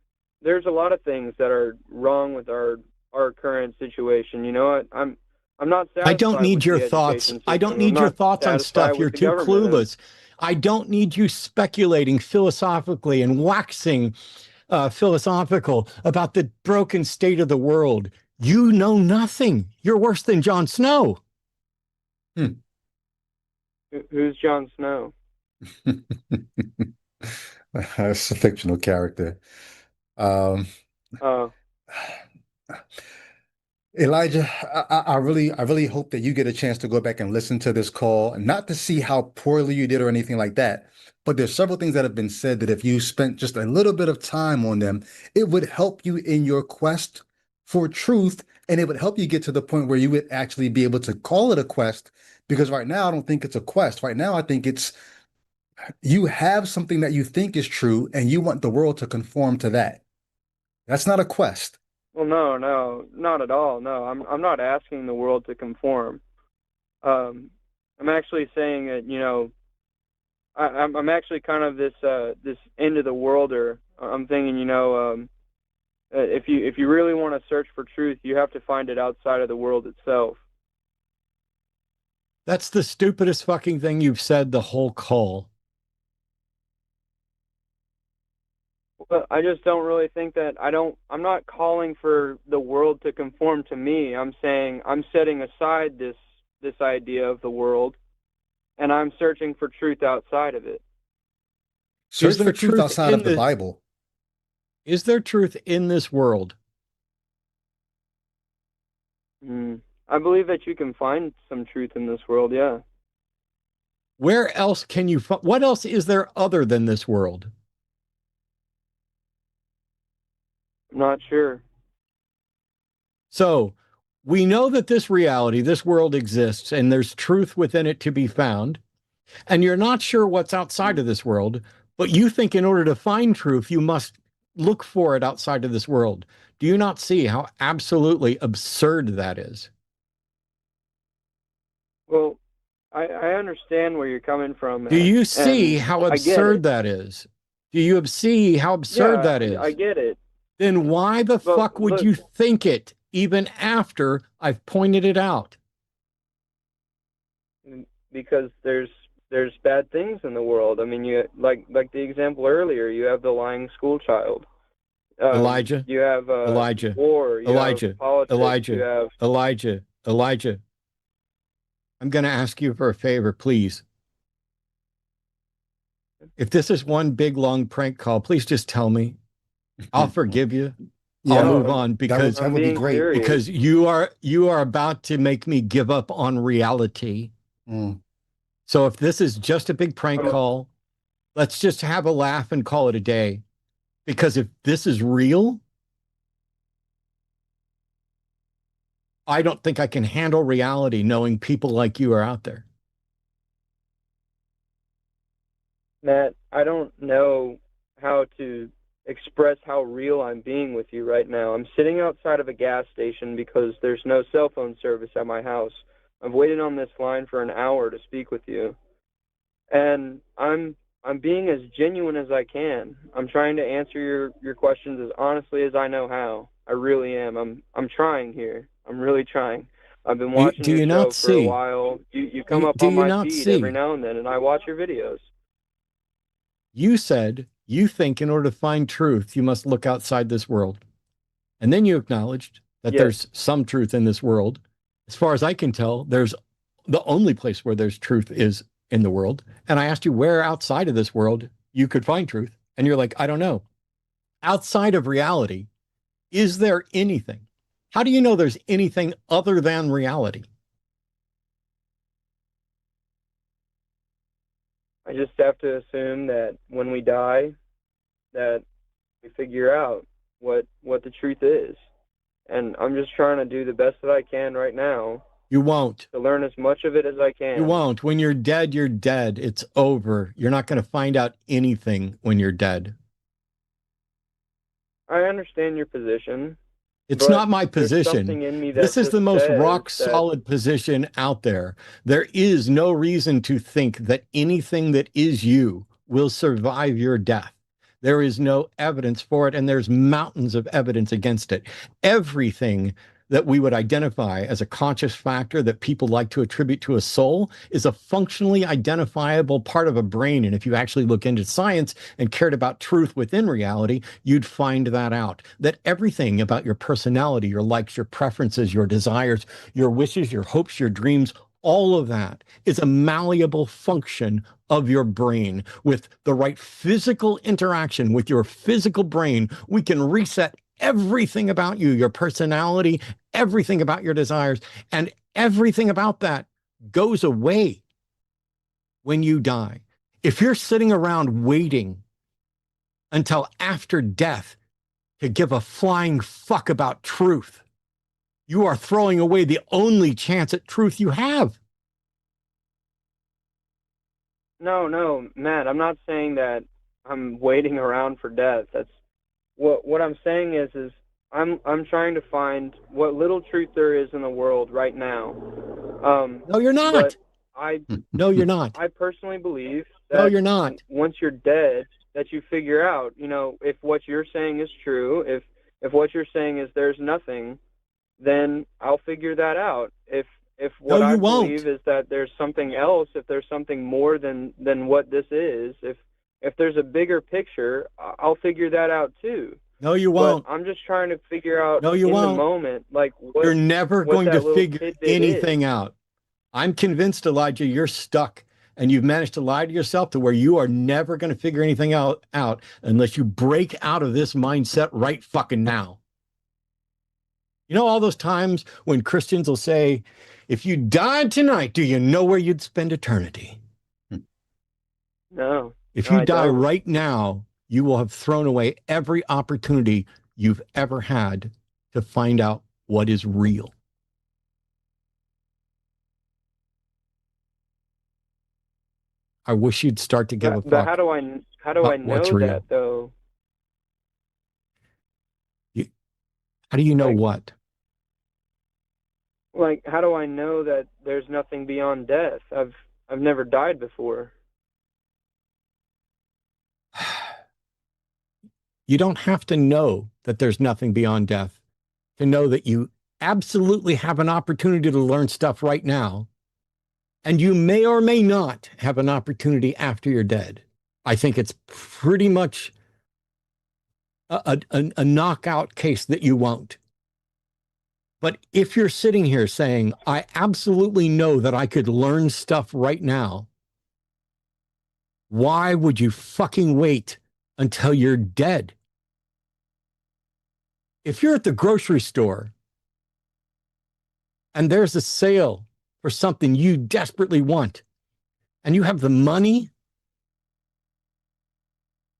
there's a lot of things that are wrong with our current situation. You know, I'm not satisfied. I don't need with your the thoughts. education I don't system. need I'm your not thoughts on satisfied stuff. You're with the too government. clueless. I don't need you speculating philosophically and waxing philosophical about the broken state of the world. You know nothing. You're worse than Jon Snow. Who's Jon Snow? That's a fictional character. Elijah, I really hope that you get a chance to go back and listen to this call, not to see how poorly you did or anything like that, but there's several things that have been said that if you spent just a little bit of time on them, it would help you in your quest for truth, and it would help you get to the point where you would actually be able to call it a quest, because right now I don't think it's a quest. Right now I think it's you have something that you think is true, and you want the world to conform to that. That's not a quest. Well, no, not at all. No, I'm not asking the world to conform. I'm actually saying that, you know, I'm actually kind of this end of the worlder. I'm thinking, you know, if you really want to search for truth, you have to find it outside of the world itself. That's the stupidest fucking thing you've said the whole call. Well, I just don't really think that I'm not calling for the world to conform to me. I'm saying I'm setting aside this idea of the world, and I'm searching for truth outside of it. Search for truth outside of the Bible. Is there truth in this world? I believe that you can find some truth in this world, yeah. Where else can you find? What else is there other than this world? I'm not sure. So we know that this reality, this world exists, and there's truth within it to be found. And you're not sure what's outside of this world, but you think in order to find truth, you must look for it outside of this world. Do you not see how absolutely absurd that is? Well, I understand where you're coming from. Do you see how absurd that is? Do you see how absurd that is? I get it. Then why the fuck would you think it even after I've pointed it out? Because there's bad things in the world. I mean, you like the example earlier. You have the lying school child. Elijah. You have Elijah. war. You Elijah. have politics. Elijah. You have Elijah. I'm going to ask you for a favor, please. If this is one big long prank call, please just tell me. I'll forgive you. I'll move on, because that would be great. Serious. Because you are about to make me give up on reality. So if this is just a big prank call, let's just have a laugh and call it a day. Because if this is real, I don't think I can handle reality knowing people like you are out there. Matt, I don't know how to express how real I'm being with you right now. I'm sitting outside of a gas station because there's no cell phone service at my house. I've waited on this line for an hour to speak with you. And I'm I'm being as genuine as I can. I'm trying to answer your questions as honestly as I know how. I really am. I'm trying here. I'm really trying. I've been watching Do your you show not for a see? while. You come up Do on you my not feed every see? now and then, and I watch your videos. You said you think in order to find truth, you must look outside this world. And then you acknowledged that Yes. there's some truth in this world. As far as I can tell, there's the only place where there's truth is in the world. And I asked you where outside of this world you could find truth. And you're like, I don't know. Outside of reality, is there anything? How do you know there's anything other than reality? I just have to assume that when we die, that we figure out what the truth is. And I'm just trying to do the best that I can right now You won't. to learn as much of it as I can. You won't. When you're dead, you're dead. It's over. You're not going to find out anything when you're dead. I understand your position. It's But not my there's position. something in me that This is just the most says rock that- solid position out there. There is no reason to think that anything that is you will survive your death. There is no evidence for it, and there's mountains of evidence against it. Everything that we would identify as a conscious factor that people like to attribute to a soul is a functionally identifiable part of a brain. And if you actually look into science and cared about truth within reality, you'd find that out. That everything about your personality, your likes, your preferences, your desires, your wishes, your hopes, your dreams, all of that is a malleable function of your brain. With the right physical interaction with your physical brain, we can reset everything about you, your personality, everything about your desires, and everything about that goes away when you die. If you're sitting around waiting until after death to give a flying fuck about truth, you are throwing away the only chance at truth you have. No, Matt, I'm not saying that I'm waiting around for death. That's what I'm saying is I'm trying to find what little truth there is in the world right now. No, you're not. No, you're not. I personally believe that No, you're not. Once you're dead, that you figure out, if what you're saying is true, if what you're saying is there's nothing, then I'll figure that out. If what I believe is that there's something else, if there's something more than what this is, if there's a bigger picture, I'll figure that out too. No, you won't. But I'm just trying to figure out No, you in won't. the moment, like what You're never going that to little figure tidbit anything is. out. I'm convinced, Elijah, you're stuck, and you've managed to lie to yourself to where you are never going to figure anything out unless you break out of this mindset right fucking now. You know, all those times when Christians will say, if you died tonight, do you know where you'd spend eternity? No. If No, you I die don't. right now, you will have thrown away every opportunity you've ever had to find out what is real. I wish you'd start to give a But fuck. how do I about what's know real. that though? How do you know Like- what? Like, how do I know that there's nothing beyond death? I've never died before. You don't have to know that there's nothing beyond death to know that you absolutely have an opportunity to learn stuff right now. And you may or may not have an opportunity after you're dead. I think it's pretty much a knockout case that you won't. But if you're sitting here saying, I absolutely know that I could learn stuff right now, why would you fucking wait until you're dead? If you're at the grocery store and there's a sale for something you desperately want and you have the money,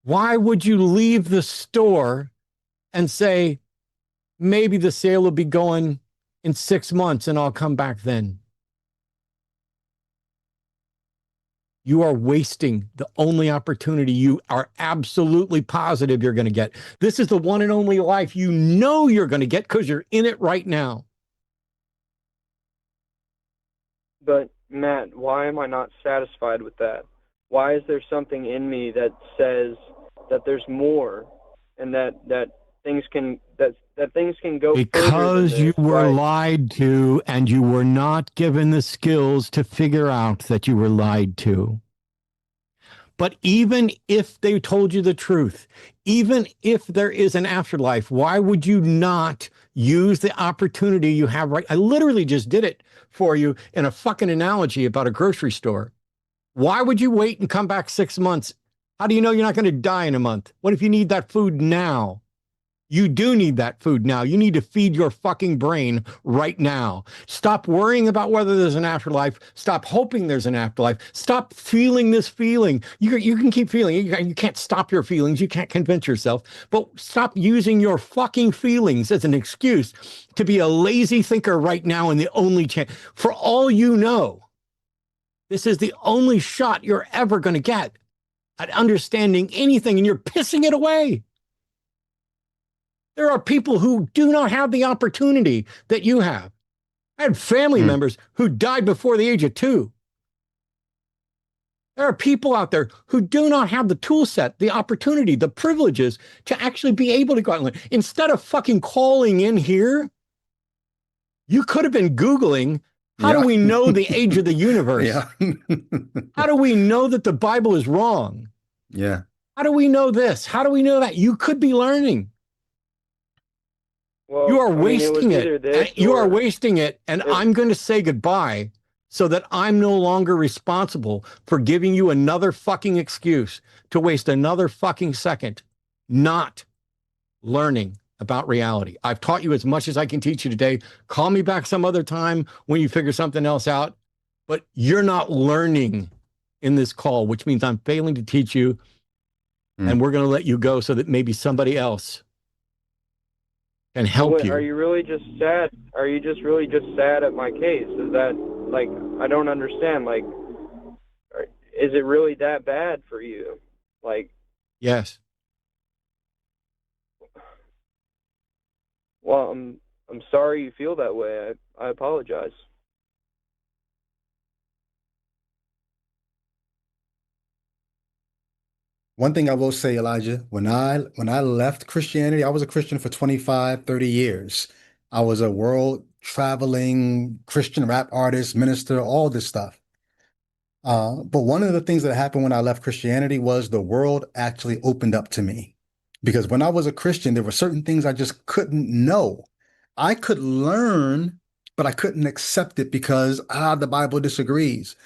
why would you leave the store and say, maybe the sale will be going in 6 months and I'll come back then? You are wasting the only opportunity you are absolutely positive you're going to get. This is the one and only life you know you're going to get because you're in it right now. But Matt, why am I not satisfied with that? why is there something in me that says that there's more, and that things can go further than Because this? you were Like, lied to, and you were not given the skills to figure out that you were lied to. But even if they told you the truth, even if there is an afterlife, why would you not use the opportunity you have right? I literally just did it for you in a fucking analogy about a grocery store. Why would you wait and come back 6 months? How do you know you're not going to die in a month? What if you need that food now? You do need that food now. You need to feed your fucking brain right now. Stop worrying about whether there's an afterlife. Stop hoping there's an afterlife. Stop feeling this feeling. You can keep feeling it. You can't stop your feelings. You can't convince yourself. But stop using your fucking feelings as an excuse to be a lazy thinker right now, and the only chance. For all you know, this is the only shot you're ever going to get at understanding anything, and you're pissing it away. There are people who do not have the opportunity that you have. I had family members who died before the age of 2. There are people out there who do not have the tool set, the opportunity, the privileges to actually be able to go out and learn. Instead of fucking calling in here, you could have been Googling, how do we know the age of the universe? Yeah. How do we know that the Bible is wrong? Yeah. How do we know this? How do we know that? You could be learning. well, You are I mean, wasting either it. this You are or- wasting it, and I'm going to say goodbye so that I'm no longer responsible for giving you another fucking excuse to waste another fucking second not learning about reality. I've taught you as much as I can teach you today. Call me back some other time when you figure something else out, but you're not learning in this call, which means I'm failing to teach you, and we're going to let you go so that maybe somebody else can help you. Are you really just sad? Are you just really just sad at my case? Is that, like, I don't understand. Like, is it really that bad for you? Like, Yes. well, I'm sorry you feel that way. I apologize. One thing I will say, Elijah, when I left Christianity, I was a Christian for 25, 30 years. I was a world traveling Christian rap artist, minister, all this stuff. But one of the things that happened when I left Christianity was the world actually opened up to me. Because when I was a Christian, there were certain things I just couldn't know. I could learn, but I couldn't accept it because the Bible disagrees.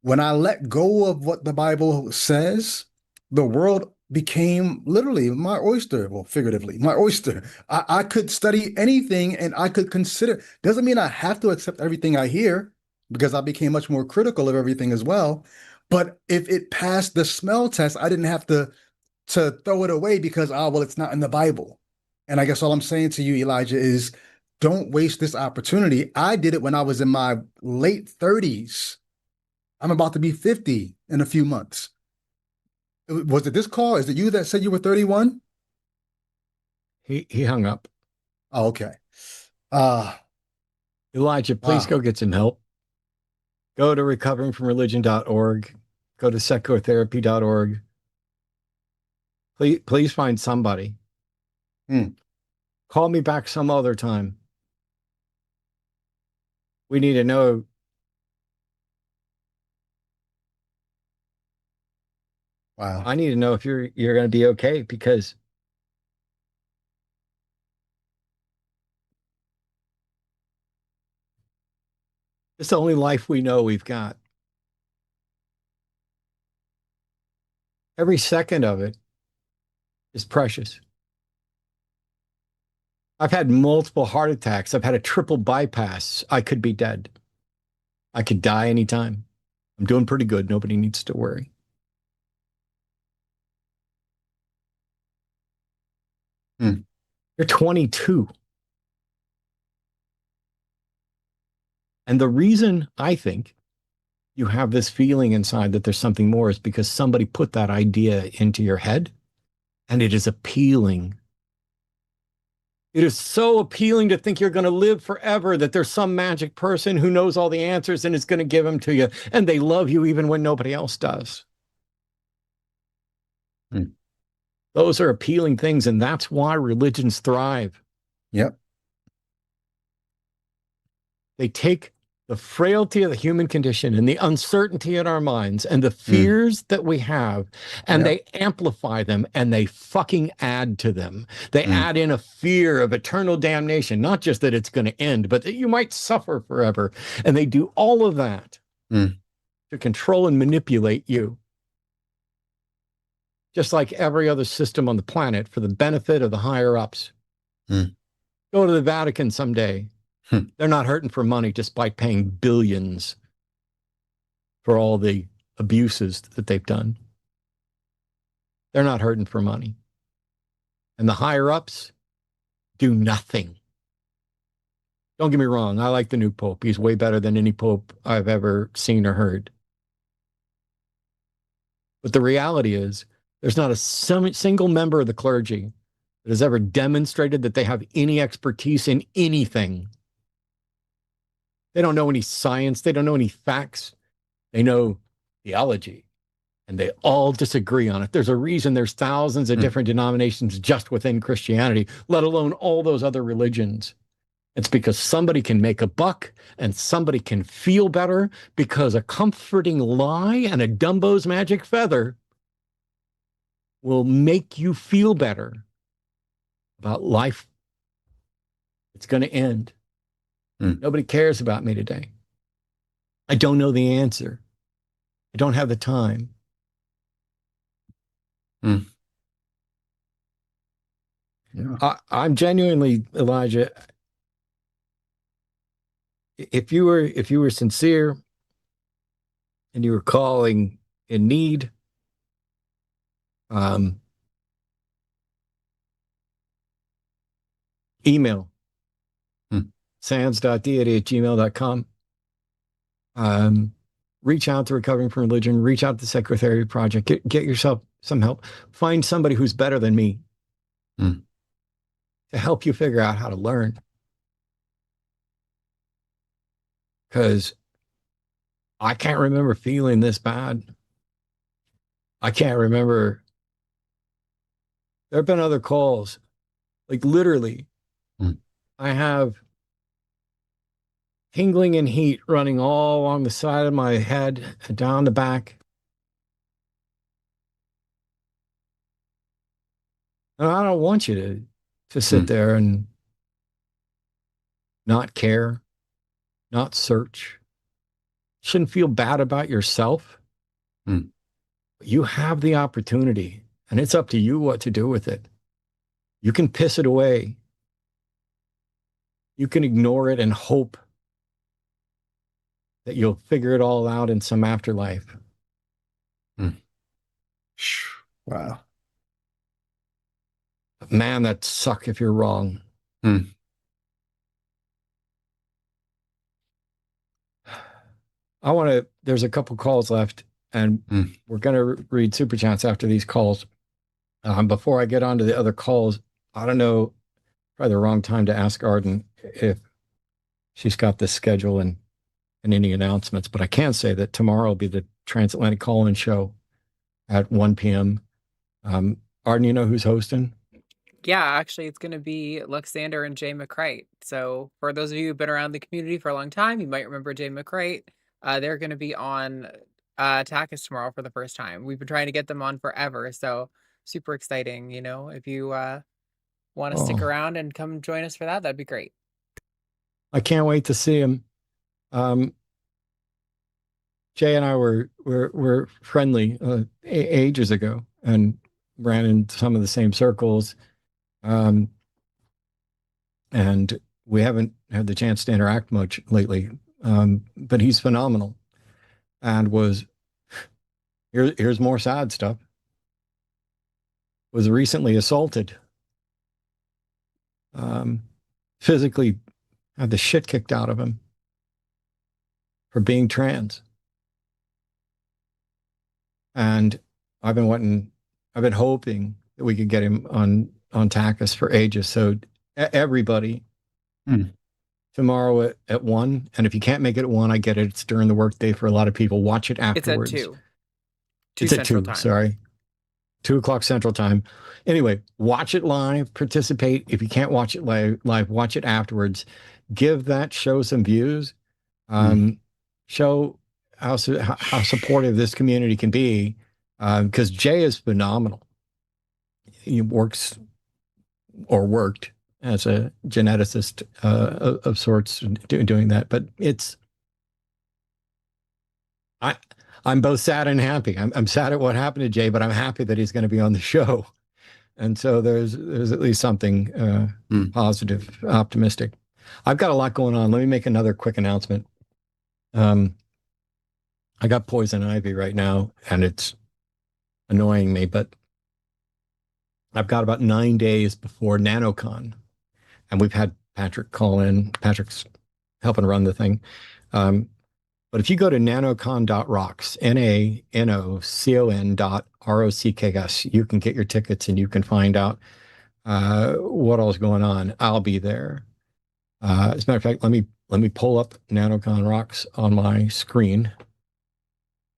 When I let go of what the Bible says, the world became literally my oyster, well, figuratively, my oyster. I could study anything and I could consider. Doesn't mean I have to accept everything I hear, because I became much more critical of everything as well. But if it passed the smell test, I didn't have to throw it away because, well, it's not in the Bible. And I guess all I'm saying to you, Elijah, is don't waste this opportunity. I did it when I was in my late 30s. I'm about to be 50 in a few months. Was it this call? Is it you that said you were 31? He hung up. Oh, okay. Elijah, please Wow. go get some help. Go to recoveringfromreligion.org. Go to psychotherapy.org. Please find somebody. Call me back some other time. We need to know. Wow. I need to know if you're going to be okay, because it's the only life we know we've got. Every second of it is precious. I've had multiple heart attacks. I've had a triple bypass. I could be dead. I could die anytime. I'm doing pretty good. Nobody needs to worry. You're 22. And the reason I think you have this feeling inside that there's something more is because somebody put that idea into your head, and it is appealing. It is so appealing to think you're going to live forever, that there's some magic person who knows all the answers and is going to give them to you, and they love you even when nobody else does. Mm. Those are appealing things, and that's why religions thrive. Yep. They take the frailty of the human condition and the uncertainty in our minds and the fears that we have, and they amplify them and they fucking add to them. They add in a fear of eternal damnation, not just that it's going to end, but that you might suffer forever. And they do all of that to control and manipulate you. Just like every other system on the planet for the benefit of the higher ups. Go to the Vatican someday. They're not hurting for money despite paying billions for all the abuses that they've done. They're not hurting for money. And the higher ups do nothing. Don't get me wrong. I like the new Pope. He's way better than any Pope I've ever seen or heard. But the reality is, there's not a single member of the clergy that has ever demonstrated that they have any expertise in anything. They don't know any science. They don't know any facts. They know theology, and they all disagree on it. There's a reason there's thousands of different denominations just within Christianity, let alone all those other religions. It's because somebody can make a buck and somebody can feel better because a comforting lie and a Dumbo's magic feather will make you feel better about life. It's going to end. Nobody cares about me today. I don't know the answer. I don't have the time. I'm genuinely, Elijah, if you were sincere and you were calling in need, email sans.deity@gmail.com. Reach out to Recovering from Religion, reach out to the Secretary Project, get yourself some help. Find somebody who's better than me to help you figure out how to learn. Because I can't remember feeling this bad. I can't remember. There have been other calls, like literally, I have tingling and heat running all along the side of my head and down the back. And I don't want you to sit there and not care, not search. Shouldn't feel bad about yourself. You have the opportunity, and it's up to you what to do with it. You can piss it away. You can ignore it and hope that you'll figure it all out in some afterlife. Wow. But man, that suck if you're wrong. There's a couple calls left, and we're going to read Super Chats after these calls. Before I get on to the other calls, I don't know, probably the wrong time to ask Arden if she's got the schedule and any announcements, but I can say that tomorrow will be the Transatlantic Call-In Show at 1 p.m. Arden, you know who's hosting? Yeah, actually, it's going to be Luxander and Jay McCrite. So for those of you who've been around the community for a long time, you might remember Jay McCrite. They're going to be on TACIS tomorrow for the first time. We've been trying to get them on forever, so super exciting. You know, if you want to stick around and come join us for that, that'd be great. I can't wait to see him. Jay and I were friendly ages ago and ran in some of the same circles. And we haven't had the chance to interact much lately. But he's phenomenal, and here's more sad stuff. Was recently assaulted, physically had the shit kicked out of him for being trans. And I've been hoping that we could get him on TACIS for ages. So everybody, tomorrow at 1, and if you can't make it at 1, I get it. It's during the workday for a lot of people. Watch it afterwards. It's at 2. It's at 2. Sorry. 2 o'clock Central Time. Anyway, watch it live, participate. If you can't watch it live, watch it afterwards. Give that show some views. Show how supportive this community can be, because Jay is phenomenal. He worked as a geneticist of sorts doing that. But I'm both sad and happy. I'm sad at what happened to Jay, but I'm happy that he's going to be on the show. And so there's at least something positive, optimistic. I've got a lot going on. Let me make another quick announcement. I got poison ivy right now, and it's annoying me, but I've got about 9 days before NanoCon, and we've had Patrick call in. Patrick's helping run the thing. But if you go to nanocon.rocks, nanocon.rocks, you can get your tickets and you can find out what all's going on. I'll be there. As a matter of fact, let me pull up NanoCon Rocks on my screen.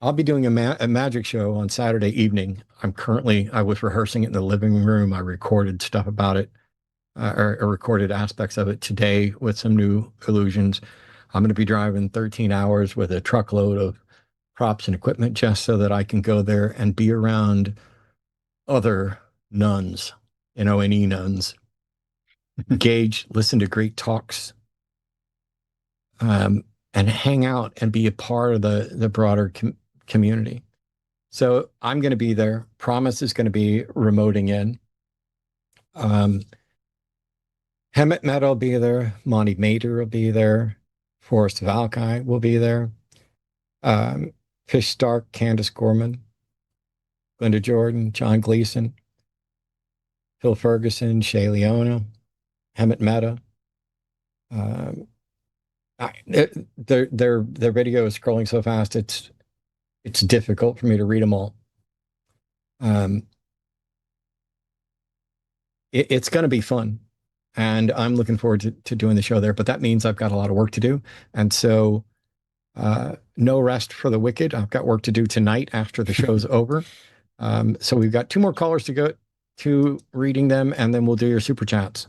I'll be doing a magic show on Saturday evening. I was rehearsing it in the living room. I recorded stuff about it, or recorded aspects of it today with some new illusions. I'm going to be driving 13 hours with a truckload of props and equipment just so that I can go there and be around other nuns, NE nuns, engage, listen to great talks, and hang out and be a part of the broader community. So I'm going to be there. Promise is going to be remoting in. Hemet Meta will be there. Monty Mater will be there. Forrest Valkai will be there. Fish Stark, Candace Gorman, Glenda Jordan, John Gleason, Phil Ferguson, Shay Leona, Hemet Meta. Their video is scrolling so fast it's difficult for me to read them all. It's going to be fun. And I'm looking forward to doing the show there, but that means I've got a lot of work to do. And so no rest for the wicked. I've got work to do tonight after the show's over. So we've got 2 more callers to go to reading them, and then we'll do your super chats.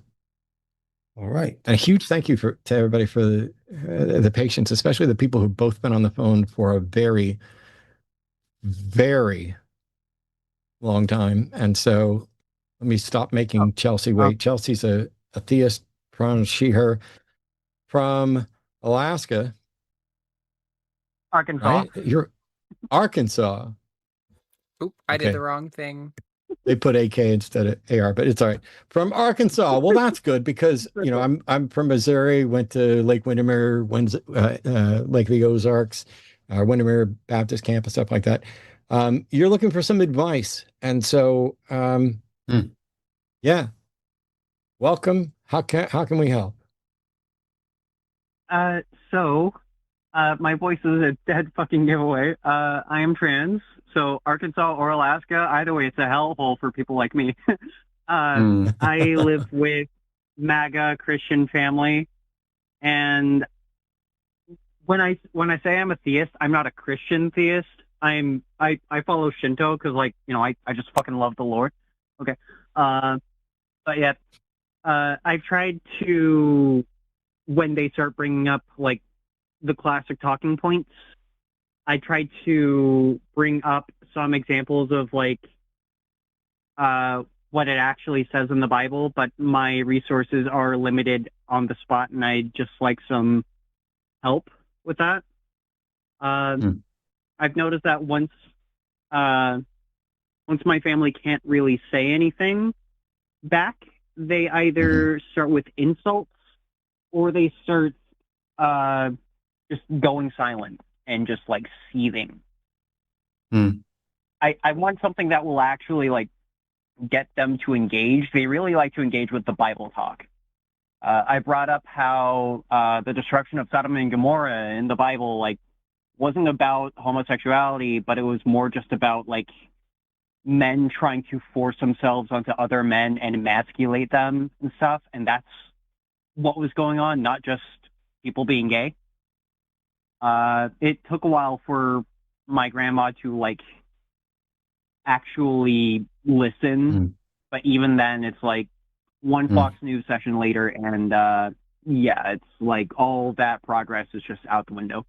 All right. And a huge thank you to everybody for the patience, especially the people who've both been on the phone for a very, very long time. And so let me stop making Chelsea wait. Chelsea's a theist, pronouns she, her, from Alaska. Arkansas. Right? You're Arkansas. Oop, I did the wrong thing. They put AK instead of AR, but it's all right. From Arkansas. Well, that's good because, I'm from Missouri, went to Lake Windermere, Lake of the Ozarks, Windermere Baptist Camp and stuff like that. You're looking for some advice. And so, yeah. Welcome. How can we help? So my voice is a dead fucking giveaway. I am trans, so Arkansas or Alaska, either way, it's a hellhole for people like me. I live with MAGA Christian family, and when I say I'm a theist, I'm not a Christian theist. I follow Shinto because, I just fucking love the Lord. Okay. But yeah, I've tried to, when they start bringing up the classic talking points, I tried to bring up some examples of what it actually says in the Bible, but my resources are limited on the spot, and I'd just like some help with that. I've noticed that once my family can't really say anything back, they either start with insults or they start just going silent and just seething. I want something that will actually get them to engage. They really like to engage with the Bible talk. I brought up how the destruction of Sodom and Gomorrah in the Bible wasn't about homosexuality, but it was more just about men trying to force themselves onto other men and emasculate them and stuff, and that's what was going on, not just people being gay. It took a while for my grandma to actually listen. But even then, it's like one Fox News session later, and yeah, it's like all that progress is just out the window.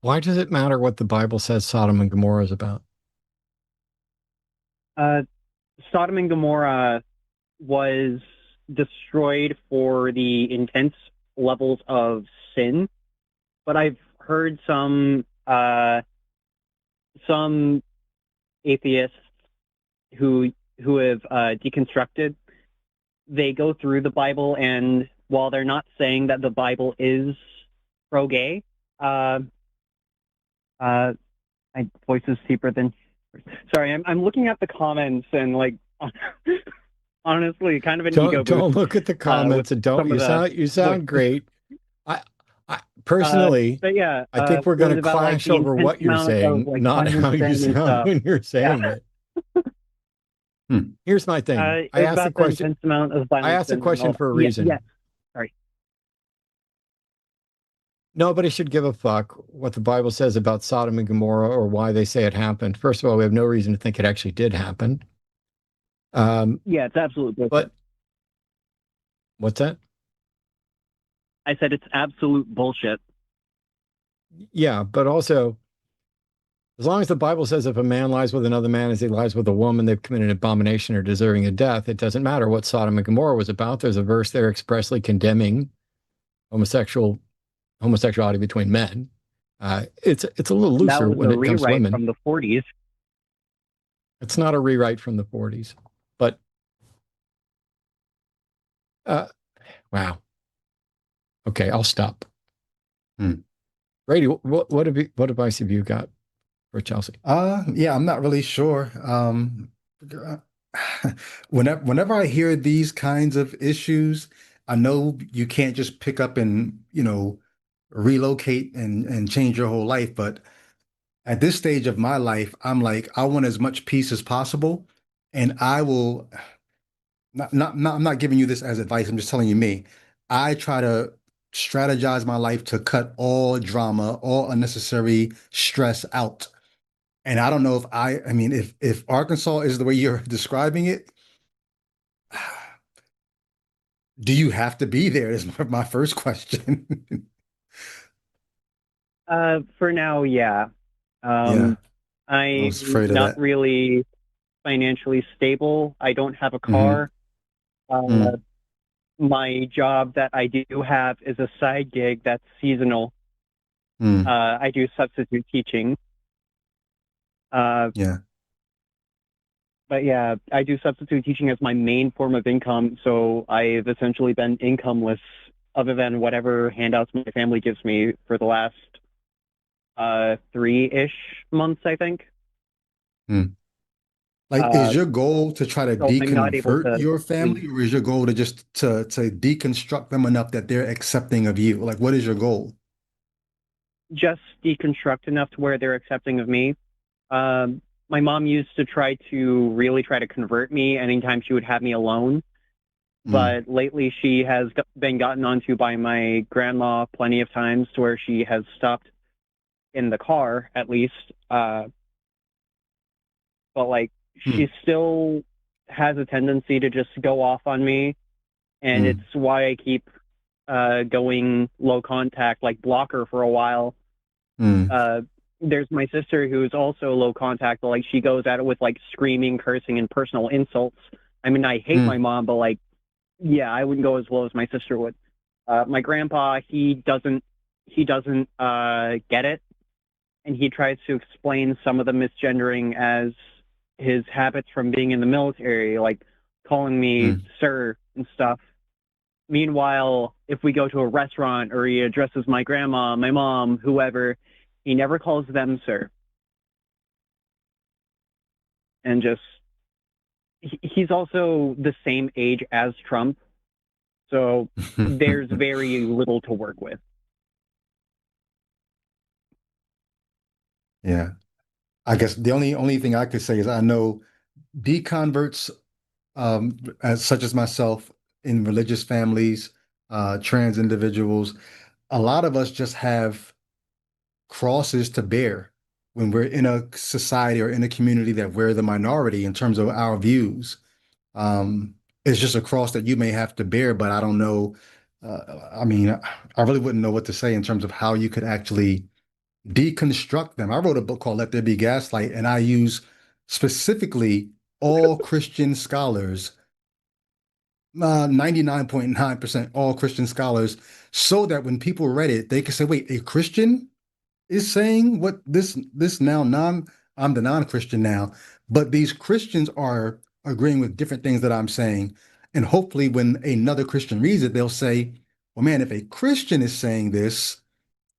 Why does it matter what the Bible says Sodom and Gomorrah is about? Sodom and Gomorrah was destroyed for the intense levels of sin, but I've heard some atheists who have deconstructed. They go through the Bible, and while they're not saying that the Bible is pro-gay, my voice is deeper than. Sorry, I'm looking at the comments and like, honestly, kind of an ego boost. Don't look at the comments and don't. You sound great. I personally, but yeah, I think we're going to clash over what you're saying, not how you sound when you're saying it. Here's my thing. I asked the question. I asked the question for a reason. Yeah. Sorry. Nobody should give a fuck what the Bible says about Sodom and Gomorrah or why they say it happened. First of all, we have no reason to think it actually did happen. Yeah, it's absolutely. But what's that? I said it's absolute bullshit. Yeah, but also, as long as the Bible says if a man lies with another man as he lies with a woman, they've committed an abomination or deserving of death. It doesn't matter what Sodom and Gomorrah was about. There's a verse there expressly condemning homosexuality between men. It's a little looser when it comes to women. From the 40s. It's not a rewrite from the 40s, but wow. Okay, I'll stop. Brady, what advice have you got for Chelsea? Yeah, I'm not really sure. Whenever I hear these kinds of issues, I know you can't just pick up and, relocate and change your whole life. But at this stage of my life, I'm like, I want as much peace as possible. And I will I'm not giving you this as advice. I'm just telling you me. I try to strategize my life to cut all drama, all unnecessary stress out. And I don't know if Arkansas is the way you're describing it, do you have to be there is my first question. For now, yeah. Yeah. I was afraid of not that. really financially stable. I don't have a car. My job that I do have is a side gig that's seasonal. I do substitute teaching. Yeah. But yeah, I do substitute teaching as my main form of income. So I've essentially been incomeless other than whatever handouts my family gives me for the last 3-ish months, I think. Like, is your goal to try to so I'm not able deconvert to your family, or is your goal to just to deconstruct them enough that they're accepting of you? Like, what is your goal? just deconstruct enough to where they're accepting of me. My mom used to try to convert me anytime she would have me alone. But lately she has been gotten onto by my grandma plenty of times to where she has stopped in the car, at least. But like, she still has a tendency to just go off on me. And it's why I keep going low contact, like block her for a while. There's my sister who's also low contact, but like she goes at it with like screaming, cursing, and personal insults. I mean, I hate my mom, but like, yeah, I wouldn't go as low as my sister would. My grandpa, he doesn't get it, and he tries to explain some of the misgendering as his habits from being in the military, like calling me sir and stuff. Meanwhile, if we go to a restaurant or he addresses my grandma, my mom, whoever, he never calls them sir. And just, he's also the same age as Trump, so there's very little to work with. Yeah. I guess the only thing I could say is I know deconverts, as such as myself, in religious families, trans individuals, a lot of us just have crosses to bear when we're in a society or in a community that we're the minority in terms of our views. It's just a cross that you may have to bear, but I don't know. I mean, I really wouldn't know what to say in terms of how you could actually deconstruct them. I wrote a book called Let There Be Gaslight, and I use specifically all Christian scholars, 99.9% all Christian scholars, so that when people read it, they could say, wait, a Christian is saying what this now I'm the non-Christian now, but these Christians are agreeing with different things that I'm saying. And hopefully when another Christian reads it, they'll say, well, man, if a Christian is saying this,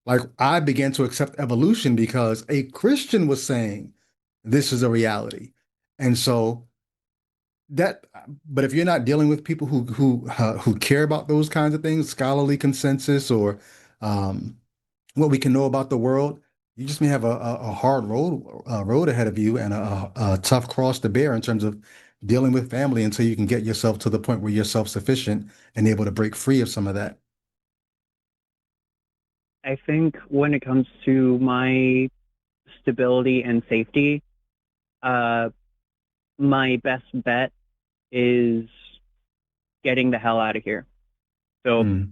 like I began to accept evolution because a Christian was saying this is a reality. And so that, but if you're not dealing with people who care about those kinds of things, scholarly consensus or what we can know about the world, you just may have a hard road ahead of you and a tough cross to bear in terms of dealing with family until you can get yourself to the point where you're self-sufficient and able to break free of some of that. I think when it comes to my stability and safety, my best bet is getting the hell out of here. So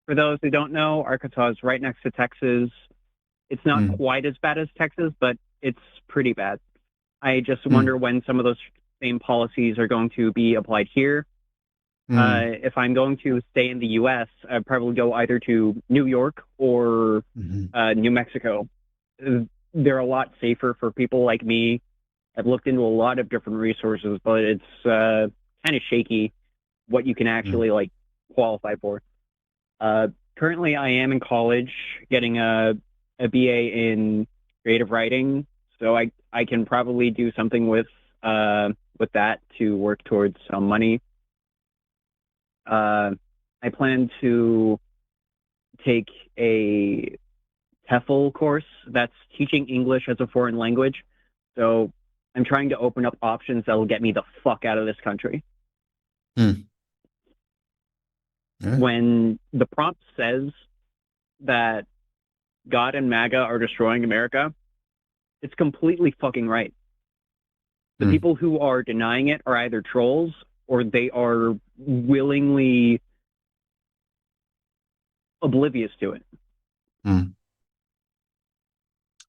for those who don't know, Arkansas is right next to Texas. It's not quite as bad as Texas, but it's pretty bad. I just wonder when some of those same policies are going to be applied here. If I'm going to stay in the U.S., I'd probably go either to New York or New Mexico. They're a lot safer for people like me. I've looked into a lot of different resources, but it's kind of shaky what you can actually like qualify for. Currently, I am in college getting a BA in creative writing, so I can probably do something with that to work towards some money. I plan to take a TEFL course that's teaching English as a foreign language. So I'm trying to open up options that will get me the fuck out of this country. When the prompt says that God and MAGA are destroying America, it's completely fucking right. The people who are denying it are either trolls or they are willingly oblivious to it.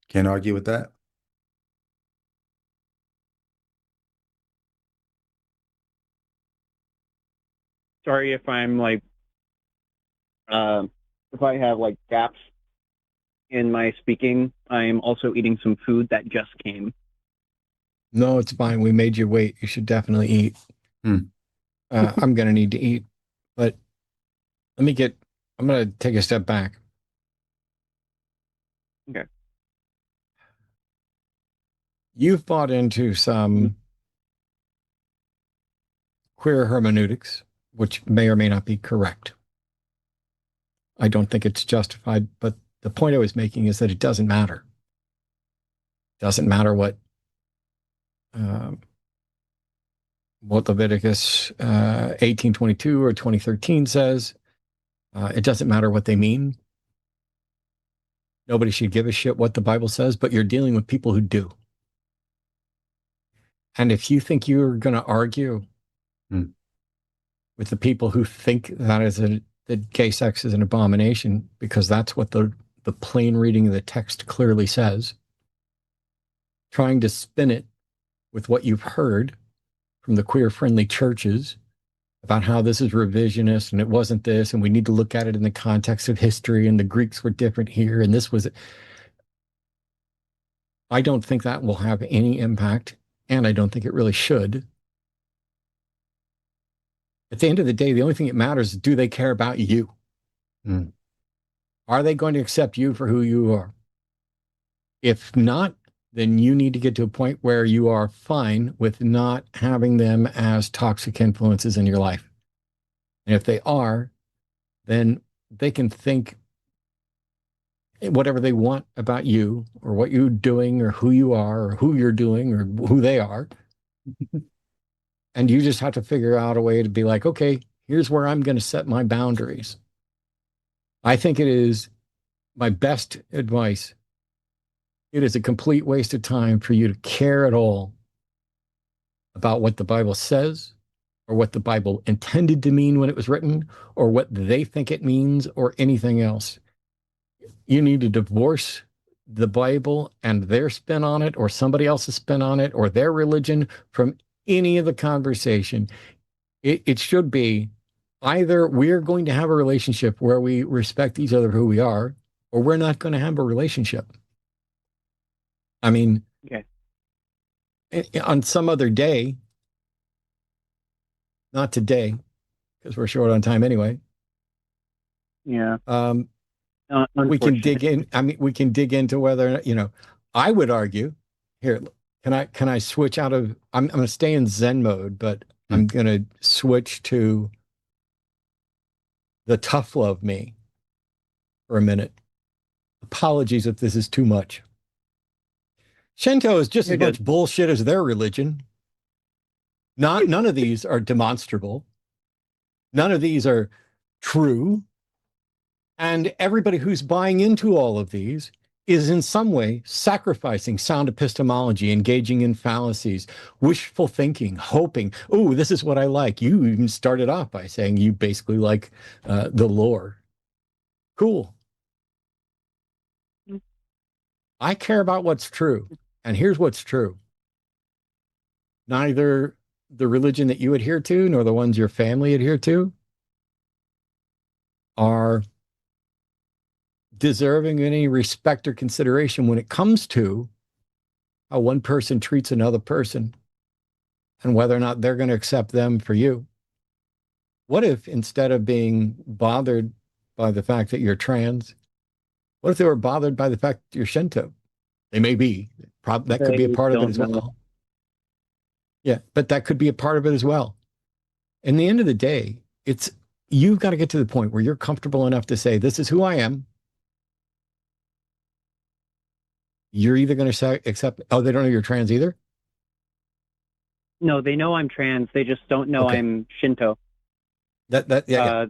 Can't argue with that. Sorry if I'm like, if I have like gaps in my speaking. I'm also eating some food that just came. No, it's fine. We made you wait. You should definitely eat. I'm going to need to eat, but I'm going to take a step back. Okay. You've bought into some queer hermeneutics, which may or may not be correct. I don't think it's justified, but the point I was making is that it doesn't matter. It doesn't matter what Leviticus 18:22 or 20:13 says. It doesn't matter what they mean. Nobody should give a shit what the Bible says, but you're dealing with people who do. And if you think you're going to argue with the people who think that gay sex is an abomination, because that's what the plain reading of the text clearly says, trying to spin it with what you've heard from the queer-friendly churches about how this is revisionist and it wasn't this, and we need to look at it in the context of history, and the Greeks were different here, and this was... I don't think that will have any impact, and I don't think it really should. At the end of the day, the only thing that matters is, do they care about you? Are they going to accept you for who you are? If not, then you need to get to a point where you are fine with not having them as toxic influences in your life. And if they are, then they can think whatever they want about you or what you're doing or who you are or who you're doing or who they are. And you just have to figure out a way to be like, okay, here's where I'm going to set my boundaries. I think it is my best advice It is a complete waste of time for you to care at all about what the Bible says or what the Bible intended to mean when it was written or what they think it means or anything else. You need to divorce the Bible and their spin on it or somebody else's spin on it or their religion from any of the conversation. It should be either we're going to have a relationship where we respect each other who we are, or we're not going to have a relationship. I mean, Okay. On some other day, not today, because we're short on time anyway. Yeah. We can dig in. I mean, we can dig into whether, I would argue here. Can I switch out of, I'm going to stay in Zen mode, but I'm going to switch to the tough love me for a minute. Apologies if this is too much. Shinto is just as much bullshit as their religion. None of these are demonstrable. None of these are true. And everybody who's buying into all of these is in some way sacrificing sound epistemology, engaging in fallacies, wishful thinking, hoping, oh, this is what I like. You even started off by saying you basically like the lore. Cool. I care about what's true. And here's what's true. Neither the religion that you adhere to nor the ones your family adhere to are deserving of any respect or consideration when it comes to how one person treats another person and whether or not they're going to accept them for you. What if instead of being bothered by the fact that you're trans, what if they were bothered by the fact that you're Shinto? They may be. That could be a part of it as well. Yeah, but that could be a part of it as well. In the end of the day, you've got to get to the point where you're comfortable enough to say, this is who I am. You're either going to accept, they don't know you're trans either? No, they know I'm trans. They just don't know I'm Shinto. Yeah.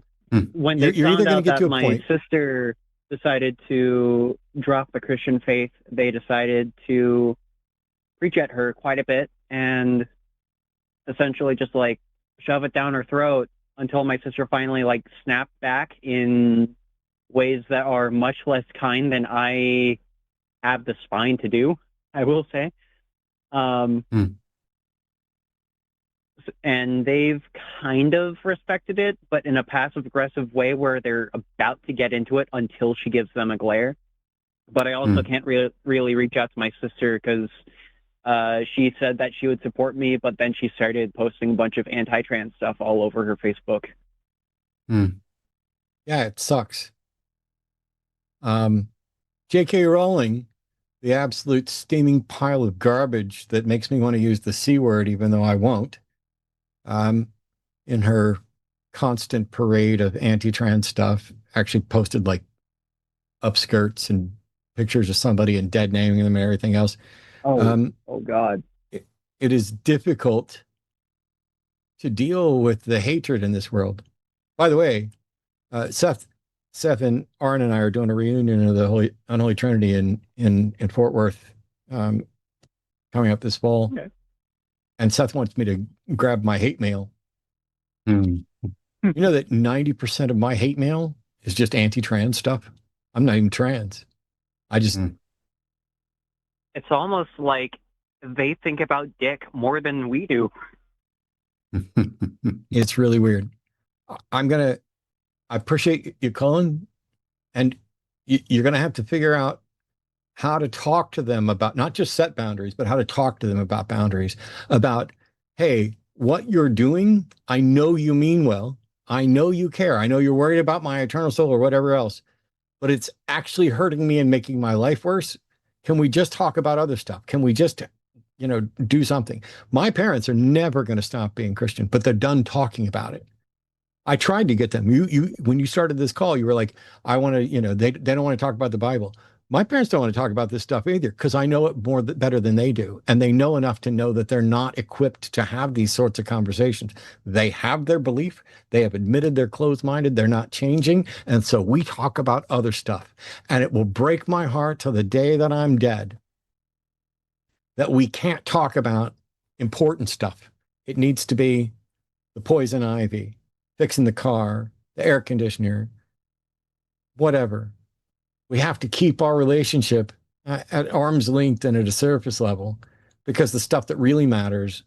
When they you're found either out get to that a my point. sister decided to drop the Christian faith, they decided to preach at her quite a bit and essentially just like shove it down her throat until my sister finally like snapped back in ways that are much less kind than I have the spine to do, I will say. And they've kind of respected it, but in a passive-aggressive way where they're about to get into it until she gives them a glare. But I also can't really reach out to my sister because she said that she would support me, but then she started posting a bunch of anti-trans stuff all over her Facebook. Yeah, it sucks. J.K. Rowling, the absolute steaming pile of garbage that makes me want to use the C word, even though I won't, in her constant parade of anti-trans stuff, actually posted like upskirts and pictures of somebody and dead naming them and everything else. Oh God. It is difficult to deal with the hatred in this world. By the way, Seth and Arden and I are doing a reunion of the Unholy Trinity in Fort Worth coming up this fall. Okay. And Seth wants me to grab my hate mail. You know that 90% of my hate mail is just anti-trans stuff? I'm not even trans. I just... It's almost like they think about dick more than we do. It's really weird. I appreciate you calling, and you're going to have to figure out how to talk to them about not just set boundaries, but how to talk to them about boundaries, about, hey, what you're doing, I know you mean well. I know you care. I know you're worried about my eternal soul or whatever else, but it's actually hurting me and making my life worse. Can we just talk about other stuff? Can we just, do something? My parents are never going to stop being Christian, but they're done talking about it. I tried to get them. When you started this call, you were like, I want to, they don't want to talk about the Bible. My parents don't want to talk about this stuff either, because I know it better than they do. And they know enough to know that they're not equipped to have these sorts of conversations. They have their belief. They have admitted they're closed-minded. They're not changing. And so we talk about other stuff. And it will break my heart till the day that I'm dead that we can't talk about important stuff. It needs to be the poison ivy, fixing the car, the air conditioner, whatever. We have to keep our relationship at arm's length and at a surface level, because the stuff that really matters,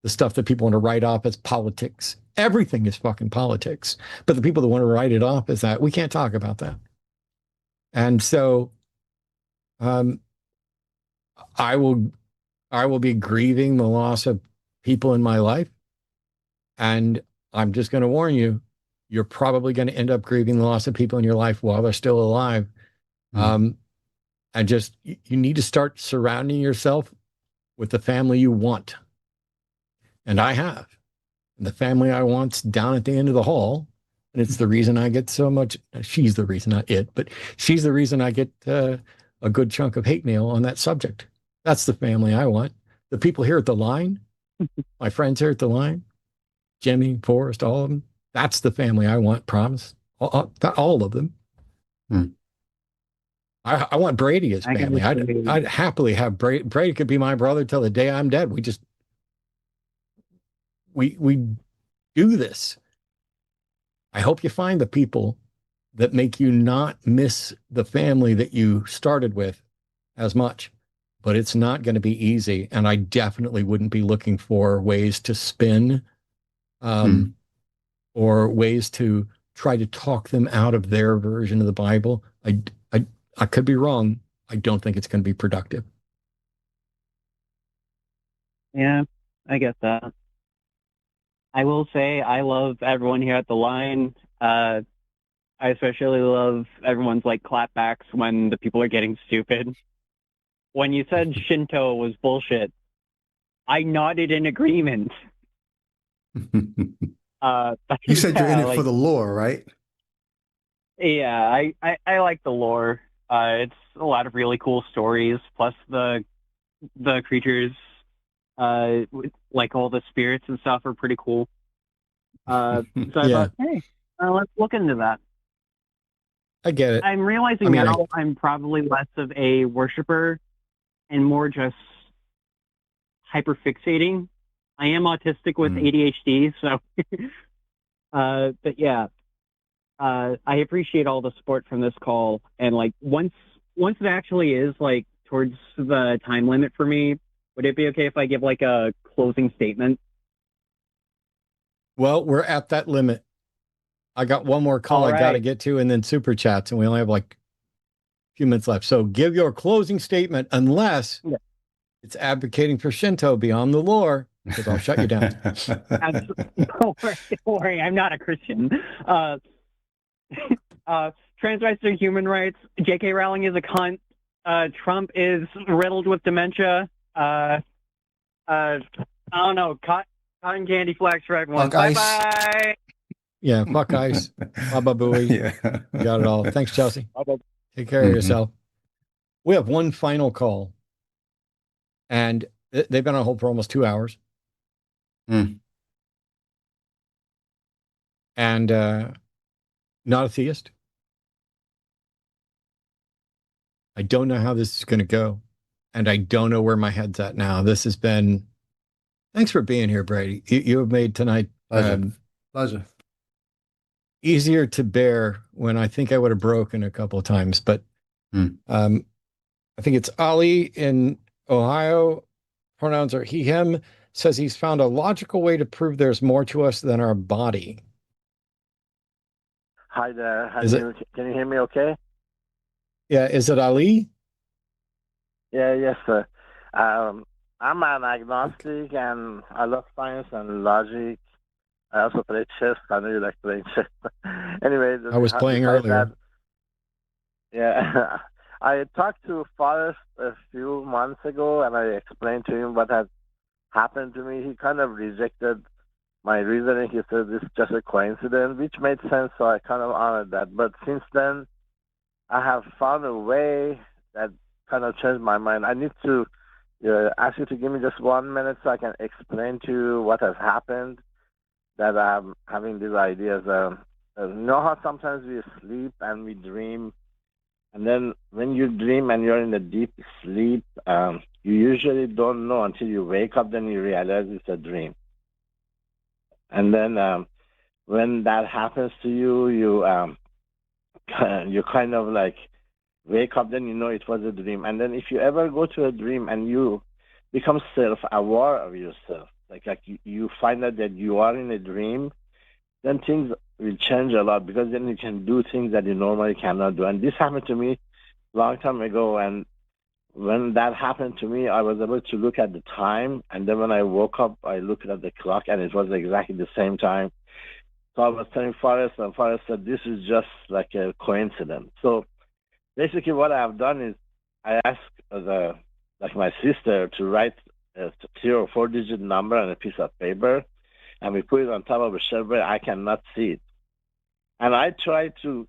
the stuff that people want to write off as politics, everything is fucking politics. But the people that want to write it off as that, we can't talk about that. And so I will be grieving the loss of people in my life. And I'm just going to warn you, you're probably going to end up grieving the loss of people in your life while they're still alive. And just, you need to start surrounding yourself with the family you want. And I have. And the family I want's down at the end of the hall. And it's the reason I get so much, she's the reason, not it, but she's the reason I get a good chunk of hate mail on that subject. That's the family I want. The people here at the line, my friends here at the line, Jimmy, Forrest, all of them, that's the family I want, promise. All of them. I want Brady as family. I'd happily have Brady. Brady could be my brother till the day I'm dead. We do this. I hope you find the people that make you not miss the family that you started with as much. But it's not going to be easy. And I definitely wouldn't be looking for ways to spin or ways to try to talk them out of their version of the Bible. I could be wrong. I don't think it's going to be productive. Yeah, I get that. I will say I love everyone here at the line. I especially love everyone's like clapbacks when the people are getting stupid. When you said Shinto was bullshit, I nodded in agreement. You said you're in it for the lore, right? Yeah, I like the lore. It's a lot of really cool stories, plus the creatures, like all the spirits and stuff are pretty cool. So I thought, hey, let's look into that. I get it. I'm realizing now I'm probably less of a worshiper and more just hyperfixating. I am autistic with ADHD, so but yeah. I appreciate all the support from this call, and like once it actually is like towards the time limit for me, would it be okay if I give like a closing statement? Well, we're at that limit. I got one more call I got to get to, and then super chats, and we only have like a few minutes left. So give your closing statement, unless it's advocating for Shinto beyond the lore, because I'll shut you down. Don't worry, I'm not a Christian. Trans rights are human rights. J.K. Rowling is a cunt. Trump is riddled with dementia. I don't know. Cotton candy flags for everyone. Bye bye. Yeah, fuck ice. Baba booey. Yeah. You got it all. Thanks, Chelsea. Take care of yourself. We have one final call, and they've been on hold for almost 2 hours. And not a theist. I don't know how this is going to go, and I don't know where my head's at now. This has been. Thanks for being here, Brady. You have made tonight Pleasure. Easier to bear when I think I would have broken a couple of times. But I think it's Ali in Ohio. Pronouns are he, him. Says he's found a logical way to prove there's more to us than our body. Hi there. Can you hear me okay? Yeah. Is it Ali? Yeah, yes, sir. I'm an agnostic, and I love science and logic. I also play chess. I know you like playing chess. Anyway. I was playing earlier. Yeah. I talked to Forrest a few months ago, and I explained to him what had happened to me. He kind of rejected my reasoning. He said this is just a coincidence, which made sense, so I kind of honored that. But since then, I have found a way that kind of changed my mind. I need to ask you to give me just 1 minute so I can explain to you what has happened, that I'm having these ideas. You know how sometimes we sleep and we dream, And then when you dream and you're in a deep sleep, you usually don't know until you wake up, then you realize it's a dream. And then when that happens to you, you kind of like wake up, then you know it was a dream. And then if you ever go to a dream and you become self-aware of yourself, like you find out that you are in a dream, then things will change a lot, because then you can do things that you normally cannot do. And this happened to me a long time ago, and when that happened to me, I was able to look at the time, and then when I woke up, I looked at the clock, and it was exactly the same time. So I was telling Forrest, and Forrest said, this is just like a coincidence. So basically what I've done is I asked my sister to write a 3 or 4 digit number on a piece of paper, and we put it on top of a shelf where I cannot see it. And I try to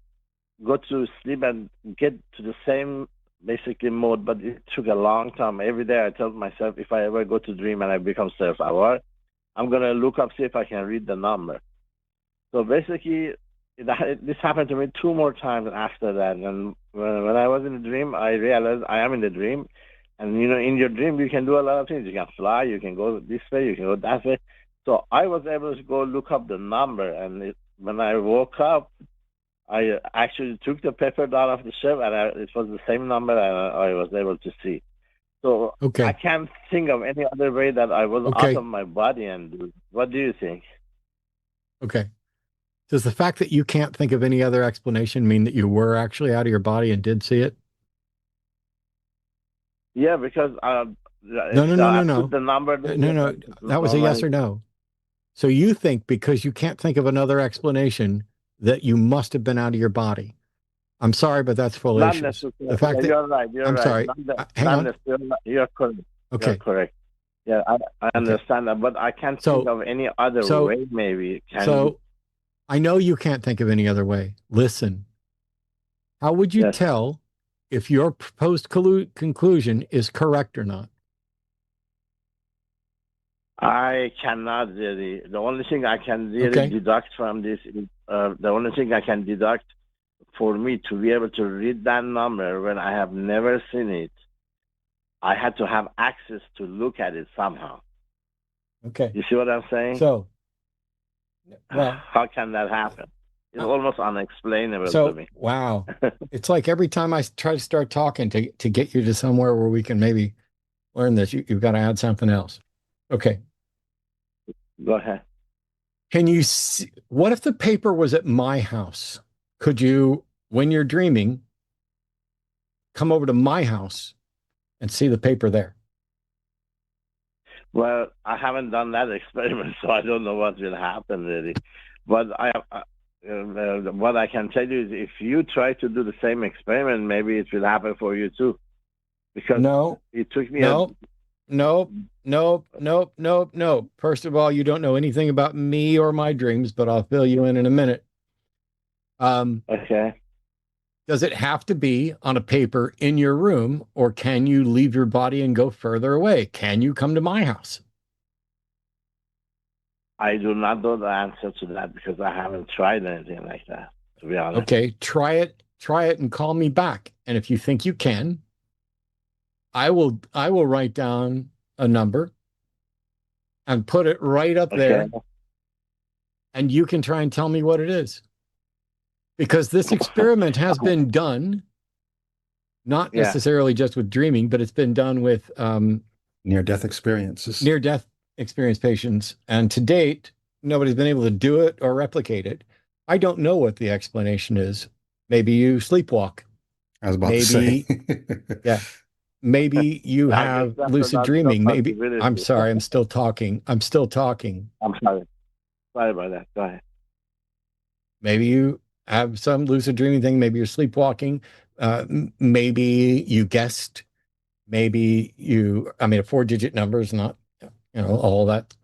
go to sleep and get to the same basically mode, but it took a long time. Every day I tell myself, if I ever go to dream and I become self-aware, I'm going to look up, see if I can read the number. So basically, this happened to me 2 more times after that. And when I was in the dream, I realized I am in the dream. And, you know, in your dream, you can do a lot of things. You can fly, you can go this way, you can go that way. So I was able to go look up the number. And when I woke up, I actually took the paper down off the shelf, and it was the same number, and I was able to see. So I can't think of any other way that I was out of my body. And what do you think? Okay. Does the fact that you can't think of any other explanation mean that you were actually out of your body and did see it? Yeah, because No. The number. No. That was a yes or no. So you think because you can't think of another explanation that you must have been out of your body. I'm sorry, but that's fallacious. The fact that you're right. I'm sorry. Hang on. You're correct. Okay. You're correct. Yeah, I understand that, but I can't think of any other way. Maybe. I know you can't think of any other way. Listen, how would you tell if your proposed conclusion is correct or not? I cannot really. The only thing I can really deduct from this is the only thing I can deduct for me to be able to read that number when I have never seen it, I had to have access to look at it somehow. Okay. You see what I'm saying? So, well, how can that happen? It's almost unexplainable to me. Wow. It's like every time I try to start talking to get you to somewhere where we can maybe learn this, you've got to add something else. Okay. Go ahead. Can you see, what if the paper was at my house? Could you, when you're dreaming, come over to my house and see the paper there? Well, I haven't done that experiment, so I don't know what will happen really. But what I can tell you is if you try to do the same experiment, maybe it will happen for you too. Because it took me No. First of all, you don't know anything about me or my dreams, but I'll fill you in a minute. Okay. Does it have to be on a paper in your room, or can you leave your body and go further away? Can you come to my house? I do not know the answer to that because I haven't tried anything like that, to be honest. Okay, try it and call me back. And if you think you can, I will write down a number and put it right up there, and you can try and tell me what it is. Because this experiment has been done, not necessarily just with dreaming, but it's been done with near-death experiences. Near-death experience patients. And to date, nobody's been able to do it or replicate it. I don't know what the explanation is. Maybe you sleepwalk. I was about to say. Yeah. Maybe you have lucid dreaming. Maybe. I'm sorry. I'm still talking. I'm sorry. Sorry about that. Go ahead. Maybe you have some lucid dreaming thing. Maybe you're sleepwalking. Maybe you guessed. Maybe a 4-digit number is not, all that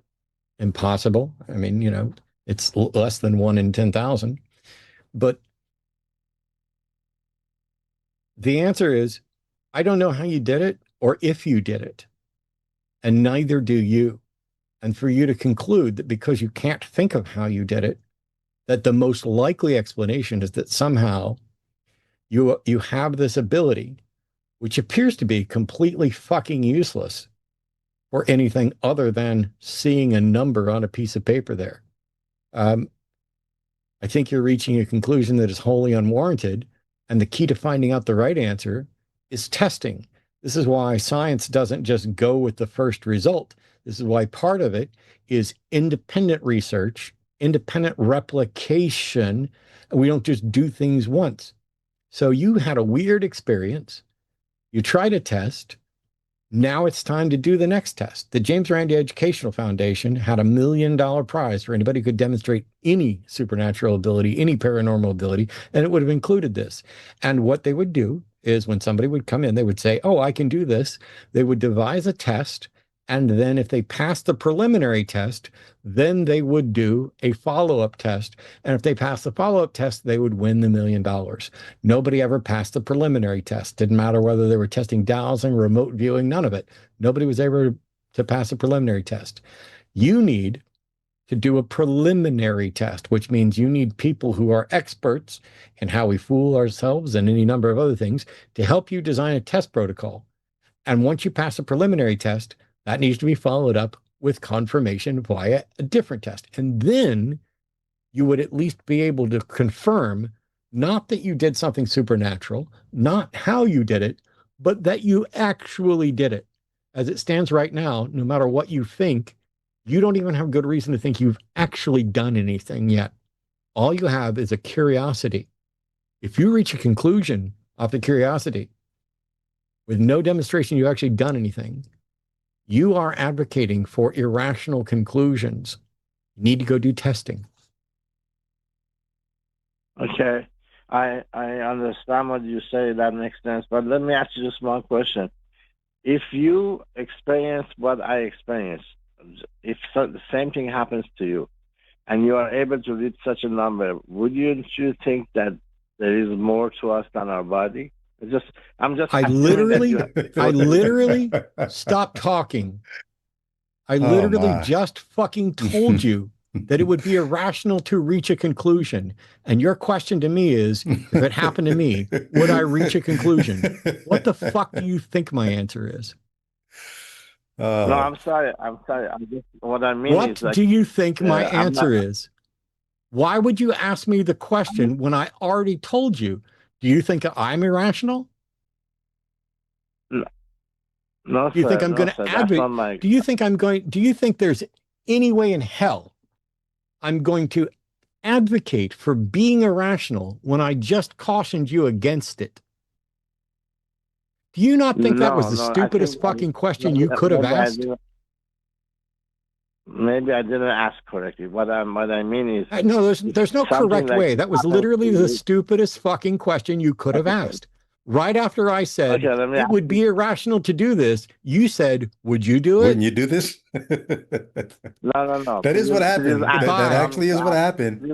impossible. I mean, it's less than 1 in 10,000. But the answer is, I don't know how you did it or if you did it, and neither do you. And for you to conclude that because you can't think of how you did it, that the most likely explanation is that somehow You have this ability, which appears to be completely fucking useless for anything other than seeing a number on a piece of paper there. I think you're reaching a conclusion that is wholly unwarranted, and the key to finding out the right answer is testing. This is why science doesn't just go with the first result. This is why part of it is independent research, independent replication. We don't just do things once. So you had a weird experience. You tried a test. Now it's time to do the next test. The James Randi Educational Foundation had $1 million prize for anybody who could demonstrate any supernatural ability, any paranormal ability, and it would have included this. And what they would do is when somebody would come in, they would say, oh, I can do this. They would devise a test. And then if they passed the preliminary test, then they would do a follow-up test. And if they passed the follow-up test, they would win the $1 million. Nobody ever passed the preliminary test. Didn't matter whether they were testing dowsing, remote viewing, none of it. Nobody was able to pass a preliminary test. You need to do a preliminary test, which means you need people who are experts in how we fool ourselves and any number of other things to help you design a test protocol. And once you pass a preliminary test, that needs to be followed up with confirmation via a different test. And then you would at least be able to confirm not that you did something supernatural, not how you did it, but that you actually did it. As it stands right now, no matter what you think, you don't even have good reason to think you've actually done anything yet. All you have is a curiosity. If you reach a conclusion off the curiosity with no demonstration you've actually done anything, you are advocating for irrational conclusions. You need to go do testing. Okay. I understand what you say. That makes sense. But let me ask you just one question. If you experience what I experienced, if the same thing happens to you, and you are able to read such a number, would you think that there is more to us than our body? I literally stopped talking. I literally just fucking told you that it would be irrational to reach a conclusion. And your question to me is, if it happened to me, would I reach a conclusion? What the fuck do you think my answer is? No, I'm sorry. What I mean is, what do you think my answer is? Why would you ask me the question when I already told you? Do you think I'm irrational? No, do you think I'm going to advocate? Do you think there's any way in hell I'm going to advocate for being irrational when I just cautioned you against it? Do you not think that was the stupidest fucking question you could have asked? Maybe I didn't ask correctly. What I mean is... No, there's no correct way. That was literally the stupidest fucking question you could have asked. Right after I said, it would be irrational to do this, you said, would you do it? Wouldn't you do this? No. That is what happened. That actually is what happened.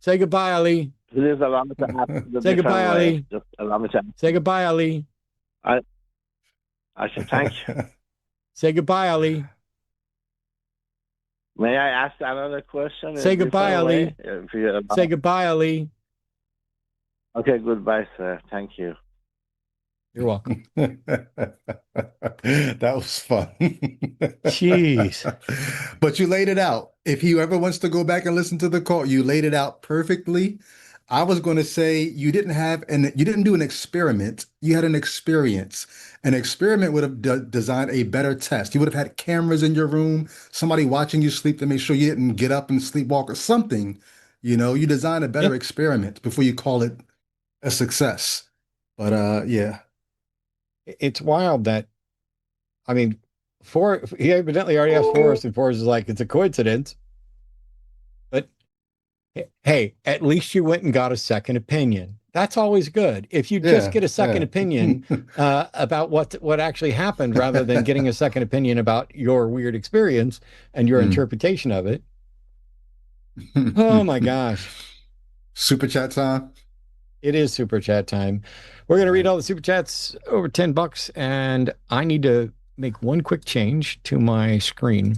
Say goodbye, Ali. Please allow me to ask. Say goodbye, Ali. Just allow me to ask. Say goodbye, Ali. I should thank you. Say goodbye, Ali. May I ask another question? Say goodbye, Ali. Say goodbye, Ali. Okay, goodbye, sir. Thank you. You're welcome. That was fun. Jeez. But you laid it out. If he ever wants to go back and listen to the call, you laid it out perfectly. I was going to say you didn't do an experiment. You had an experience. An experiment would have designed a better test. You would have had cameras in your room, somebody watching you sleep to make sure you didn't get up and sleepwalk or something. You design a better experiment before you call it a success. But yeah. It's wild that, I mean, he evidently already asked Forrest, and Forrest is like, it's a coincidence. But hey, at least you went and got a second opinion. That's always good. If you just get a second opinion about what actually happened, rather than getting a second opinion about your weird experience and your interpretation of it. Oh my gosh. Super chat time. It is super chat time. We're going to read all the super chats over $10, and I need to make one quick change to my screen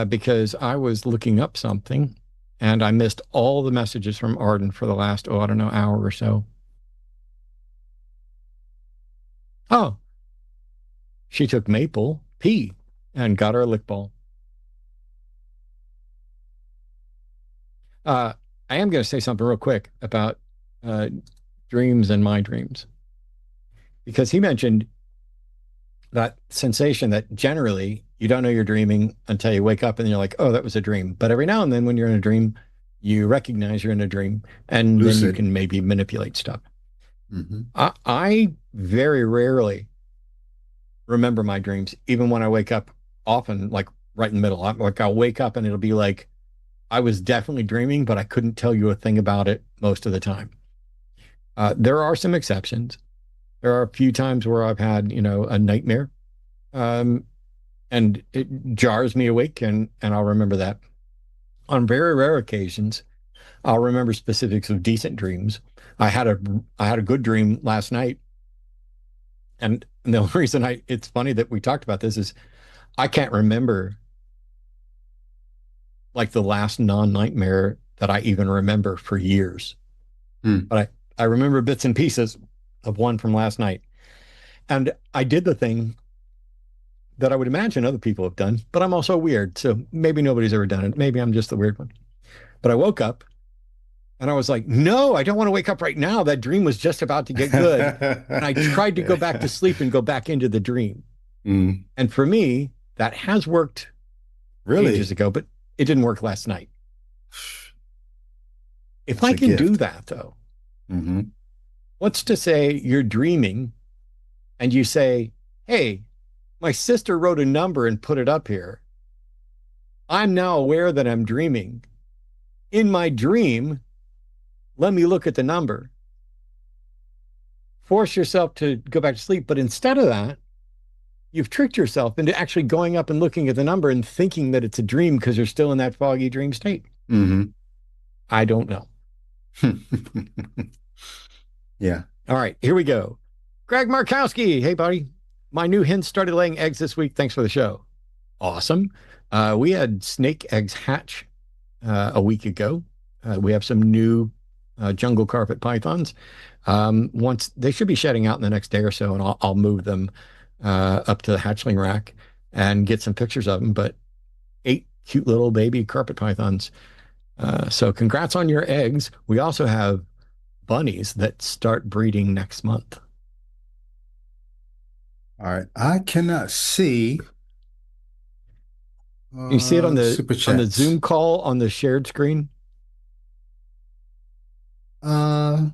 because I was looking up something and I missed all the messages from Arden for the last, I don't know, hour or so. Oh, she took Maple P and got her a lick ball. I am going to say something real quick about dreams and my dreams, because he mentioned that sensation that generally you don't know you're dreaming until you wake up and you're like, oh, that was a dream. But every now and then when you're in a dream, you recognize you're in a dream, and then you can maybe manipulate stuff. I very rarely remember my dreams, even when I wake up, often like right in the middle. Like I'll wake up and it'll be like, I was definitely dreaming, but I couldn't tell you a thing about it most of the time. There are some exceptions. There are a few times where I've had, a nightmare, and it jars me awake, and I'll remember that. On very rare occasions, I'll remember specifics of decent dreams. I had a good dream last night, and the only reason it's funny that we talked about this is I can't remember like the last non-nightmare that I even remember for years. But I remember bits and pieces of one from last night. And I did the thing that I would imagine other people have done, but I'm also weird. So maybe nobody's ever done it. Maybe I'm just the weird one. But I woke up and I was like, no, I don't want to wake up right now. That dream was just about to get good. And I tried to go back to sleep and go back into the dream. And for me, that has worked ages ago, but it didn't work last night. If I can do that, though, what's to say you're dreaming and you say, hey, my sister wrote a number and put it up here. I'm now aware that I'm dreaming. In my dream, let me look at the number. Force yourself to go back to sleep. But instead of that, you've tricked yourself into actually going up and looking at the number and thinking that it's a dream because you're still in that foggy dream state. I don't know. Yeah. All right, here we go. Greg Markowski. Hey, buddy. My new hen started laying eggs this week. Thanks for the show. Awesome. We had snake eggs hatch a week ago. We have some new jungle carpet pythons. Once they should be shedding out in the next day or so, and I'll move them up to the hatchling rack and get some pictures of them. But 8 cute little baby carpet pythons. So congrats on your eggs. We also have bunnies that start breeding next month. All right. I cannot see. You see it on the Zoom call on the shared screen? There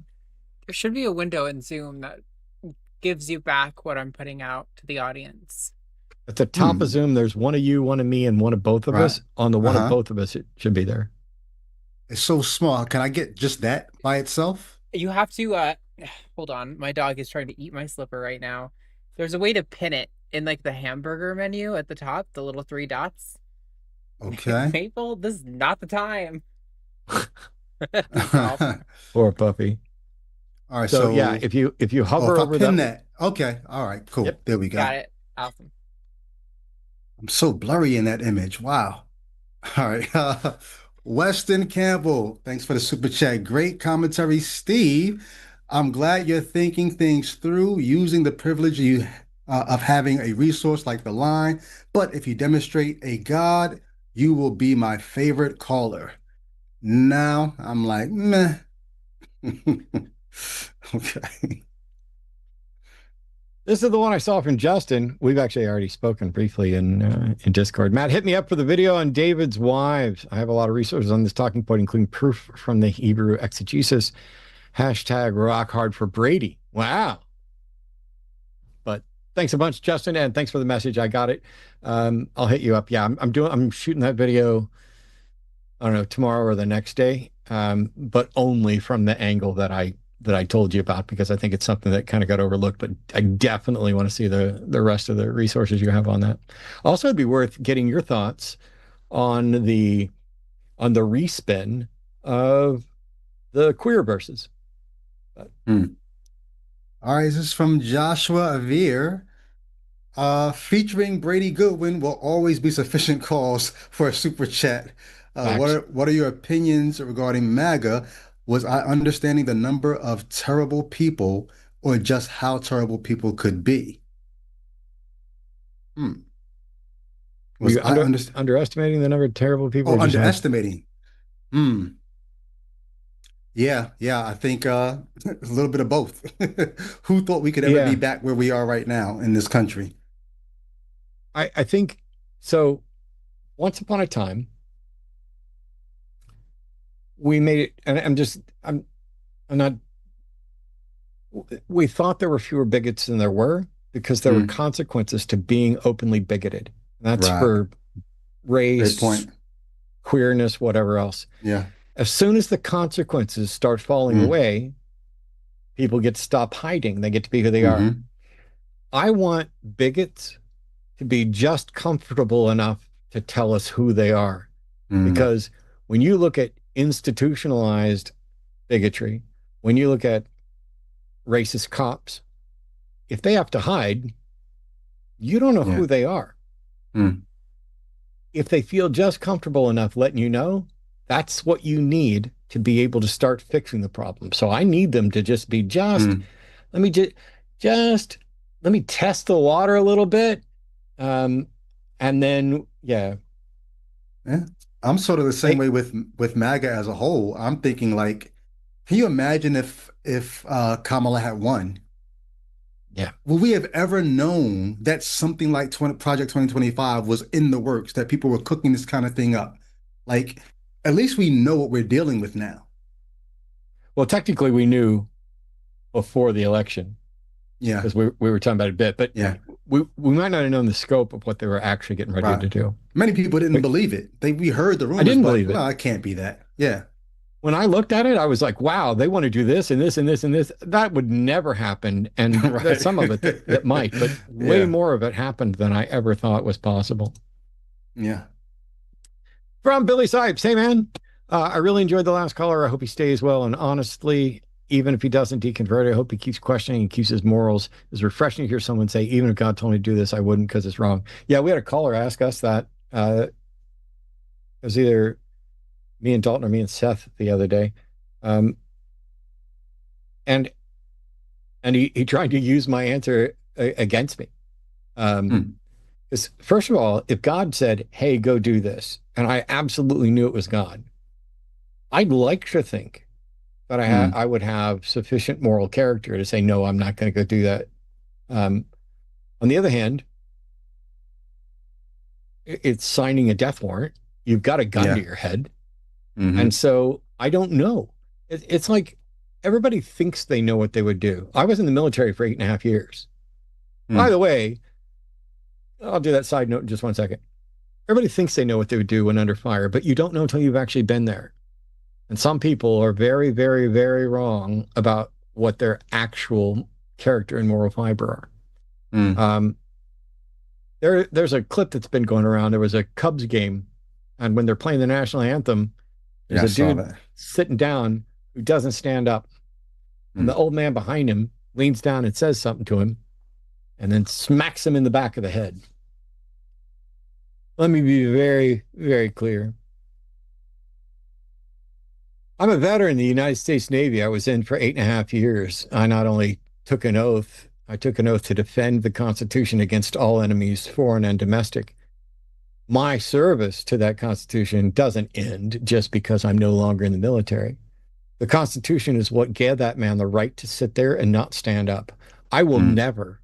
should be a window in Zoom that gives you back what I'm putting out to the audience. At the top of Zoom, there's one of you, one of me, and one of both of us. On the one of both of us, it should be there. It's so small. Can I get just that by itself? You have to, hold on. My dog is trying to eat my slipper right now. There's a way to pin it in like the hamburger menu at the top, the little 3 dots. Okay. Maple, this is not the time. Poor puppy. All right. So yeah, if you hover over that. Okay. All right. Cool. Yep. There we go. Got it. Awesome. I'm so blurry in that image. Wow. All right. Weston Campbell, thanks for the super chat. Great commentary, Steve. I'm glad you're thinking things through, using the privilege of having a resource like the line. But if you demonstrate a God, you will be my favorite caller. Now I'm like, meh. Okay. This is the one I saw from Justin. We've actually already spoken briefly in Discord. Matt, hit me up for the video on David's wives. I have a lot of resources on this talking point, including proof from the Hebrew exegesis. Hashtag rock hard for Brady. Wow. But thanks a bunch, Justin, and thanks for the message. I got it. I'll hit you up. Yeah, I'm shooting that video, I don't know, tomorrow or the next day, but only from the angle that I told you about, because I think it's something that kind of got overlooked, but I definitely want to see the rest of the resources you have on that. Also, it'd be worth getting your thoughts on the respin of the queer verses. All right, this is from Joshua Avir. Featuring Brady Goodwin will always be sufficient cause for a super chat. Facts. What are your opinions regarding MAGA? Was I understanding the number of terrible people or just how terrible people could be? Hmm. Were Was you I understand? underestimating the number of terrible people, Oh, or just how? underestimating. Hmm. Yeah. I think a little bit of both. Who thought we could ever be Yeah, back where we are right now in this country? I think so. Once upon a time, we made it, and I'm not. We thought there were fewer bigots than there were because there were Hmm. consequences to being openly bigoted. And that's Right. for Great race, point. queerness, whatever else. Yeah. As soon as the consequences start falling Mm. away, people get to stop hiding. They get to be who they are. Hmm. I want bigots to be just comfortable enough to tell us who they are. Mm. Because when you look at institutionalized bigotry, when you look at racist cops, if they have to hide, you don't know Yeah. who they are. Mm. If they feel just comfortable enough letting you know, that's what you need to be able to start fixing the problem. So I need them to just be Mm. let me just let me test the water a little bit. Um, and then yeah, Yeah. I'm sort of the same they way with MAGA as a whole. I'm thinking like, can you imagine if Kamala had won? yeah. Would we have ever known that something like Project 2025 was in the works, that people were cooking this kind of thing up? Like, at least we know what we're dealing with now. Well, technically we knew before the election Yeah. because we were talking about it a bit, but Yeah. we might not have known the scope of what they were actually getting ready Right. to do. Many people didn't But believe it. We heard the I rumors, didn't but believe it. well, it can't be that. Yeah. When I looked at it, I was like, wow, they want to do this and this and this and this. That would never happen. And there's Right. some of it that might, but way Yeah. more of it happened than I ever thought was possible. Yeah. From Billy Sipes. Hey, man, I really enjoyed the last caller. I hope he stays well. And honestly, even if he doesn't deconvert, I hope he keeps questioning and keeps his morals. It's refreshing to hear someone say, even if God told me to do this, I wouldn't because it's wrong. Yeah, we had a caller ask us that. It was either me and Dalton or me and Seth the other day. Um, and he tried to use my answer against me. Hmm. Because first of all, if God said, "Hey, go do this," and I absolutely knew it was God, I'd like to think that Hmm. I would have sufficient moral character to say, "No, I'm not going to go do that." Um, on the other hand, it's signing a death warrant. You've got a gun to Yeah. your head, Hmm. and so I don't know. It's like everybody thinks they know what they would do. I was in the military for 8.5 years. By Hmm. the way, I'll do that side note in just 1 second. Everybody thinks they know what they would do when under fire, but you don't know until you've actually been there. And some people are very, very, very wrong about what their actual character and moral fiber Hmm. are. There's a clip that's been going around. There was a Cubs game, and when they're playing the national anthem, there's Yeah, I a saw dude that. sitting down who doesn't stand up, and Hmm. the old man behind him leans down and says something to him, and then smacks him in the back of the head. Let me be very, very clear. I'm a veteran in the United States Navy. I was in for 8.5 years. I not only took an oath, I took an oath to defend the Constitution against all enemies, foreign and domestic. My service to that Constitution doesn't end just because I'm no longer in the military. The Constitution is what gave that man the right to sit there and not stand up. I will Hmm. never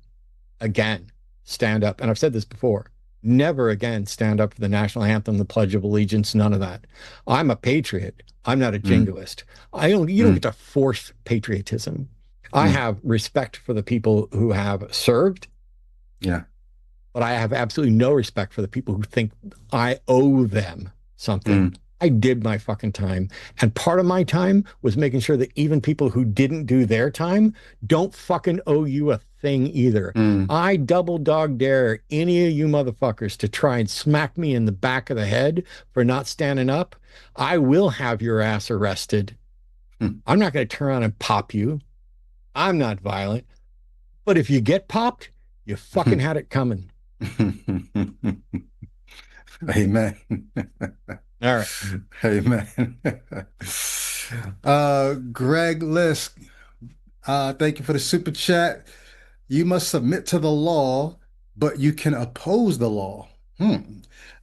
again stand up. And I've said this before, never again stand up for the national anthem, the Pledge of Allegiance, none of that. I'm a patriot. I'm not a Hmm. jingoist. You don't Hmm. get to force patriotism. I Hmm. have respect for the people who have served, Yeah. but I have absolutely no respect for the people who think I owe them something. Hmm. I did my fucking time. And part of my time was making sure that even people who didn't do their time don't fucking owe you a thing either. Hmm. I double dog dare any of you motherfuckers to try and smack me in the back of the head for not standing up. I will have your ass arrested. Hmm. I'm not going to turn around and pop you. I'm not violent. But if you get popped, you fucking had it coming. Amen. All right. Hey, man. Greg Lisk, thank you for the super chat. You must submit to the law, but you can oppose the law.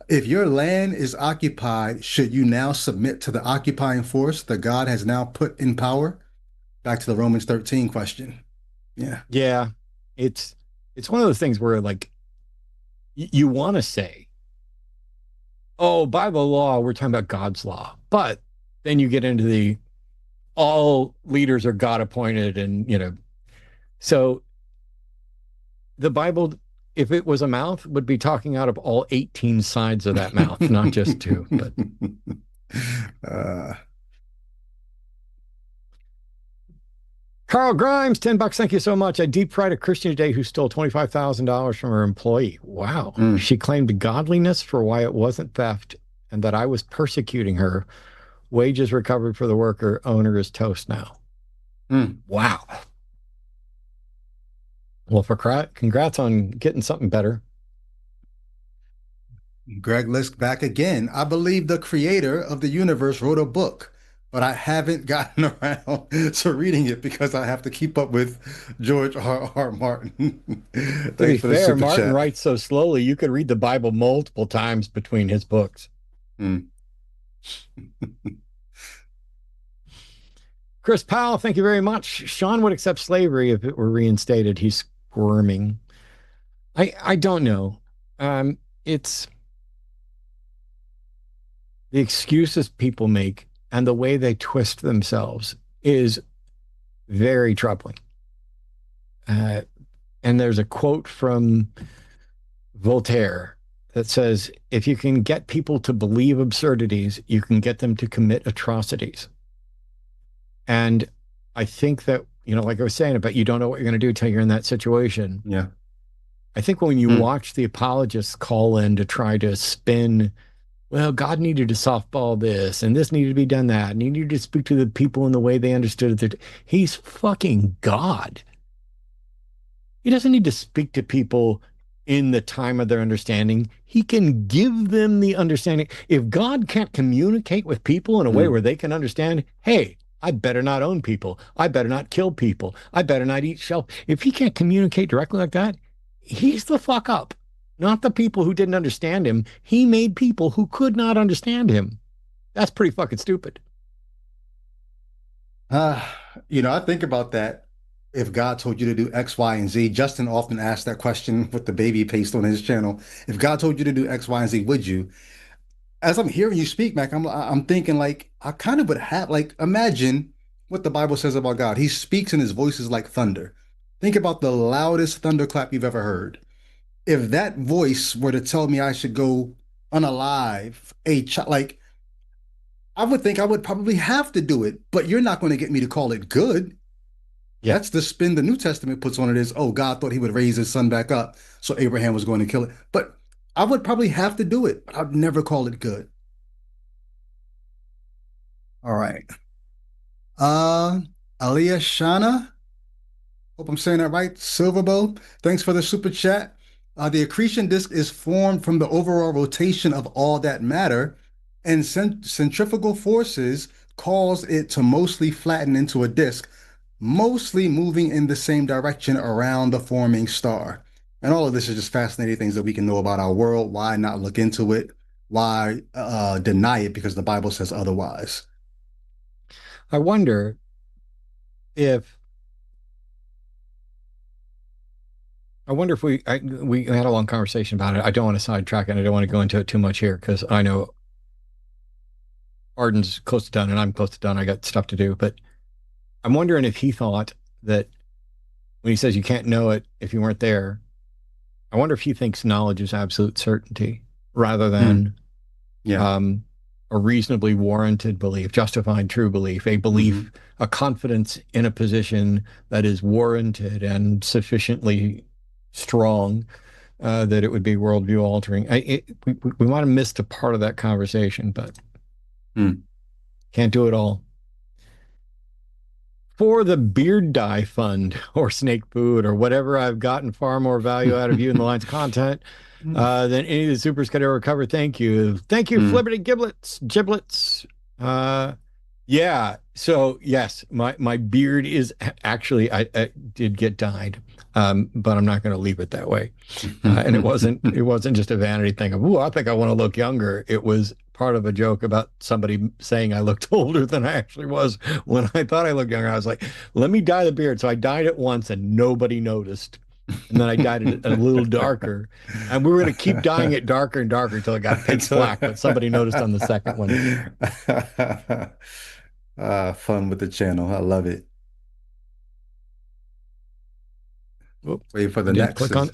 If your land is occupied, should you now submit to the occupying force that God has now put in power? Back to the Romans 13 question. Yeah. Yeah. It's one of those things where like you want to say, oh, by the law, we're talking about God's law. But then you get into the all leaders are God appointed, and so the Bible, if it was a mouth, would be talking out of all 18 sides of that mouth, not just two. But Carl Grimes, $10. Thank you so much. I deep fried a Christian today who stole $25,000 from her employee. Wow. She claimed godliness for why it wasn't theft and that I was persecuting her. Wages recovered for the worker. Owner is toast now. Wow. Well, congrats on getting something better. Greg Lisk back again. I believe the creator of the universe wrote a book, but I haven't gotten around to reading it because I have to keep up with George R. Martin. To be fair, Martin writes so slowly, you could read the Bible multiple times between his books. Chris Powell, thank you very much. Sean would accept slavery if it were reinstated. He's squirming. I don't know. It's the excuses people make and the way they twist themselves is very troubling. And there's a quote from Voltaire that says, if you can get people to believe absurdities, you can get them to commit atrocities. And I think that, like I was saying about you don't know what you're going to do until you're in that situation. Yeah. I think when you watch the apologists call in to try to spin, well, God needed to softball this, and this needed to be done that, and he needed to speak to the people in the way they understood it. He's fucking God. He doesn't need to speak to people in the time of their understanding. He can give them the understanding. If God can't communicate with people in a way where they can understand, hey, I better not own people. I better not kill people. I better not eat shellfish. If he can't communicate directly like that, he's the fuck up. Not the people who didn't understand him. He made people who could not understand him. That's pretty fucking stupid. I think about that. If God told you to do X, Y, and Z, Justin often asks that question with the baby paste on his channel. If God told you to do X, Y, and Z, would you? As I'm hearing you speak, Mac, I'm thinking like I kind of would have imagine what the Bible says about God. He speaks and his voice is like thunder. Think about the loudest thunderclap you've ever heard. If that voice were to tell me I should go unalive I would think I would probably have to do it, but you're not going to get me to call it good. Yeah. That's the spin the New Testament puts on it is, oh, God thought he would raise his son back up, so Abraham was going to kill it. But I would probably have to do it, but I'd never call it good. All right. Aliyah Shana, hope I'm saying that right. Silverbow, thanks for the super chat. The accretion disk is formed from the overall rotation of all that matter, and centrifugal forces cause it to mostly flatten into a disk, mostly moving in the same direction around the forming star. And all of this is just fascinating things that we can know about our world. Why not look into it? Why deny it because the Bible says otherwise? I wonder if we had a long conversation about it. I don't want to sidetrack and I don't want to go into it too much here because I know Arden's close to done and I'm close to done. I got stuff to do, but I'm wondering if he thought that when he says you can't know it if you weren't there, I wonder if he thinks knowledge is absolute certainty rather than a reasonably warranted belief, justified true belief, a belief, a confidence in a position that is warranted and sufficiently strong that it would be worldview altering. We might have missed a part of that conversation, but can't do it all. for the beard dye fund or snake food or whatever. I've gotten far more value out of you in the line's content than any of the supers could ever cover. Thank you. Thank you, Flibberty Giblets. Yeah. So yes, my beard is actually I did get dyed, but I'm not going to leave it that way. And it wasn't just a vanity thing of, oh, I think I want to look younger. It was part of a joke about somebody saying I looked older than I actually was when I thought I looked younger. I was like, let me dye the beard. So I dyed it once and nobody noticed. And then I dyed it a little darker. And we were going to keep dyeing it darker and darker until it got pitch black, but somebody noticed on the second one. Fun with the channel. I love it. Wait for the next. Click on.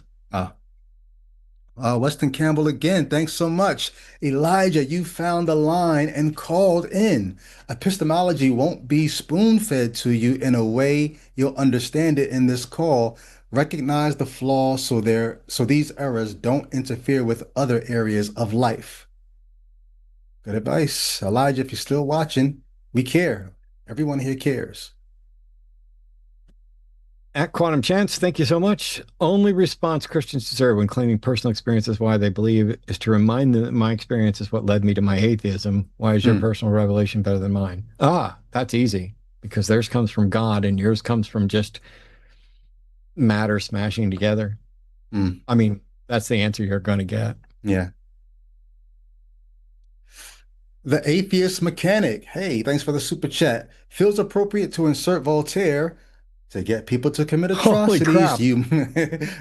Weston Campbell again. Thanks so much. Elijah, you found the line and called in. Epistemology won't be spoon-fed to you in a way you'll understand it in this call. Recognize the flaws so these errors don't interfere with other areas of life. Good advice. Elijah, if you're still watching, we care. Everyone here cares. At Quantum Chance, thank you so much. Only response Christians deserve when claiming personal experience is why they believe is to remind them that my experience is what led me to my atheism. Why is your personal revelation better than mine? That's easy, because theirs comes from God and yours comes from just matter smashing together. I mean, that's the answer you're going to get. Yeah. The Atheist Mechanic. Hey, thanks for the super chat. Feels appropriate to insert Voltaire. To get people to commit atrocities,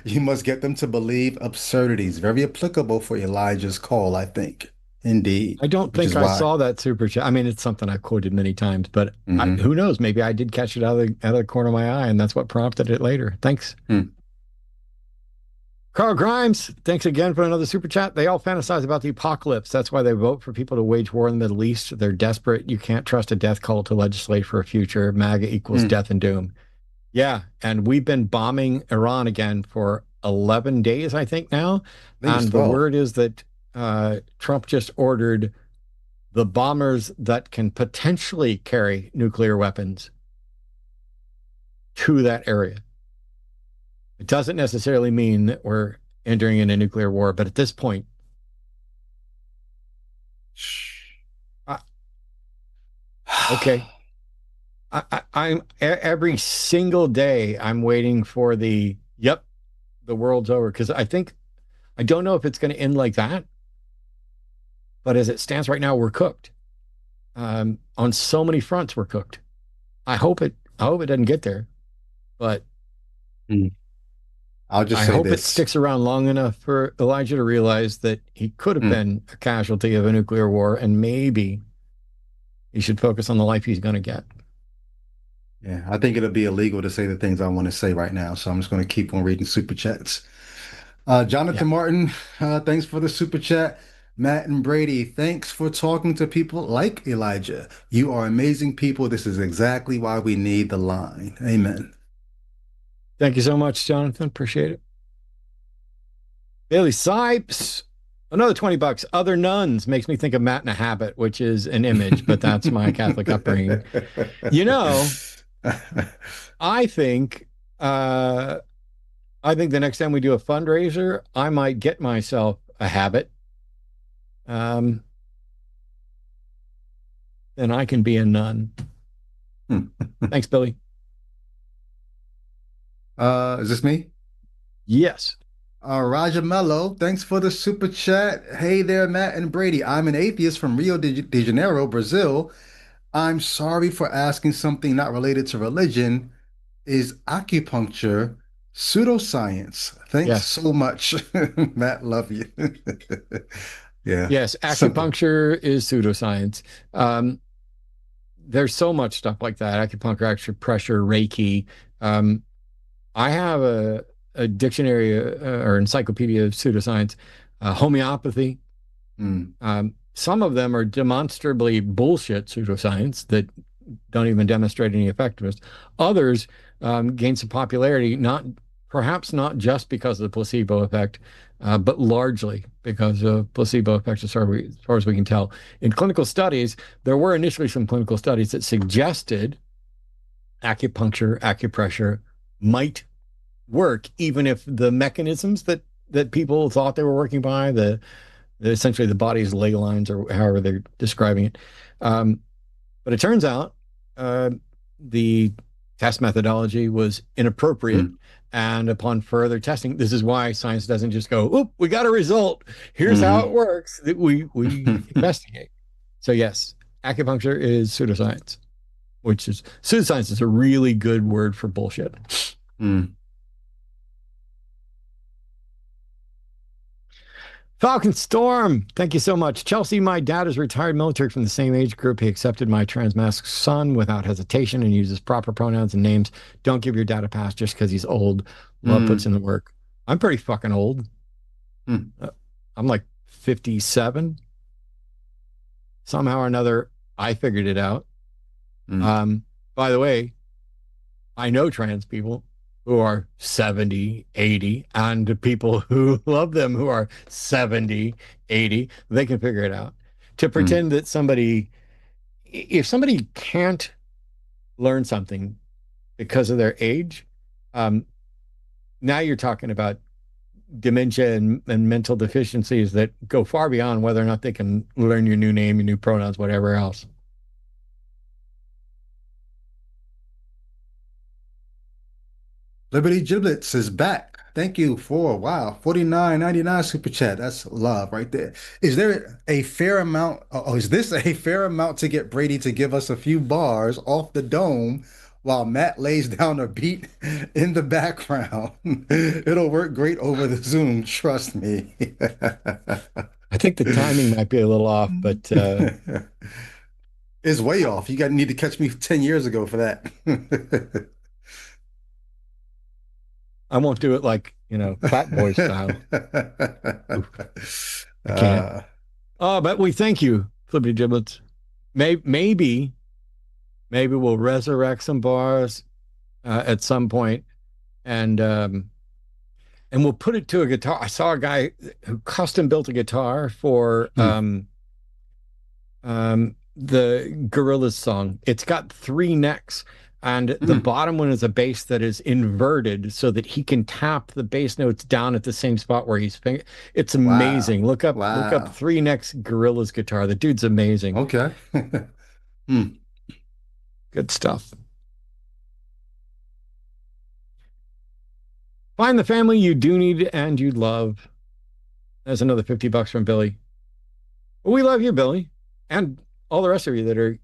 you must get them to believe absurdities. Very applicable for Elijah's call, I think. Indeed. I don't think I saw that super chat. I mean, it's something I've quoted many times, but who knows? Maybe I did catch it out of the corner of my eye, and that's what prompted it later. Thanks. Carl Grimes, thanks again for another super chat. They all fantasize about the apocalypse. That's why they vote for people to wage war in the Middle East. They're desperate. You can't trust a death cult to legislate for a future. MAGA equals death and doom. Yeah, and we've been bombing Iran again for 11 days, I think now. And the word is that Trump just ordered the bombers that can potentially carry nuclear weapons to that area. It doesn't necessarily mean that we're entering in a nuclear war, but at this point, okay. I'm every single day I'm waiting for the world's over, because I don't know if it's going to end like that, but as it stands right now, we're cooked. On so many fronts, we're cooked. I hope it doesn't get there, but I hope it sticks around long enough for Elijah to realize that he could have been a casualty of a nuclear war, and maybe he should focus on the life he's going to get. Yeah, I think it'll be illegal to say the things I want to say right now, so I'm just going to keep on reading super chats. Jonathan Martin, thanks for the super chat. Matt and Brady, thanks for talking to people like Elijah. You are amazing people. This is exactly why we need the line. Amen. Thank you so much, Jonathan. Appreciate it. Bailey Sipes, another $20. Other nuns makes me think of Matt in a Habit, which is an image, but that's my Catholic upbringing. You know, I think the next time we do a fundraiser, I might get myself a habit. Then I can be a nun. Thanks, Billy. Is this me? Yes. Raja Mello, thanks for the super chat. Hey there, Matt and Brady. I'm an atheist from Rio de Janeiro, Brazil. I'm sorry for asking something not related to religion. Is acupuncture pseudoscience? Thanks so much, Matt. Love you. Yeah. Yes, acupuncture is pseudoscience. There's so much stuff like that. Acupuncture, acupressure, Reiki. I have a dictionary or encyclopedia of pseudoscience, homeopathy. Some of them are demonstrably bullshit pseudoscience that don't even demonstrate any effectiveness. Others gain some popularity, perhaps not just because of the placebo effect, but largely because of placebo effect, as far as we can tell. In clinical studies, there were initially some clinical studies that suggested acupuncture, acupressure might work, even if the mechanisms that people thought they were working by, essentially the body's ley lines or however they're describing it. But it turns out the test methodology was inappropriate. And upon further testing, this is why science doesn't just go, "Oop, we got a result. Here's how it works." That we investigate. So yes, acupuncture is pseudoscience, which is pseudoscience is a really good word for bullshit. Falcon Storm, thank you so much. Chelsea, my dad is retired military from the same age group. He accepted my transmasc son without hesitation and uses proper pronouns and names. Don't give your dad a pass just because he's old. Love puts in the work. I'm pretty fucking old. I'm like 57. Somehow or another, I figured it out. By the way, I know trans people who are 70, 80, and people who love them who are 70, 80, they can figure it out. To pretend that if somebody can't learn something because of their age, now you're talking about dementia and mental deficiencies that go far beyond whether or not they can learn your new name, your new pronouns, whatever else. Liberty Giblets is back. Thank you for, wow, $49.99 super chat. That's love right there. Is there a fair amount, is this a fair amount to get Brady to give us a few bars off the dome while Matt lays down a beat in the background? It'll work great over the Zoom, trust me. I think the timing might be a little off, but it's way off. You need to catch me 10 years ago for that. I won't do it like, Fat Boy style. I can't. But we thank you, Flippy Giblets. Maybe we'll resurrect some bars at some point, and we'll put it to a guitar. I saw a guy who custom built a guitar for the Gorillaz song. It's got 3 necks. And the bottom one is a bass that is inverted so that he can tap the bass notes down at the same spot where he's It's amazing. Wow. Look up 3 necks Gorillaz guitar. The dude's amazing. Okay. Good stuff. Find the family you do need and you love. There's another $50 from Billy. Well, we love you, Billy, and all the rest of you that are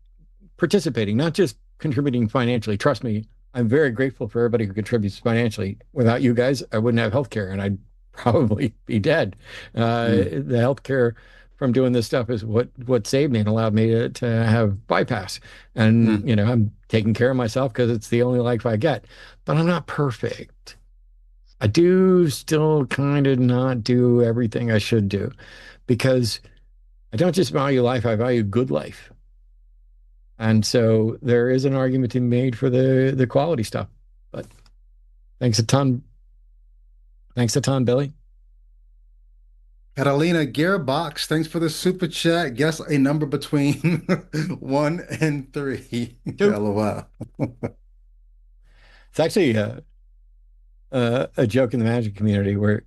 participating, not just contributing financially. Trust me, I'm very grateful for everybody who contributes financially. Without you guys, I wouldn't have healthcare, and I'd probably be dead. The healthcare from doing this stuff is what saved me and allowed me to have bypass. And I'm taking care of myself because it's the only life I get. But I'm not perfect. I do still kind of not do everything I should do, because I don't just value life, I value good life. And so there is an argument to be made for the quality stuff. But thanks a ton. Thanks a ton, Billy. Catalina Gearbox, thanks for the super chat. Guess a number between 1 and 3. LOL. It's actually a joke in the magic community where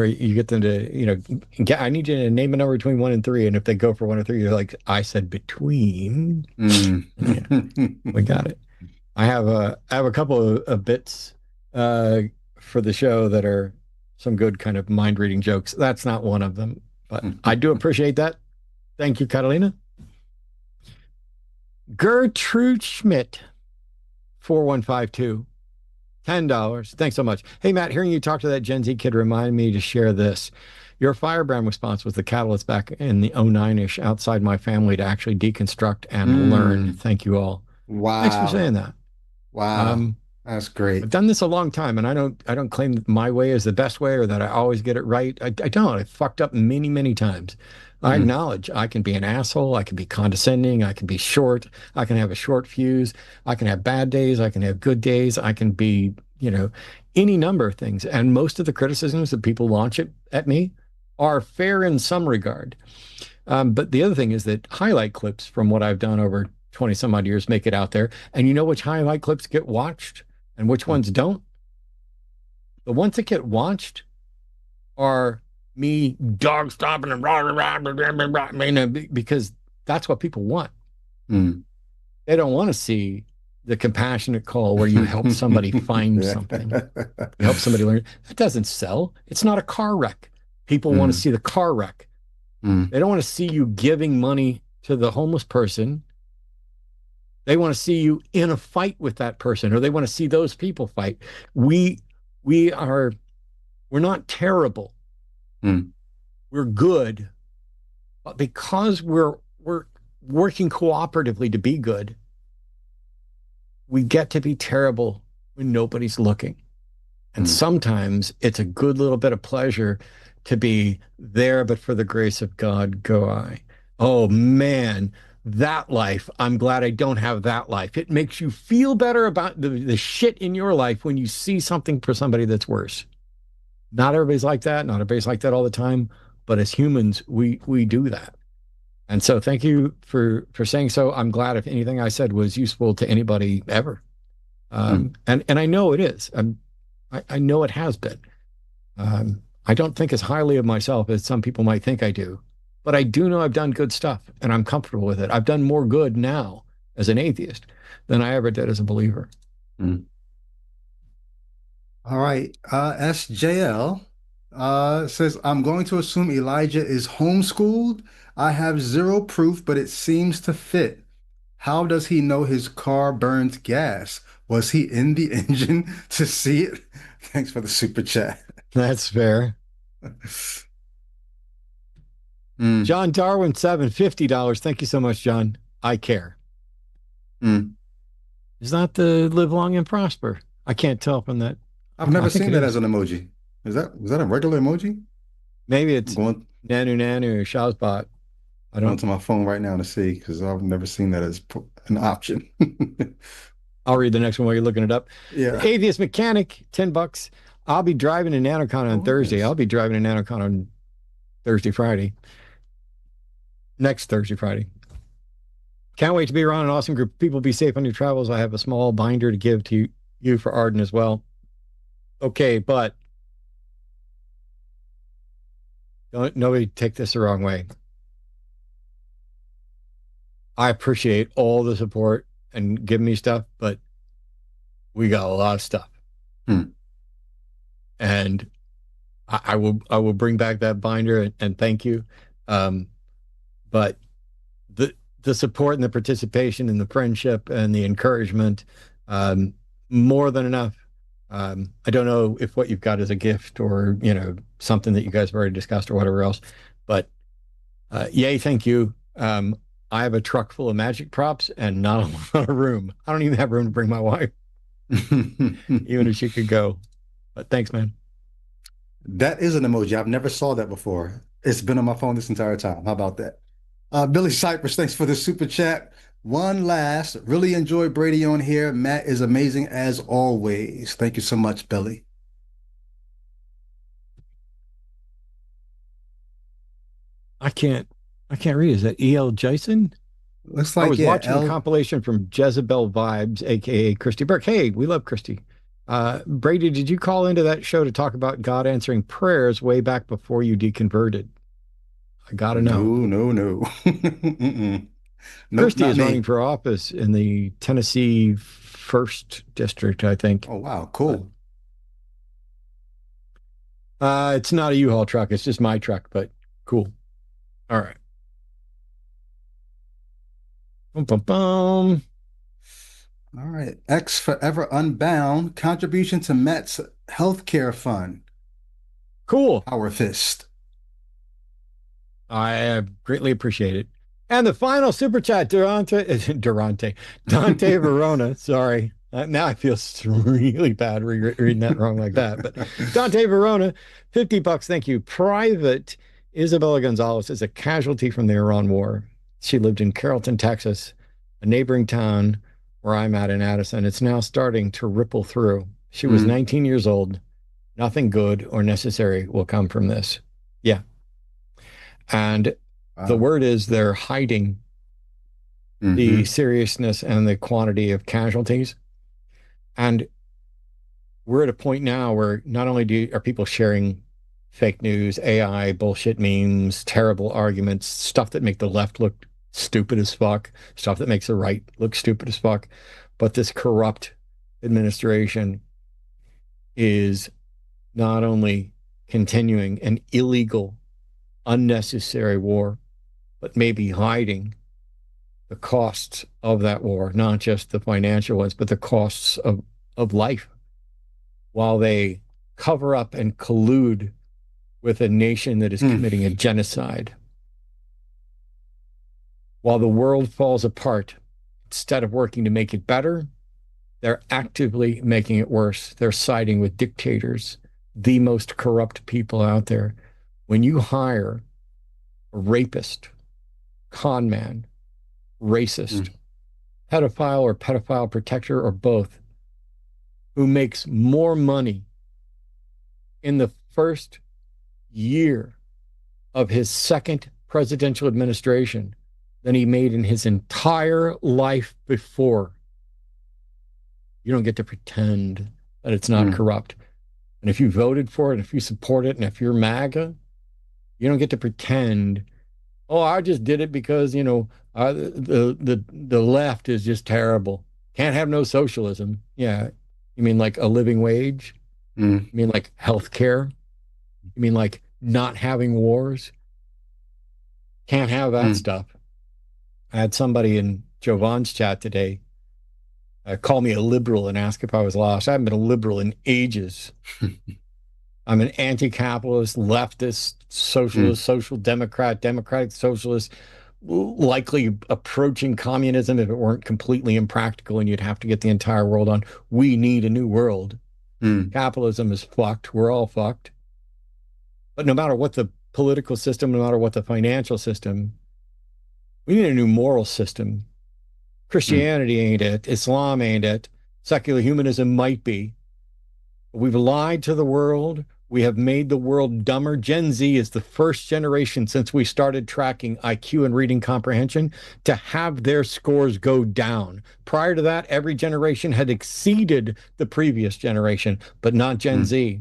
you get them to, I need you to name a number between 1 and 3. And if they go for 1 or 3, you're like, I said between. Yeah, we got it. I have a couple of bits for the show that are some good kind of mind reading jokes. That's not one of them, but I do appreciate that. Thank you, Catalina. Gertrude Schmidt, 4152. $10. Thanks so much. Hey, Matt, hearing you talk to that Gen Z kid reminded me to share this. Your firebrand response was the catalyst back in the 09-ish outside my family to actually deconstruct and learn. Thank you all. Wow. Thanks for saying that. Wow. That's great. I've done this a long time, and I don't claim that my way is the best way or that I always get it right. I don't. I fucked up many, many times. I acknowledge I can be an asshole. I can be condescending. I can be short. I can have a short fuse. I can have bad days. I can have good days. I can be, any number of things. And most of the criticisms that people launch at me are fair in some regard. But the other thing is that highlight clips from what I've done over 20 some odd years make it out there. And you know which highlight clips get watched and which ones don't? The ones that get watched are me dog stomping and rah, rah, rah, rah, rah, rah, because that's what people want. They don't want to see the compassionate call where you help somebody find something. You help somebody learn. That doesn't sell. It's not a car wreck. People want to see the car wreck. They don't want to see you giving money to the homeless person. They want to see you in a fight with that person, or they want to see those people fight. We're not terrible. We're good. But because we're working cooperatively to be good, we get to be terrible when nobody's looking. And sometimes it's a good little bit of pleasure to be there, but for the grace of God go I. Oh man, that life, I'm glad I don't have that life. It makes you feel better about the shit in your life when you see something for somebody that's worse. Not everybody's like that. Not everybody's like that all the time. But as humans, we do that. And so thank you for saying so. I'm glad if anything I said was useful to anybody ever. And I know it is. I know it has been. I don't think as highly of myself as some people might think I do, but I do know I've done good stuff and I'm comfortable with it. I've done more good now as an atheist than I ever did as a believer. All right. SJL says, I'm going to assume Elijah is homeschooled. I have zero proof, but it seems to fit. How does he know his car burns gas? Was he in the engine to see it? Thanks for the super chat. That's fair. John Darwin, $750. Thank you so much, John. I care. Is that the live long and prosper? I can't tell from that. I've never seen that as an emoji. Was that a regular emoji? Maybe it's Nanu Nanu or Shazbot. I don't. I'm to my phone right now to see because I've never seen that as an option. I'll read the next one while you're looking it up. Yeah. Atheist Mechanic, $10. I'll be driving a NanoCon on Thursday. Nice. I'll be driving a NanoCon on Friday. Next Thursday, Friday. Can't wait to be around an awesome group of people. Be safe on your travels. I have a small binder to give to you for Arden as well. Okay, but nobody take this the wrong way. I appreciate all the support and giving me stuff, but we got a lot of stuff. And I will bring back that binder and thank you. But the support and the participation and the friendship and the encouragement, more than enough. I don't know if what you've got is a gift or, something that you guys have already discussed or whatever else, but yay, thank you. I have a truck full of magic props and not a lot of room. I don't even have room to bring my wife, even if she could go. But thanks, man. That is an emoji. I've never saw that before. It's been on my phone this entire time. How about that? Billy Cypress, thanks for the super chat. One last, really enjoy Brady on here. Matt is amazing as always. Thank you so much, Billy. I can't read. Is that E.L. Jason? Looks like I was watching a compilation from Jezebel Vibes, aka Christy Burke. Hey, we love Christy. Brady, did you call into that show to talk about God answering prayers way back before you deconverted? I gotta know. No. Christy is running for office in the Tennessee 1st District, I think. Oh, wow. Cool. It's not a U-Haul truck. It's just my truck, but cool. All right. Bum, bum, bum. All right. X Forever Unbound. Contribution to Matt's healthcare fund. Cool. Power fist. I greatly appreciate it. And the final super chat, Dante Verona. Sorry. Now I feel really bad reading that wrong like that. But Dante Verona, $50. Thank you. Private Isabella Gonzalez is a casualty from the Iran War. She lived in Carrollton, Texas, a neighboring town where I'm at in Addison. It's now starting to ripple through. She was 19 years old. Nothing good or necessary will come from this. Yeah. And the word is they're hiding the seriousness and the quantity of casualties. And we're at a point now where not only are people sharing fake news, AI, bullshit memes, terrible arguments, stuff that make the left look stupid as fuck, stuff that makes the right look stupid as fuck, but this corrupt administration is not only continuing an illegal, unnecessary war, but maybe hiding the costs of that war, not just the financial ones, but the costs of life, while they cover up and collude with a nation that is committing a genocide. While the world falls apart, instead of working to make it better, they're actively making it worse. They're siding with dictators, the most corrupt people out there. When you hire a rapist, con man, racist, pedophile or pedophile protector or both, who makes more money in the first year of his second presidential administration than he made in his entire life before, you don't get to pretend that it's not corrupt. And if you voted for it, and if you support it, and if you're MAGA, you don't get to pretend, oh, I just did it because, you know, the left is just terrible. Can't have no socialism. Yeah. You mean like a living wage? You mean like health care? You mean like not having wars? Can't have that stuff. I had somebody in Jovan's chat today call me a liberal and ask if I was lost. I haven't been a liberal in ages. I'm an anti-capitalist, leftist, socialist, social democrat, democratic socialist, likely approaching communism if it weren't completely impractical and you'd have to get the entire world on. We need a new world. Capitalism is fucked. We're all fucked. But no matter what the political system, no matter what the financial system, we need a new moral system. Christianity ain't it. Islam ain't it. Secular humanism might be. We've lied to the world. We have made the world dumber. Gen Z is the first generation since we started tracking IQ and reading comprehension to have their scores go down. Prior to that, every generation had exceeded the previous generation, but not Gen Z.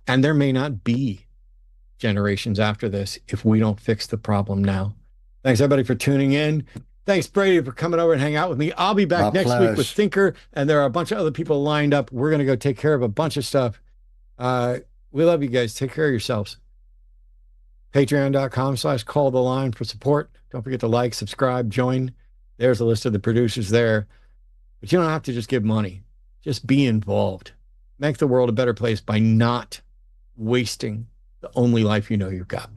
And there may not be generations after this if we don't fix the problem now. Thanks, everybody, for tuning in. Thanks, Brady, for coming over and hang out with me. I'll be back next week with Thinker, and there are a bunch of other people lined up. We're going to go take care of a bunch of stuff. We love you guys. Take care of yourselves. Patreon.com/call the line for support. Don't forget to like, subscribe, join. There's a list of the producers there. But you don't have to just give money. Just be involved. Make the world a better place by not wasting the only life you know you've got.